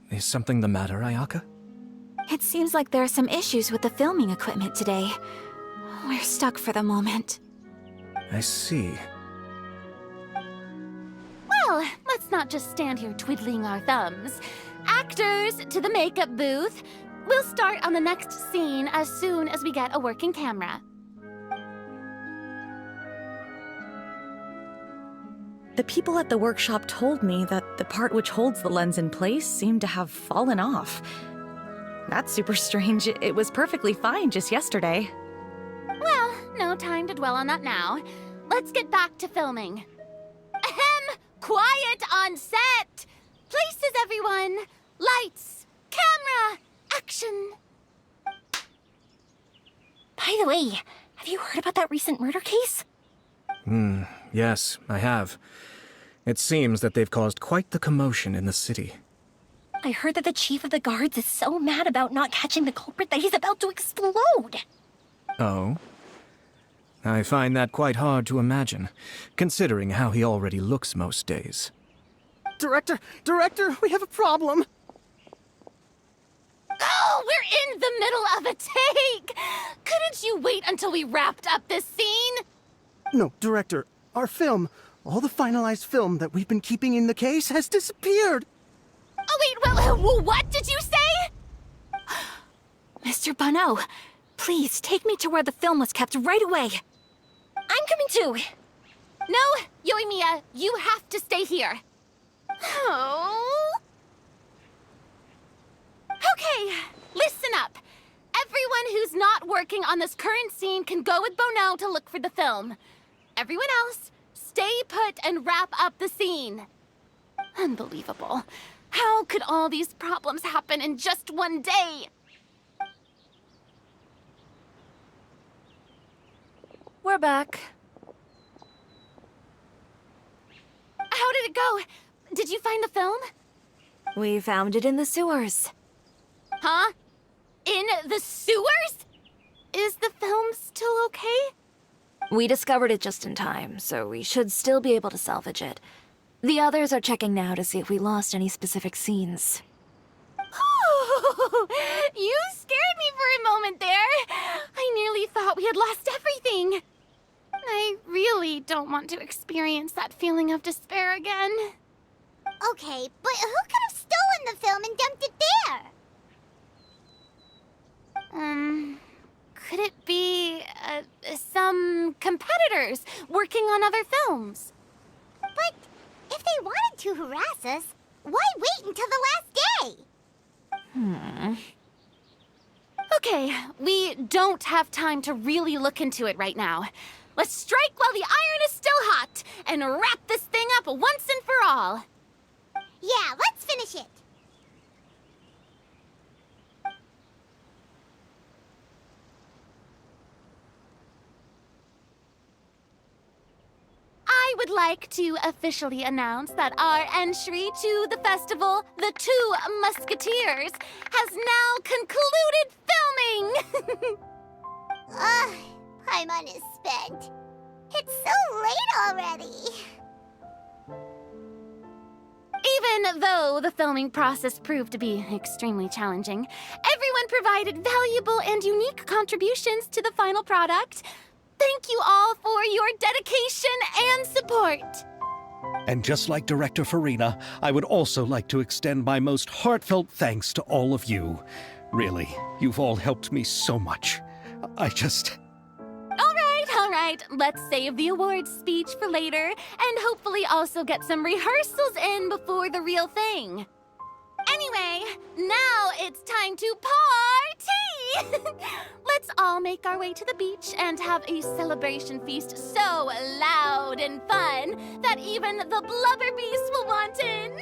Is something the matter, Ayaka? It seems like there are some issues with the filming equipment today. We're stuck for the moment. I see. Well, let's not just stand here twiddling our thumbs. Actors, to the makeup booth. We'll start on the next scene as soon as we get a working camera. The people at the workshop told me that the part which holds the lens in place seemed to have fallen off. That's super strange. It was perfectly fine just yesterday. Well, no time to dwell on that now. Let's get back to filming. Ahem! Quiet on set! Places, everyone! Lights! Camera! Action! By the way, have you heard about that recent murder case? Yes, I have. It seems that they've caused quite the commotion in the city. I heard that the chief of the guards is so mad about not catching the culprit that he's about to explode. Oh? I find that quite hard to imagine, considering how he already looks most days. Director, we have a problem. Oh, we're in the middle of a take! Couldn't you wait until we wrapped up this scene? No, Director, our film, all the finalized film that we've been keeping in the case has disappeared. Oh, wait, well, what did you say? Mr. Bono, please take me to where the film was kept right away. I'm coming too. No, Yoimiya, you have to stay here. Oh. Okay, listen up. Everyone who's not working on this current scene can go with Bono to look for the film. Everyone else, stay put and wrap up the scene. Unbelievable. How could all these problems happen in just one day? We're back. How did it go? Did you find the film? We found it in the sewers. Huh? In the sewers? Is the film still okay? We discovered it just in time, so we should still be able to salvage it. The others are checking now to see if we lost any specific scenes. You scared me for a moment there. I nearly thought we had lost everything. I really don't want to experience that feeling of despair again. Okay, but who could have stolen the film and dumped it there? Could it be, some competitors working on other films? But if they wanted to harass us, why wait until the last day? Okay, we don't have time to really look into it right now. Let's strike while the iron is still hot and wrap this thing up once and for all. Yeah, let's finish it. I would like to officially announce that our entry to the festival, The Two Musketeers, has now concluded filming! Paimon is spent. It's so late already. Even though the filming process proved to be extremely challenging, everyone provided valuable and unique contributions to the final product. Thank you all for your dedication and support. And just like Director Farina, I would also like to extend my most heartfelt thanks to all of you. Really, you've all helped me so much. All right, let's save the awards speech for later, and hopefully also get some rehearsals in before the real thing. Anyway, now it's time to party! Let's all make our way to the beach and have a celebration feast so loud and fun that even the blubber beast will want in.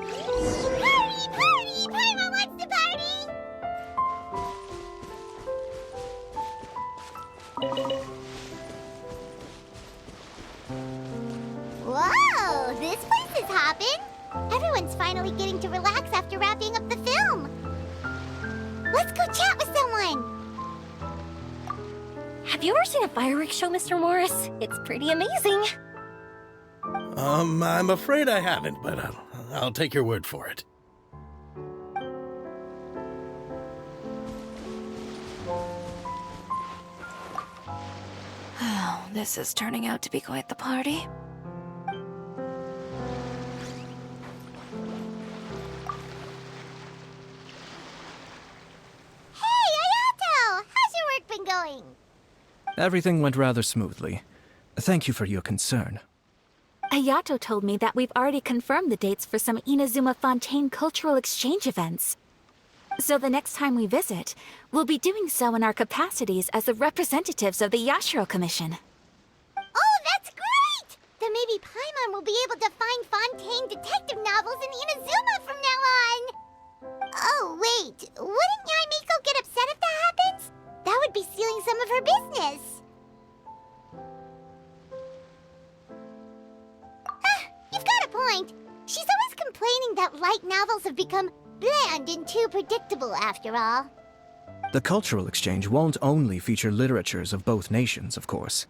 Party! Party! Paimon wants to party! Whoa! This place is hopping! Everyone's finally getting to relax after wrapping up the film. Let's go chat with someone! Have you ever seen a fireworks show, Mr. Morris? It's pretty amazing. I'm afraid I haven't, but I'll take your word for it. Oh, this is turning out to be quite the party. Going? Everything went rather smoothly. Thank you for your concern. Ayato told me that we've already confirmed the dates for some Inazuma Fontaine cultural exchange events. So the next time we visit, we'll be doing so in our capacities as the representatives of the Yashiro Commission. Oh, that's great! Then maybe Paimon will be able to find Fontaine detective novels in Inazuma from now on! Oh, wait. Wouldn't Yaimiko get upset if that happens? That would be stealing some of her business. You've got a point. She's always complaining that light novels have become bland and too predictable after all. The cultural exchange won't only feature literatures of both nations, of course.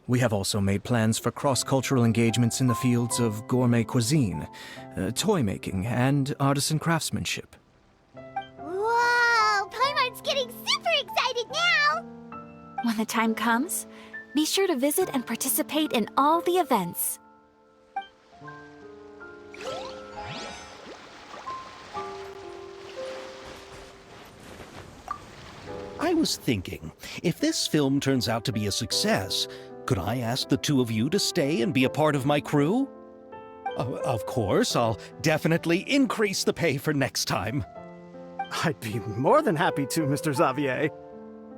We have also made plans for cross-cultural engagements in the fields of gourmet cuisine, toy making, and artisan craftsmanship. Whoa! Paimon's getting super excited now! When the time comes, be sure to visit and participate in all the events. I was thinking, if this film turns out to be a success, could I ask the two of you to stay and be a part of my crew? Of course, I'll definitely increase the pay for next time. I'd be more than happy to, Mr. Xavier.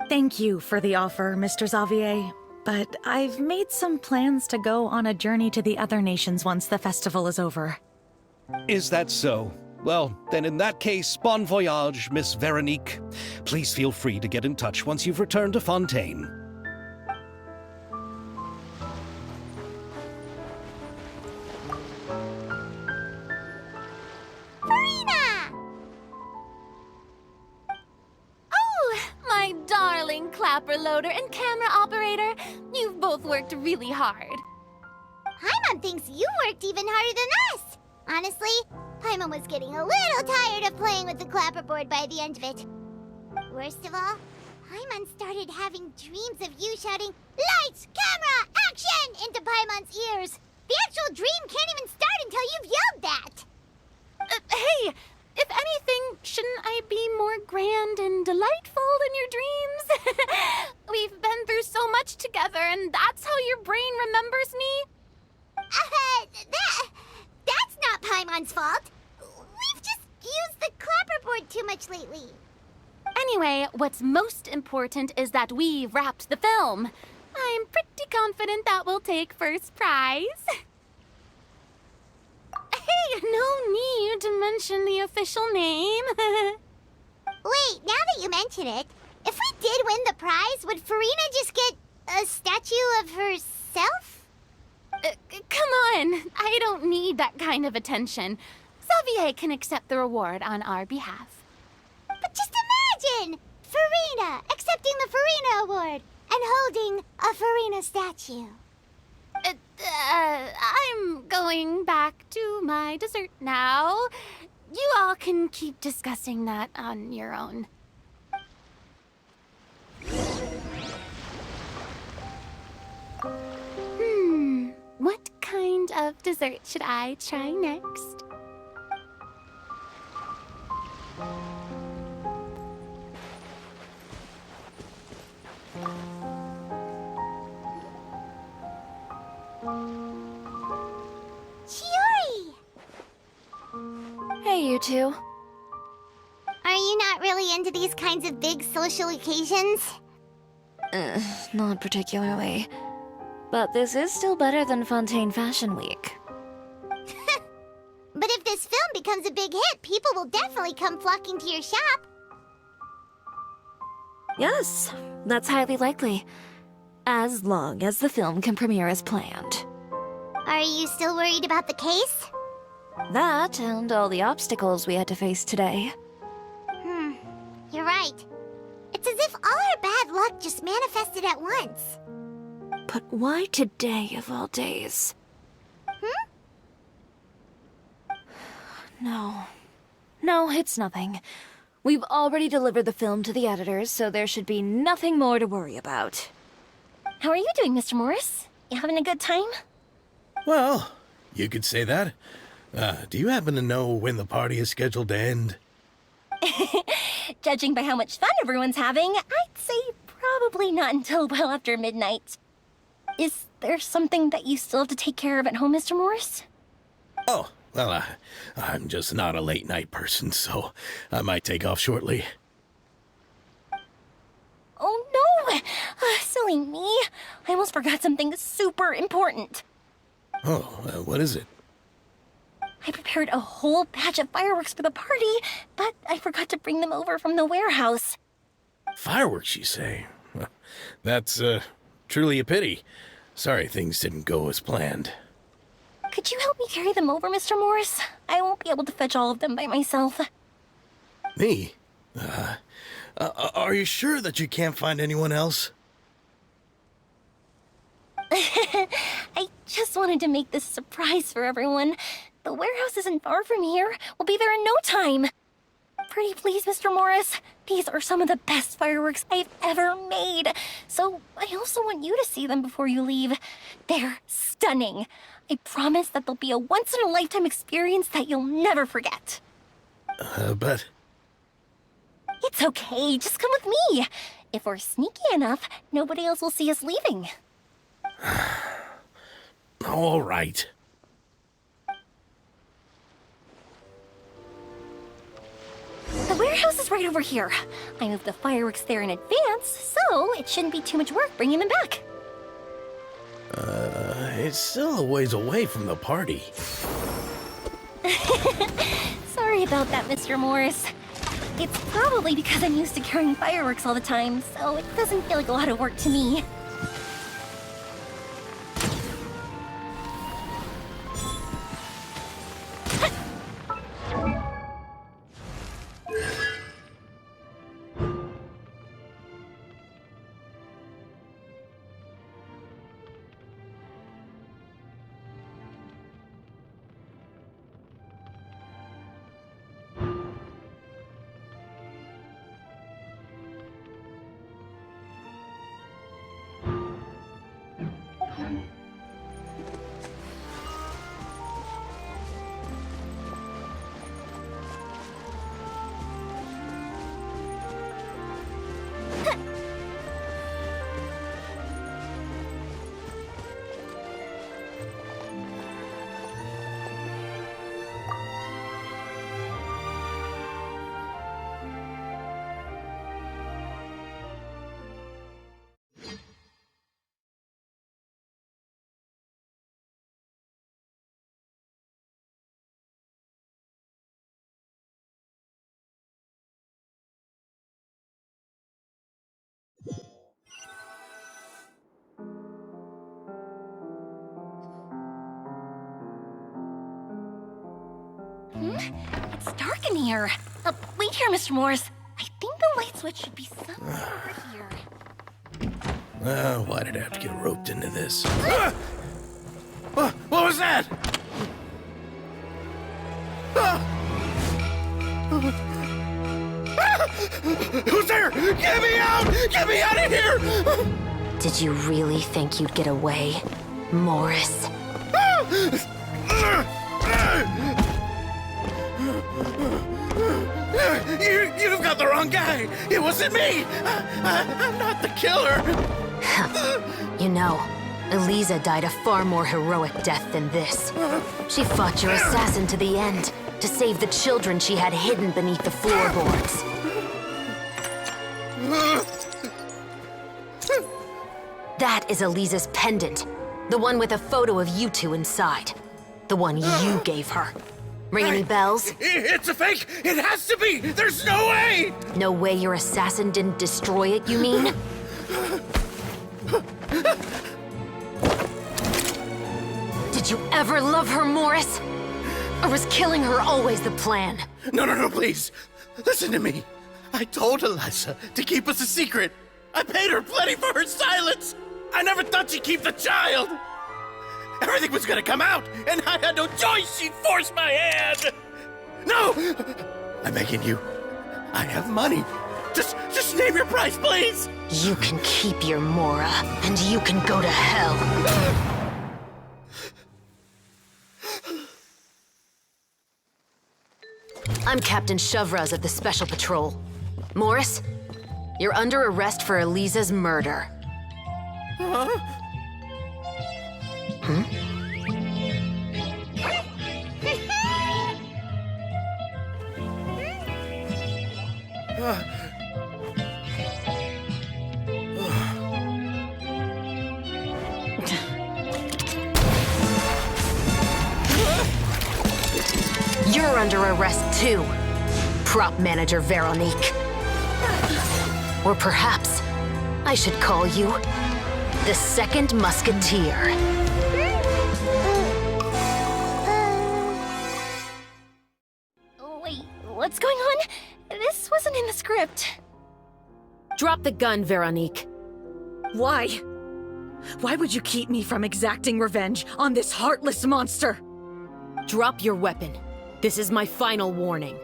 Thank you for the offer, Mr. Xavier. But I've made some plans to go on a journey to the other nations once the festival is over. Is that so? Well, then in that case, bon voyage, Miss Veronique. Please feel free to get in touch once you've returned to Fontaine. Farina! Oh, my darling clapper loader and camera operator. You've both worked really hard. Paimon thinks you worked even harder than us. Honestly, Paimon was getting a little tired of playing with the clapperboard by the end of it. Worst of all, Paimon started having dreams of you shouting, "Lights, camera, action!" into Paimon's ears. The actual dream can't even start until you've yelled that. Hey, if anything, shouldn't I be more grand and delightful in your dreams? We've been through so much together, and that's how your brain remembers me? That's not not Paimon's fault. We've just used the clapperboard too much lately. Anyway, what's most important is that we've wrapped the film. I'm pretty confident that we'll take first prize. Hey, no need to mention the official name. Wait, now that you mention it, if we did win the prize, would Farina just get a statue of herself? Come on, I don't need that kind of attention. Xavier can accept the reward on our behalf. But just imagine! Farina accepting the Farina Award and holding a Farina statue. I'm going back to my dessert now. You all can keep discussing that on your own. What kind of dessert should I try next? Chiori! Hey, you two. Are you not really into these kinds of big social occasions? Not particularly. But this is still better than Fontaine Fashion Week. But if this film becomes a big hit, people will definitely come flocking to your shop. Yes, that's highly likely. As long as the film can premiere as planned. Are you still worried about the case? That and all the obstacles we had to face today. You're right. It's as if all our bad luck just manifested at once. But why today of all days? No, it's nothing. We've already delivered the film to the editors, so there should be nothing more to worry about. How are you doing, Mr. Morris? You having a good time? Well, you could say that. Do you happen to know when the party is scheduled to end? Judging by how much fun everyone's having, I'd say probably not until well after midnight. Is there something that you still have to take care of at home, Mr. Morris? Oh, well, I'm just not a late night person, so I might take off shortly. Oh no! Silly me. I almost forgot something super important. Oh, what is it? I prepared a whole batch of fireworks for the party, but I forgot to bring them over from the warehouse. Fireworks, you say? That's, truly a pity. Sorry things didn't go as planned. Could you help me carry them over, Mr. Morris? I won't be able to fetch all of them by myself. Me? Are you sure that you can't find anyone else? I just wanted to make this a surprise for everyone. The warehouse isn't far from here. We'll be there in no time. Pretty please, Mr. Morris. These are some of the best fireworks I've ever made. So I also want you to see them before you leave. They're stunning. I promise that they'll be a once-in-a-lifetime experience that you'll never forget. But... It's okay. Just come with me. If we're sneaky enough, nobody else will see us leaving. All right. The warehouse is right over here. I moved the fireworks there in advance, so it shouldn't be too much work bringing them back. It's still a ways away from the party. Sorry about that, Mr. Morris. It's probably because I'm used to carrying fireworks all the time, so it doesn't feel like a lot of work to me. It's dark in here. Wait here, Mr. Morris. I think the light switch should be somewhere over here. Why did I have to get roped into this? What was that? Who's there? Get me out! Get me out of here! Did you really think you'd get away, Morris? You've got the wrong guy! It wasn't me! I'm not the killer! You know, Eliza died a far more heroic death than this. She fought your assassin to the end, to save the children she had hidden beneath the floorboards. That is Eliza's pendant. The one with a photo of you two inside. The one you gave her. Ring any bells? It's a fake! It has to be! There's no way! No way your assassin didn't destroy it, you mean? Did you ever love her, Morris? Or was killing her always the plan? No, please. Listen to me. I told Eliza to keep us a secret. I paid her plenty for her silence. I never thought she'd keep the child. Everything was gonna come out, and I had no choice. She'd force my hand. No! I'm begging you. I have money. Just name your price, please. You can keep your Mora, and you can go to hell. I'm Captain Shovraz of the Special Patrol. Morris, you're under arrest for Eliza's murder. Huh? You're under arrest too, prop manager Veronique. Or perhaps I should call you the Second Musketeer. Wait, what's going on? This wasn't in the script. Drop the gun, Veronique. Why? Why would you keep me from exacting revenge on this heartless monster? Drop your weapon. This is my final warning.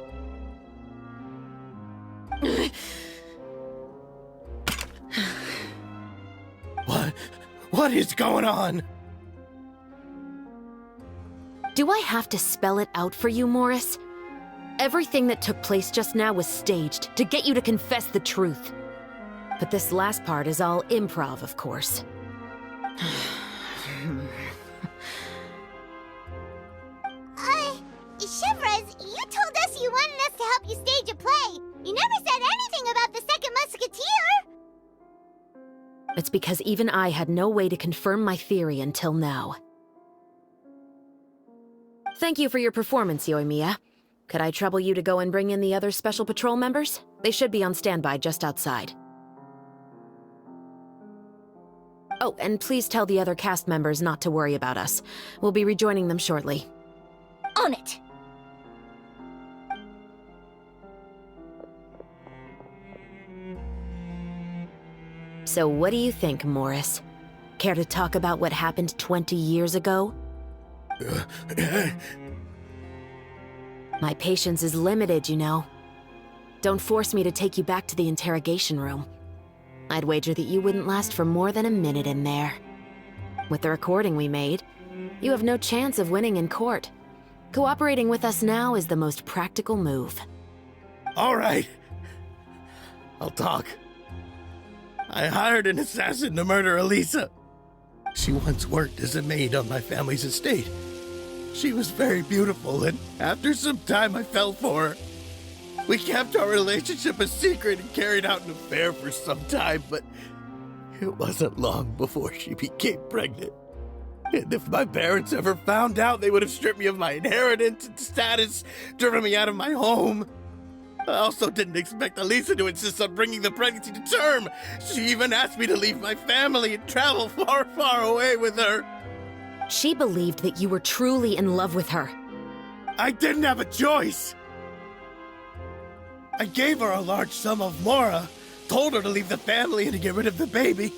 What is going on? Do I have to spell it out for you, Morris? Everything that took place just now was staged to get you to confess the truth. But this last part is all improv, of course. Shivers, you told us you wanted us to help you stage a play. You never said anything about the Second Musketeer. It's because even I had no way to confirm my theory until now. Thank you for your performance, Yoimiya. Could I trouble you to go and bring in the other Special Patrol members? They should be on standby just outside. Oh, and please tell the other cast members not to worry about us. We'll be rejoining them shortly. On it! So what do you think, Morris? Care to talk about what happened 20 years ago? My patience is limited, you know. Don't force me to take you back to the interrogation room. I'd wager that you wouldn't last for more than a minute in there. With the recording we made, you have no chance of winning in court. Cooperating with us now is the most practical move. All right. I'll talk. I hired an assassin to murder Eliza. She once worked as a maid on my family's estate. She was very beautiful, and after some time I fell for her. We kept our relationship a secret and carried out an affair for some time, but it wasn't long before she became pregnant. And if my parents ever found out, they would have stripped me of my inheritance and status, driven me out of my home. I also didn't expect Eliza to insist on bringing the pregnancy to term. She even asked me to leave my family and travel far, far away with her. She believed that you were truly in love with her. I didn't have a choice. I gave her a large sum of mora, told her to leave the family and to get rid of the baby.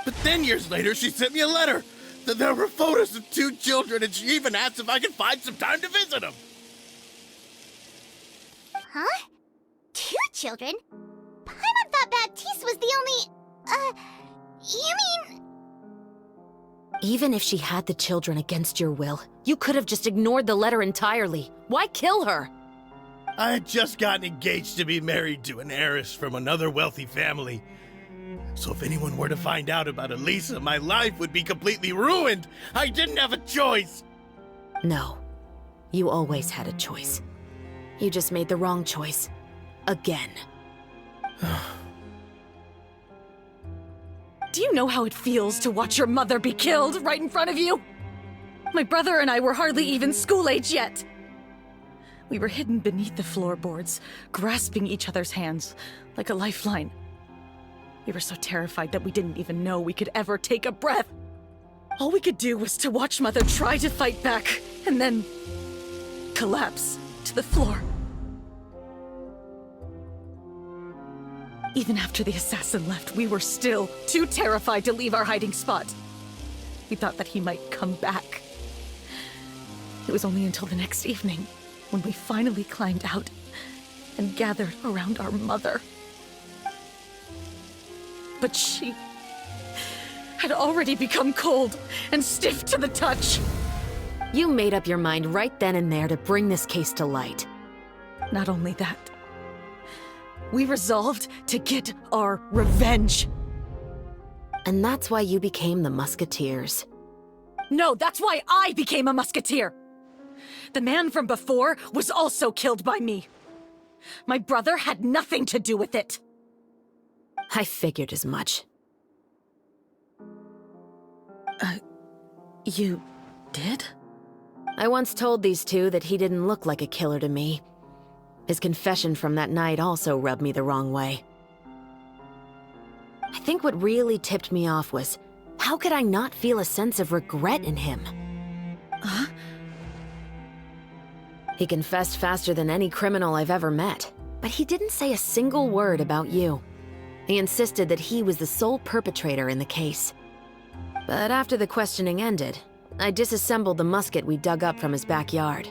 But then years later, she sent me a letter that there were photos of 2 children, and she even asked if I could find some time to visit them. Huh? 2 children? Paimon thought Baptiste was the only... you mean... Even if she had the children against your will, you could have just ignored the letter entirely. Why kill her? I had just gotten engaged to be married to an heiress from another wealthy family. So if anyone were to find out about Elisa, my life would be completely ruined. I didn't have a choice. No. You always had a choice. You just made the wrong choice. Again. Do you know how it feels to watch your mother be killed right in front of you? My brother and I were hardly even school age yet. We were hidden beneath the floorboards, grasping each other's hands like a lifeline. We were so terrified that we didn't even know we could ever take a breath. All we could do was to watch Mother try to fight back, and then collapse to the floor. Even after the assassin left, we were still too terrified to leave our hiding spot. We thought that he might come back. It was only until the next evening when we finally climbed out and gathered around our mother. But she had already become cold and stiff to the touch. You made up your mind right then and there to bring this case to light. Not only that, we resolved to get our revenge. And that's why you became the Musketeers. No, that's why I became a Musketeer. The man from before was also killed by me. My brother had nothing to do with it. I figured as much. You did? I once told these two that he didn't look like a killer to me. His confession from that night also rubbed me the wrong way. I think what really tipped me off was, how could I not feel a sense of regret in him? Huh? He confessed faster than any criminal I've ever met, but he didn't say a single word about you. He insisted that he was the sole perpetrator in the case. But after the questioning ended, I disassembled the musket we dug up from his backyard,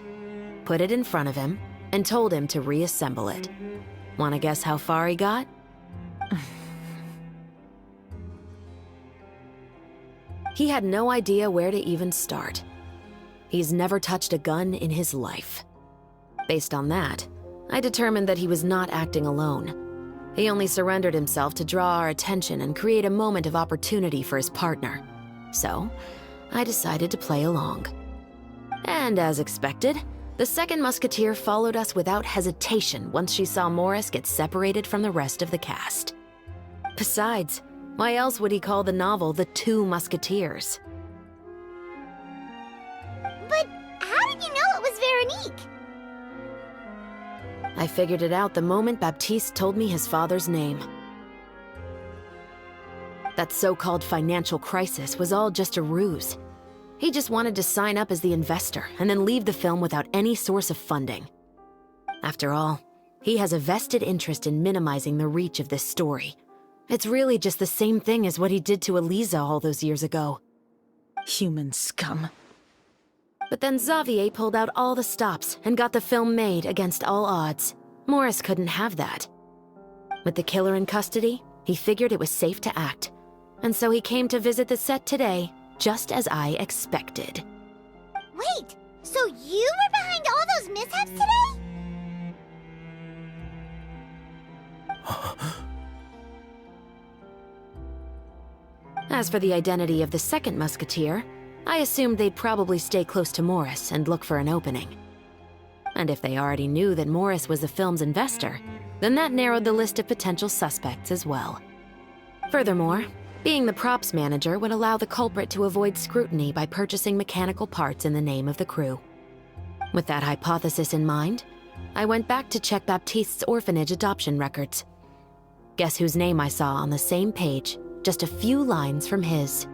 put it in front of him, and told him to reassemble it. Wanna guess how far he got? He had no idea where to even start. He's never touched a gun in his life. Based on that, I determined that he was not acting alone. He only surrendered himself to draw our attention and create a moment of opportunity for his partner. So, I decided to play along. And as expected, the second musketeer followed us without hesitation once she saw Morris get separated from the rest of the cast. Besides, why else would he call the novel The Two Musketeers? But how did you know it was Veronique? I figured it out the moment Baptiste told me his father's name. That so-called financial crisis was all just a ruse. He just wanted to sign up as the investor and then leave the film without any source of funding. After all, he has a vested interest in minimizing the reach of this story. It's really just the same thing as what he did to Elisa all those years ago. Human scum. But then Xavier pulled out all the stops and got the film made against all odds. Morris couldn't have that. With the killer in custody, he figured it was safe to act. And so he came to visit the set today, just as I expected. Wait, so you were behind all those mishaps today? As for the identity of the second musketeer, I assumed they'd probably stay close to Morris and look for an opening. And if they already knew that Morris was the film's investor, then that narrowed the list of potential suspects as well. Furthermore, being the props manager would allow the culprit to avoid scrutiny by purchasing mechanical parts in the name of the crew. With that hypothesis in mind, I went back to check Baptiste's orphanage adoption records. Guess whose name I saw on the same page, just a few lines from his.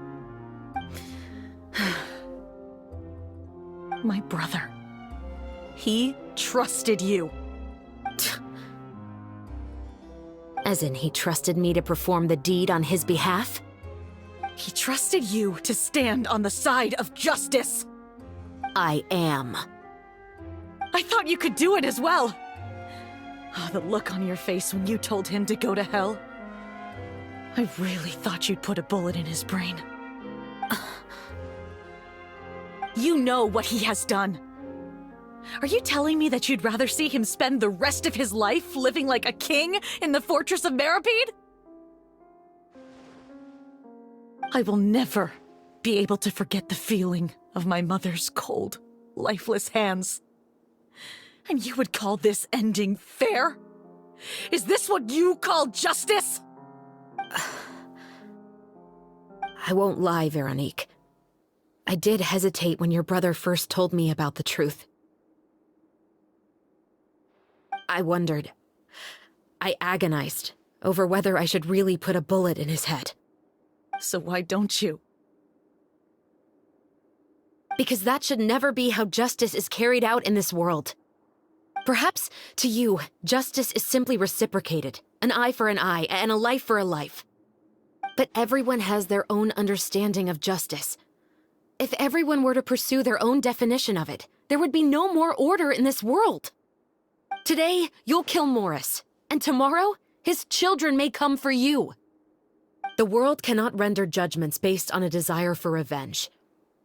My brother. He trusted you. As in, he trusted me to perform the deed on his behalf? He trusted you to stand on the side of justice. I am. I thought you could do it as well. Oh, the look on your face when you told him to go to hell. I really thought you'd put a bullet in his brain. You know what he has done. Are you telling me that you'd rather see him spend the rest of his life living like a king in the fortress of Meripede? I will never be able to forget the feeling of my mother's cold, lifeless hands. And you would call this ending fair? Is this what you call justice? I won't lie, Veronique. I did hesitate when your brother first told me about the truth. I wondered. I agonized over whether I should really put a bullet in his head. So why don't you? Because that should never be how justice is carried out in this world. Perhaps, to you, justice is simply reciprocated. An eye for an eye, and a life for a life. But everyone has their own understanding of justice. If everyone were to pursue their own definition of it, there would be no more order in this world. Today, you'll kill Morris, and tomorrow, his children may come for you. The world cannot render judgments based on a desire for revenge.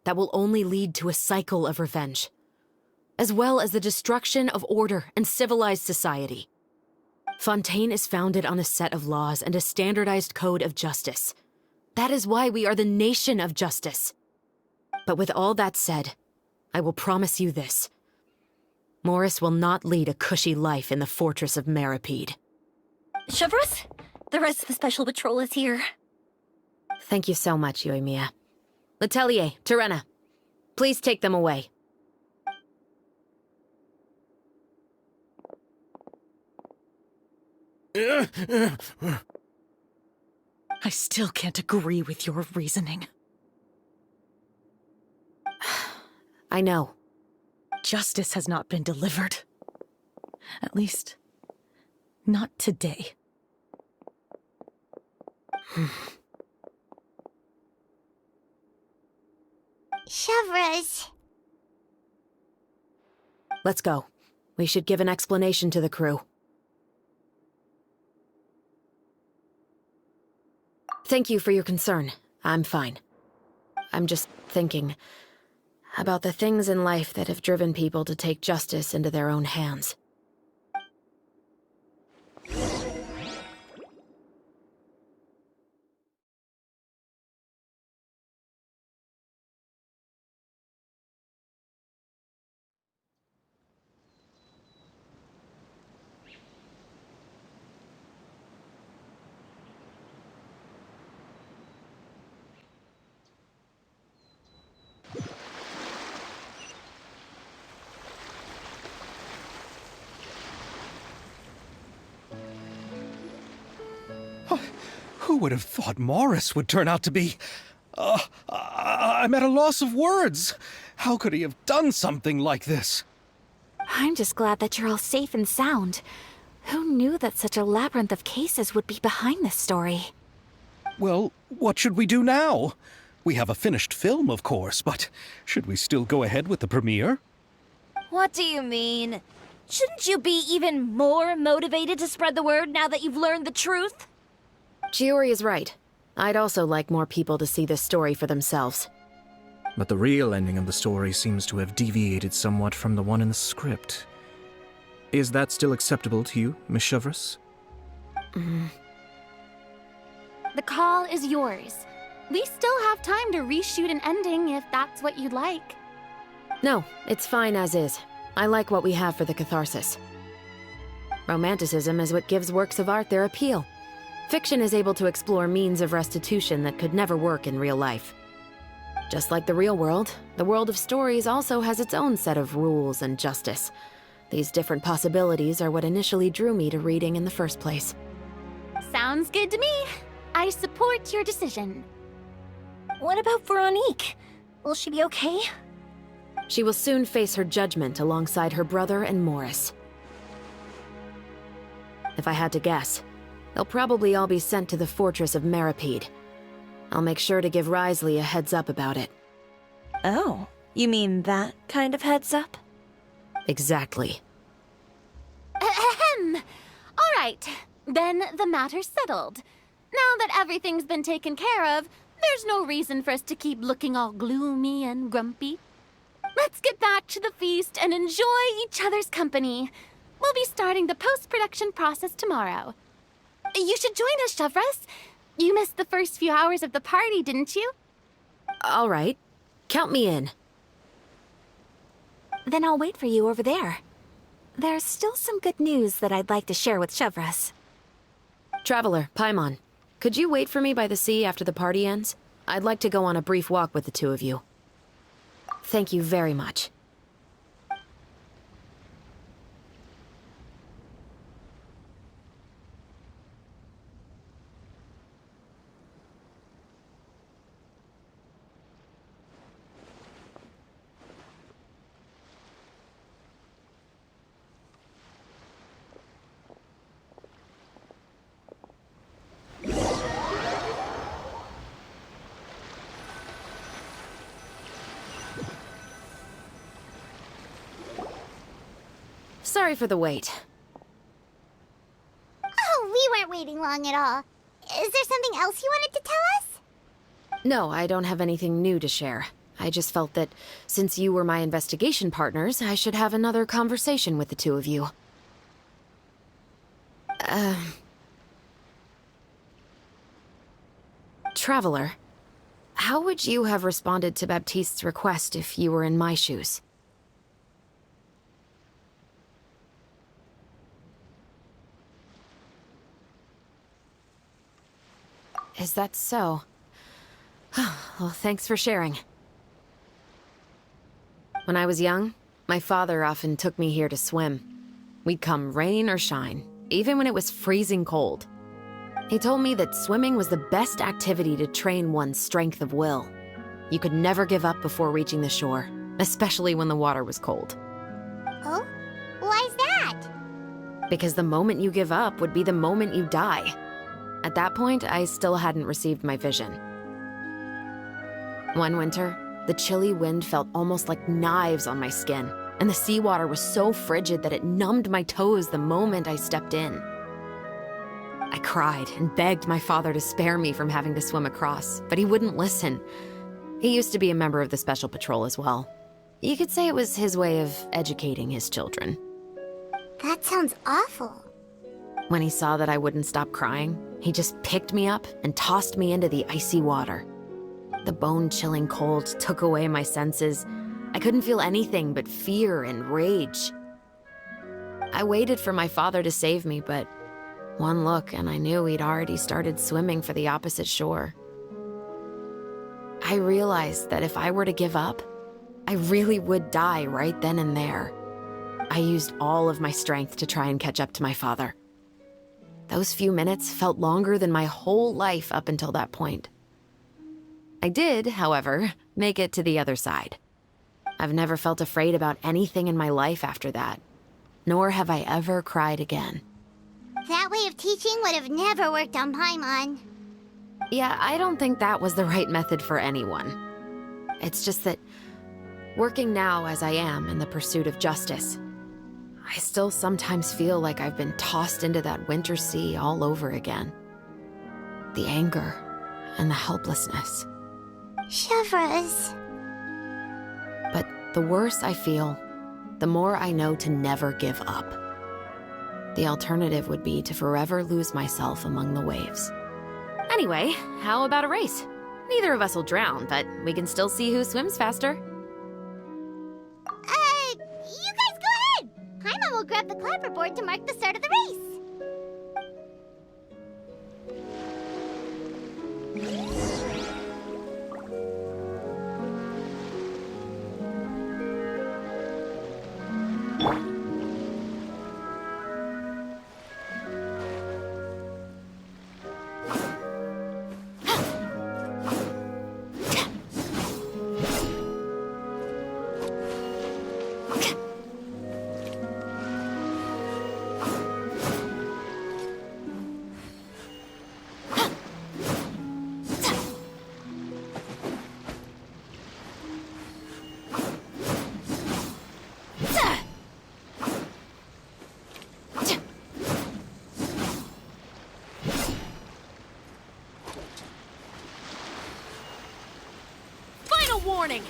That will only lead to a cycle of revenge, as well as the destruction of order and civilized society. Fontaine is founded on a set of laws and a standardized code of justice. That is why we are the nation of justice. But with all that said, I will promise you this. Morris will not lead a cushy life in the fortress of Meripede. Chevreuse, the rest of the Special Patrol is here. Thank you so much, Yoimiya. Letelier, Terena, please take them away. I still can't agree with your reasoning. I know. Justice has not been delivered. At least, not today. Chevreuse. Let's go. We should give an explanation to the crew. Thank you for your concern. I'm fine. I'm just thinking about the things in life that have driven people to take justice into their own hands. Who would have thought Morris would turn out to be... I'm at a loss of words. How could he have done something like this? I'm just glad that you're all safe and sound. Who knew that such a labyrinth of cases would be behind this story? Well, what should we do now? We have a finished film, of course, but should we still go ahead with the premiere? What do you mean? Shouldn't you be even more motivated to spread the word now that you've learned the truth? Chiori is right. I'd also like more people to see this story for themselves. But the real ending of the story seems to have deviated somewhat from the one in the script. Is that still acceptable to you, Miss Chevreuse? The call is yours. We still have time to reshoot an ending if that's what you'd like. No, it's fine as is. I like what we have for the catharsis. Romanticism is what gives works of art their appeal. Fiction is able to explore means of restitution that could never work in real life. Just like the real world, the world of stories also has its own set of rules and justice. These different possibilities are what initially drew me to reading in the first place. Sounds good to me. I support your decision. What about Veronique? Will she be okay? She will soon face her judgment alongside her brother and Morris. If I had to guess, they'll probably all be sent to the fortress of Meripede. I'll make sure to give Risley a heads up about it. Oh, you mean that kind of heads up? Exactly. Ahem. All right, then the matter's settled. Now that everything's been taken care of, there's no reason for us to keep looking all gloomy and grumpy. Let's get back to the feast and enjoy each other's company. We'll be starting the post-production process tomorrow. You should join us, Chevres. You missed the first few hours of the party, didn't you? All right. Count me in. Then I'll wait for you over there. There's still some good news that I'd like to share with Chevres. Traveler, Paimon, could you wait for me by the sea after the party ends? I'd like to go on a brief walk with the two of you. Thank you very much. Sorry for the wait. Oh, we weren't waiting long at all. Is there something else you wanted to tell us? No, I don't have anything new to share. I just felt that since you were my investigation partners, I should have another conversation with the two of you. Traveler, how would you have responded to Baptiste's request if you were in my shoes? Is that so? Well, thanks for sharing. When I was young, my father often took me here to swim. We'd come rain or shine, even when it was freezing cold. He told me that swimming was the best activity to train one's strength of will. You could never give up before reaching the shore, especially when the water was cold. Oh? Why's that? Because the moment you give up would be the moment you die. At that point, I still hadn't received my vision. One winter, the chilly wind felt almost like knives on my skin, and the seawater was so frigid that it numbed my toes the moment I stepped in. I cried and begged my father to spare me from having to swim across, but he wouldn't listen. He used to be a member of the Special Patrol as well. You could say it was his way of educating his children. That sounds awful. When he saw that I wouldn't stop crying, he just picked me up and tossed me into the icy water. The bone-chilling cold took away my senses. I couldn't feel anything but fear and rage. I waited for my father to save me, but one look and I knew he'd already started swimming for the opposite shore. I realized that if I were to give up, I really would die right then and there. I used all of my strength to try and catch up to my father. Those few minutes felt longer than my whole life up until that point. I did, however, make it to the other side. I've never felt afraid about anything in my life after that, nor have I ever cried again. That way of teaching would have never worked on Paimon. Yeah, I don't think that was the right method for anyone. It's just that, working now as I am in the pursuit of justice, I still sometimes feel like I've been tossed into that winter sea all over again. The anger and the helplessness. Chevres. But the worse I feel, the more I know to never give up. The alternative would be to forever lose myself among the waves. Anyway, how about a race? Neither of us will drown, but we can still see who swims faster. You guys go ahead! Paimon will grab the clapperboard to mark the start of the race. warning.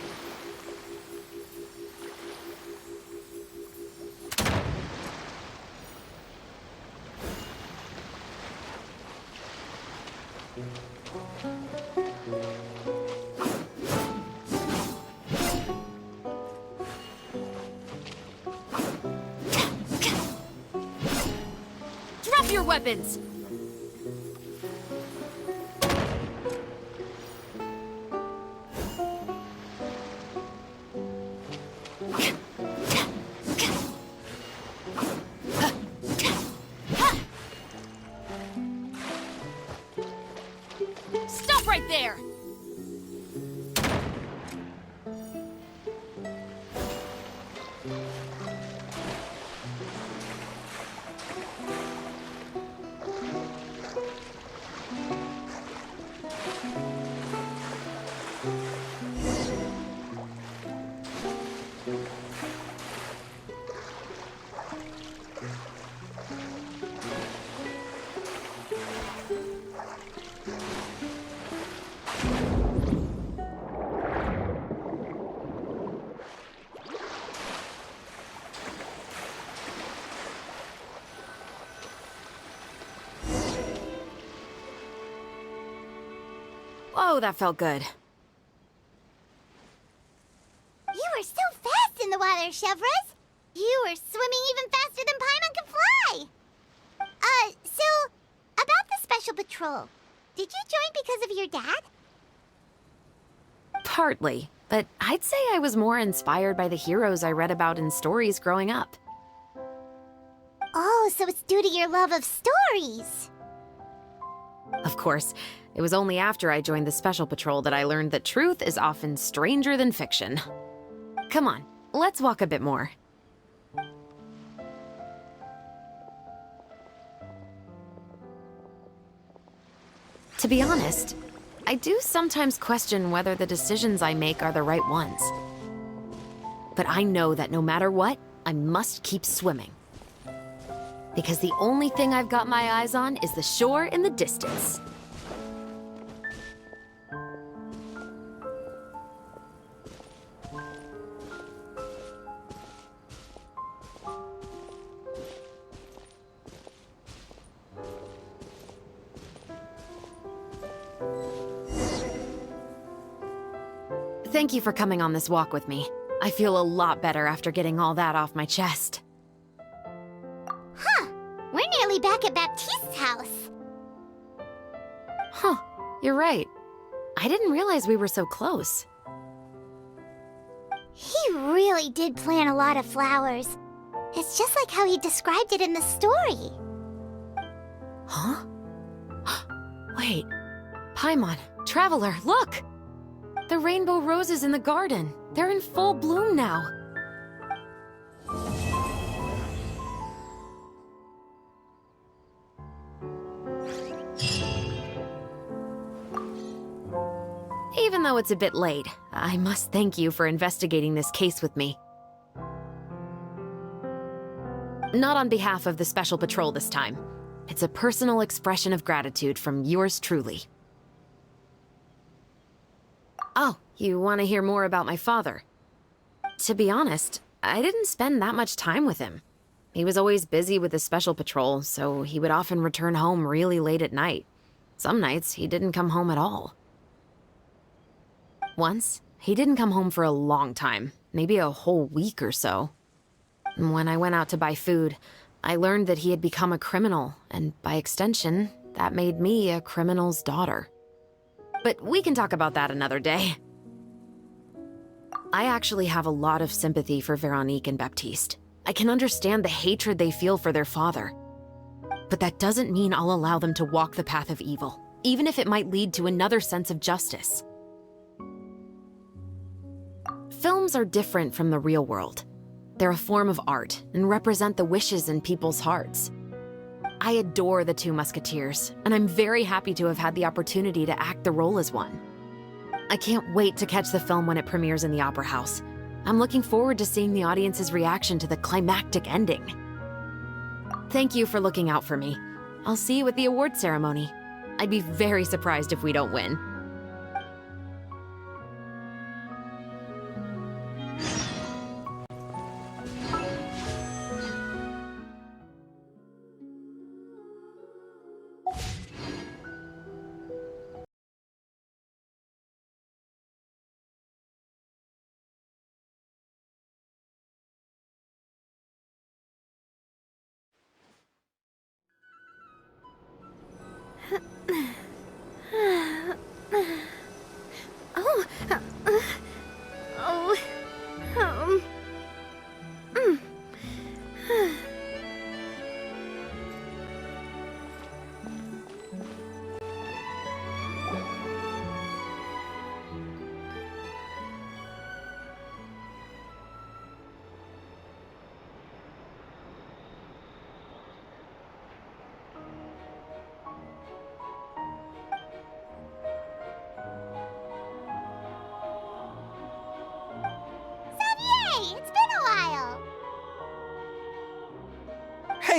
Drop your weapons! Stop right there! Oh, that felt good. You were so fast in the water, Chevres. You were swimming even faster than Paimon can fly. So, about the Special Patrol, did you join because of your dad? Partly, but I'd say I was more inspired by the heroes I read about in stories growing up. Oh, so it's due to your love of stories. Of course, it was only after I joined the Special Patrol that I learned that truth is often stranger than fiction. Come on, let's walk a bit more. To be honest, I do sometimes question whether the decisions I make are the right ones. But I know that no matter what, I must keep swimming. Because the only thing I've got my eyes on is the shore in the distance. Thank you for coming on this walk with me. I feel a lot better after getting all that off my chest. Huh. We're nearly back at Baptiste's house. Huh. You're right. I didn't realize we were so close. He really did plant a lot of flowers. It's just like how he described it in the story. Huh? Wait. Paimon, Traveler, look! The rainbow roses in the garden. They're in full bloom now. Even though it's a bit late, I must thank you for investigating this case with me. Not on behalf of the Special Patrol this time. It's a personal expression of gratitude from yours truly. Oh, you want to hear more about my father? To be honest, I didn't spend that much time with him. He was always busy with the Special Patrol, so he would often return home really late at night. Some nights, he didn't come home at all. Once, he didn't come home for a long time, maybe a whole week or so. When I went out to buy food, I learned that he had become a criminal, and by extension, that made me a criminal's daughter. But we can talk about that another day. I actually have a lot of sympathy for Veronique and Baptiste. I can understand the hatred they feel for their father. But that doesn't mean I'll allow them to walk the path of evil, even if it might lead to another sense of justice. Films are different from the real world. They're a form of art and represent the wishes in people's hearts. I adore the two Musketeers, and I'm very happy to have had the opportunity to act the role as one. I can't wait to catch the film when it premieres in the Opera House. I'm looking forward to seeing the audience's reaction to the climactic ending. Thank you for looking out for me. I'll see you at the award ceremony. I'd be very surprised if we don't win.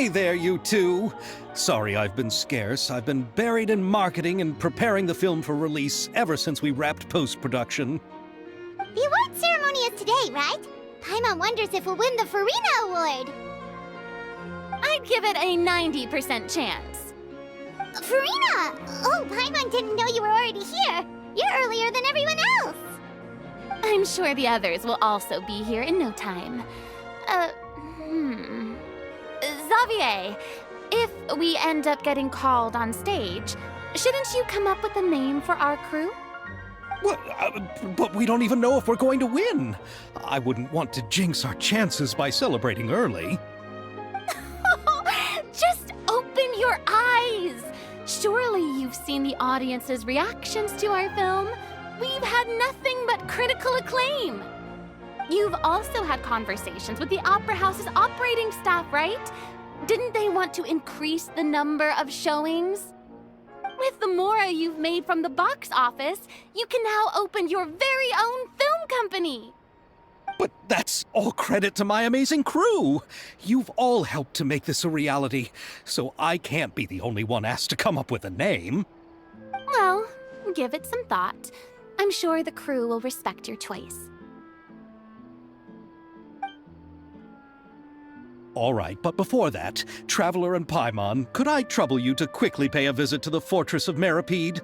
Hey there, you two! Sorry I've been scarce. I've been buried in marketing and preparing the film for release ever since we wrapped post-production. The award ceremony is today, right? Paimon wonders if we'll win the Farina Award. I'd give it a 90% chance. Farina! Oh, Paimon didn't know you were already here. You're earlier than everyone else. I'm sure the others will also be here in no time. Xavier, if we end up getting called on stage, shouldn't you come up with a name for our crew? What? But we don't even know if we're going to win. I wouldn't want to jinx our chances by celebrating early. Just open your eyes! Surely you've seen the audience's reactions to our film. We've had nothing but critical acclaim. You've also had conversations with the Opera House's operating staff, right? Didn't they want to increase the number of showings? With the mora you've made from the box office, you can now open your very own film company. But that's all credit to my amazing crew. You've all helped to make this a reality, so I can't be the only one asked to come up with a name. Well, give it some thought. I'm sure the crew will respect your choice. All right, but before that, Traveler and Paimon, could I trouble you to quickly pay a visit to the Fortress of Meripede?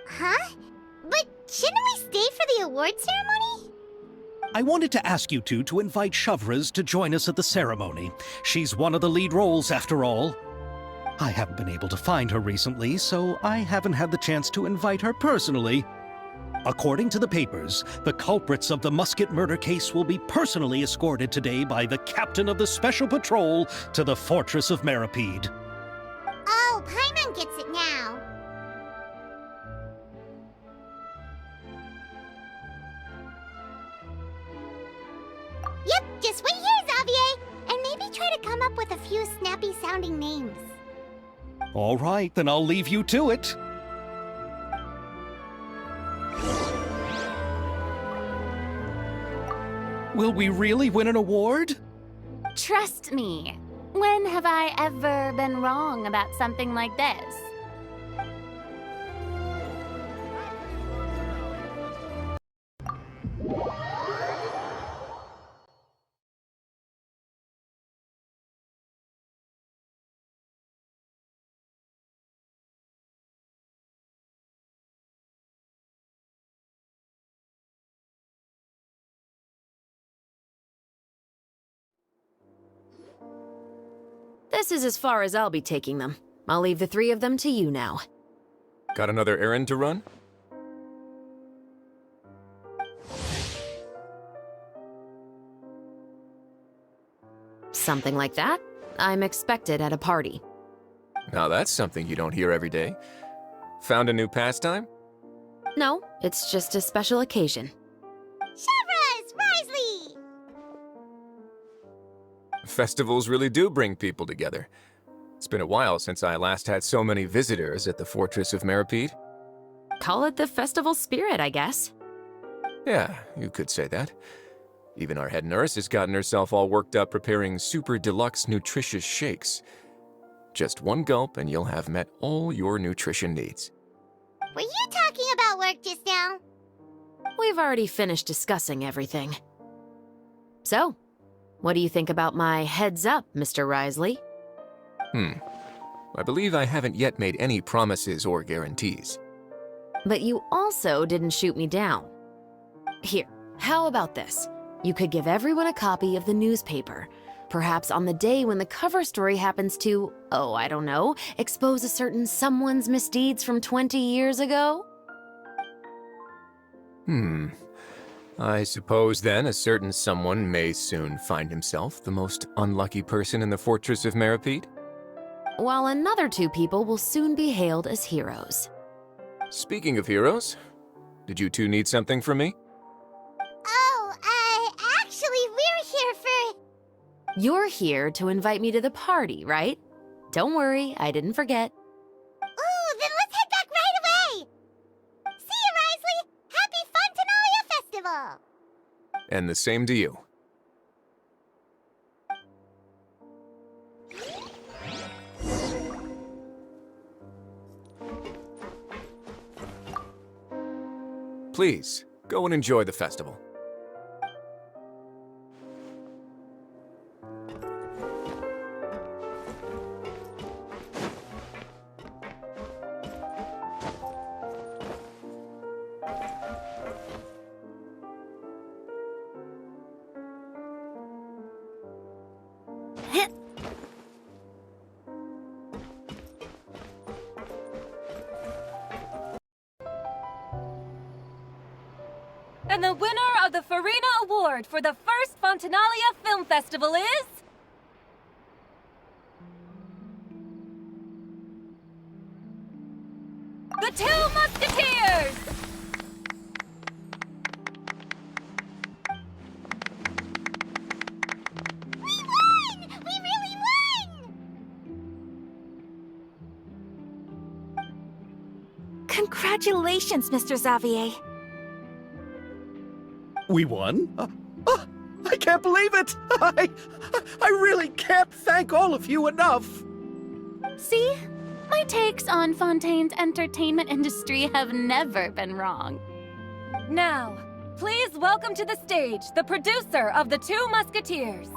Huh? But shouldn't we stay for the award ceremony? I wanted to ask you two to invite Shavraz to join us at the ceremony. She's one of the lead roles, after all. I haven't been able to find her recently, so I haven't had the chance to invite her personally. According to the papers, the culprits of the Musket murder case will be personally escorted today by the captain of the Special Patrol to the Fortress of Meripede. Oh, Paimon gets it now. Yep, just wait here, Xavier, and maybe try to come up with a few snappy-sounding names. All right, then I'll leave you to it. Will we really win an award? Trust me. When have I ever been wrong about something like this? This is as far as I'll be taking them. I'll leave the three of them to you now. Got another errand to run? Something like that. I'm expected at a party. Now that's something you don't hear every day. Found a new pastime? No, it's just a special occasion. Shavraz! Risley! Festivals really do bring people together. It's been a while since I last had so many visitors at the Fortress of Meripede. Call it the festival spirit, I guess. Yeah, you could say that. Even our head nurse has gotten herself all worked up preparing super deluxe nutritious shakes. Just one gulp and you'll have met all your nutrition needs. Were you talking about work just now? We've already finished discussing everything. So, what do you think about my heads up, Mr. Risley? I believe I haven't yet made any promises or guarantees. But you also didn't shoot me down. Here, how about this? You could give everyone a copy of the newspaper. Perhaps on the day when the cover story happens to, oh, I don't know, expose a certain someone's misdeeds from 20 years ago? I suppose then a certain someone may soon find himself the most unlucky person in the Fortress of Meripede? While another two people will soon be hailed as heroes. Speaking of heroes, did you two need something from me? Actually, we're here for... You're here to invite me to the party, right? Don't worry, I didn't forget. Ooh, then let's head back right away! See you, Risley! Happy Fontanalia Festival! And the same to you. Please, go and enjoy the festival. And the winner of the Farina Award for the first Fontanalia Film Festival is... The Two Musketeers! We won! We really won! Congratulations, Mr. Xavier. We won? I can't believe it! I really can't thank all of you enough! See? My takes on Fontaine's entertainment industry have never been wrong. Now, please welcome to the stage the producer of The Two Musketeers,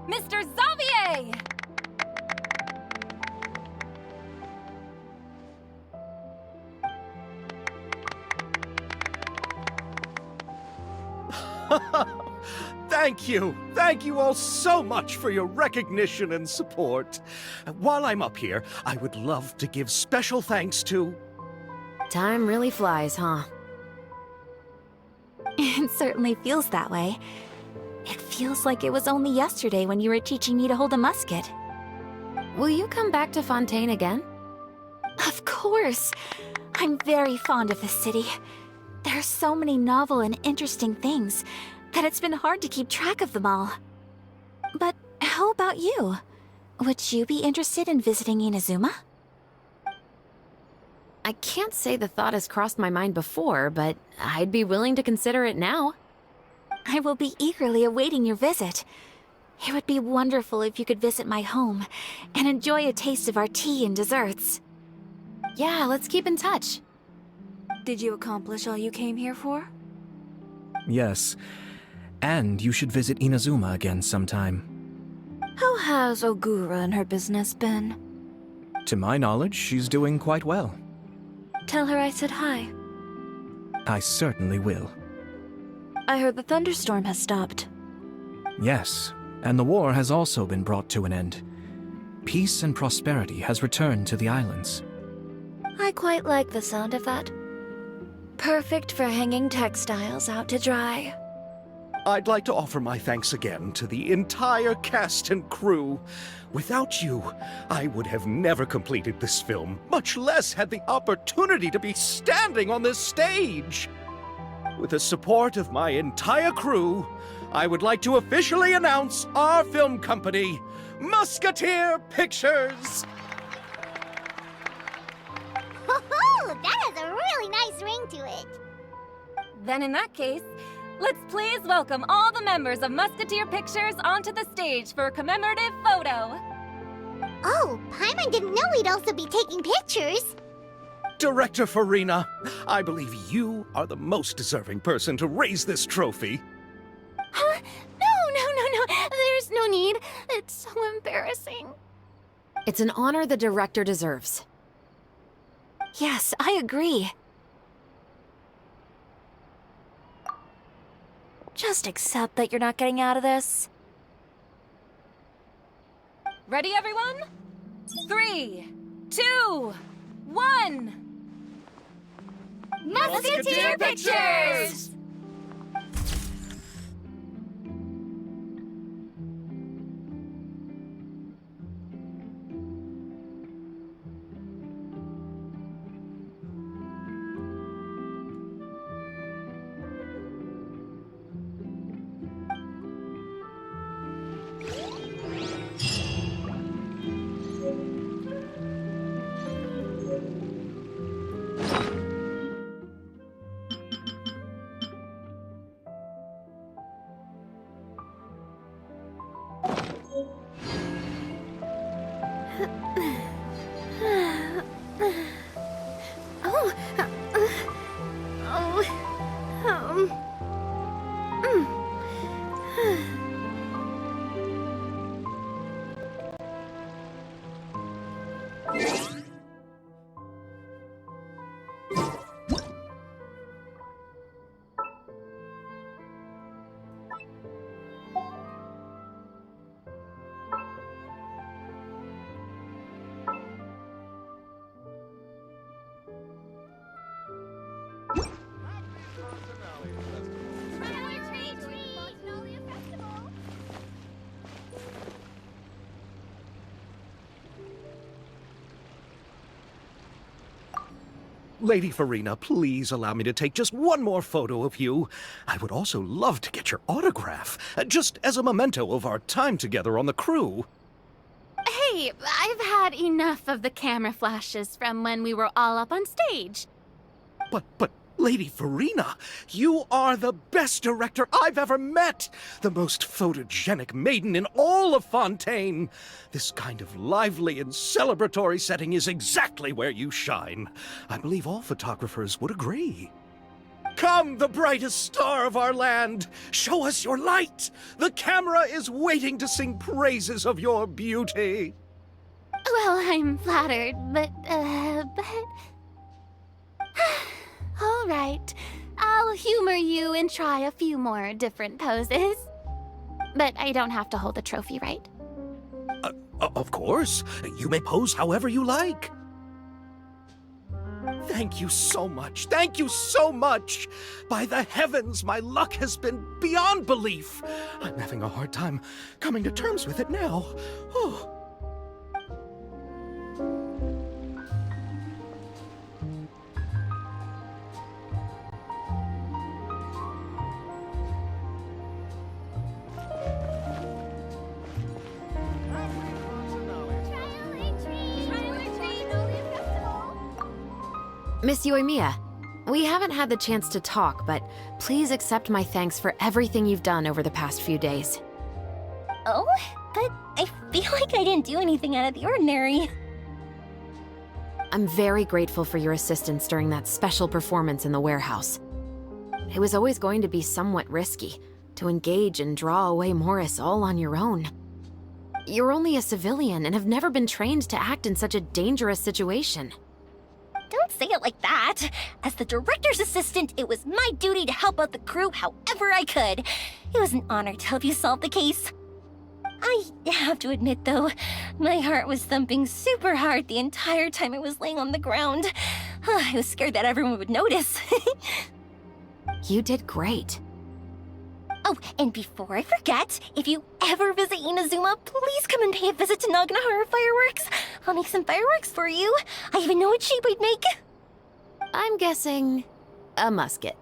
Mr. Xavier! Thank you! Thank you all so much for your recognition and support. While I'm up here, I would love to give special thanks to... Time really flies, huh? It certainly feels that way. It feels like it was only yesterday when you were teaching me to hold a musket. Will you come back to Fontaine again? Of course! I'm very fond of this city. There are so many novel and interesting things that it's been hard to keep track of them all. But how about you? Would you be interested in visiting Inazuma? I can't say the thought has crossed my mind before, but I'd be willing to consider it now. I will be eagerly awaiting your visit. It would be wonderful if you could visit my home and enjoy a taste of our tea and desserts. Yeah, let's keep in touch. Did you accomplish all you came here for? Yes. And you should visit Inazuma again sometime. How has Ogura and her business been? To my knowledge, she's doing quite well. Tell her I said hi. I certainly will. I heard the thunderstorm has stopped. Yes, and the war has also been brought to an end. Peace and prosperity has returned to the islands. I quite like the sound of that. Perfect for hanging textiles out to dry. I'd like to offer my thanks again to the entire cast and crew. Without you, I would have never completed this film, much less had the opportunity to be standing on this stage. With the support of my entire crew, I would like to officially announce our film company, Musketeer Pictures! That has a really nice ring to it. Then in that case, let's please welcome all the members of Musketeer Pictures onto the stage for a commemorative photo. Oh, Paimon didn't know we'd also be taking pictures. Director Farina, I believe you are the most deserving person to raise this trophy. Huh? No. There's no need. It's so embarrassing. It's an honor the director deserves. Yes, I agree. Just accept that you're not getting out of this. Ready, everyone? 3, 2, 1. Musketeer Pictures! Lady Farina, please allow me to take just one more photo of you. I would also love to get your autograph, just as a memento of our time together on the crew. Hey, I've had enough of the camera flashes from when we were all up on stage. But, Lady Farina, you are the best director I've ever met! The most photogenic maiden in all of Fontaine! This kind of lively and celebratory setting is exactly where you shine. I believe all photographers would agree. Come, the brightest star of our land! Show us your light! The camera is waiting to sing praises of your beauty! Well, I'm flattered, but... All right, I'll humor you and try a few more different poses. But I don't have to hold the trophy, right? Of course. You may pose however you like. Thank you so much. Thank you so much. By the heavens, my luck has been beyond belief. I'm having a hard time coming to terms with it now. Oh. Miss Yoimiya, we haven't had the chance to talk, but please accept my thanks for everything you've done over the past few days. Oh, but I feel like I didn't do anything out of the ordinary. I'm very grateful for your assistance during that special performance in the warehouse. It was always going to be somewhat risky, to engage and draw away Morris all on your own. You're only a civilian and have never been trained to act in such a dangerous situation. Don't say it like that. As the director's assistant, it was my duty to help out the crew however I could. It was an honor to help you solve the case. I have to admit, though, my heart was thumping super hard the entire time I was laying on the ground. I was scared that everyone would notice. You did great. Oh, and before I forget, if you ever visit Inazuma, please come and pay a visit to Naganohara Fireworks. I'll make some fireworks for you. I even know what shape I'd make. I'm guessing a musket.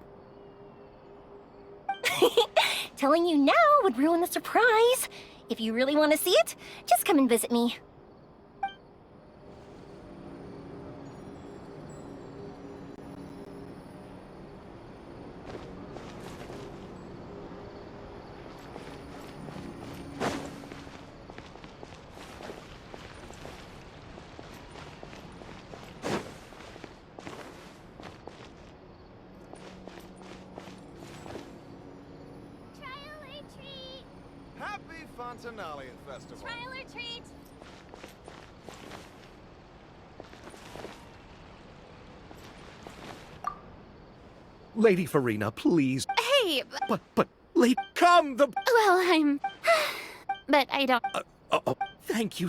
Telling you now would ruin the surprise. If you really want to see it, just come and visit me. Happy Fontanalia Festival. Trial or treat? Lady Farina, please. Hey, But, lady, come, the... well, I'm... but I don't... Thank you.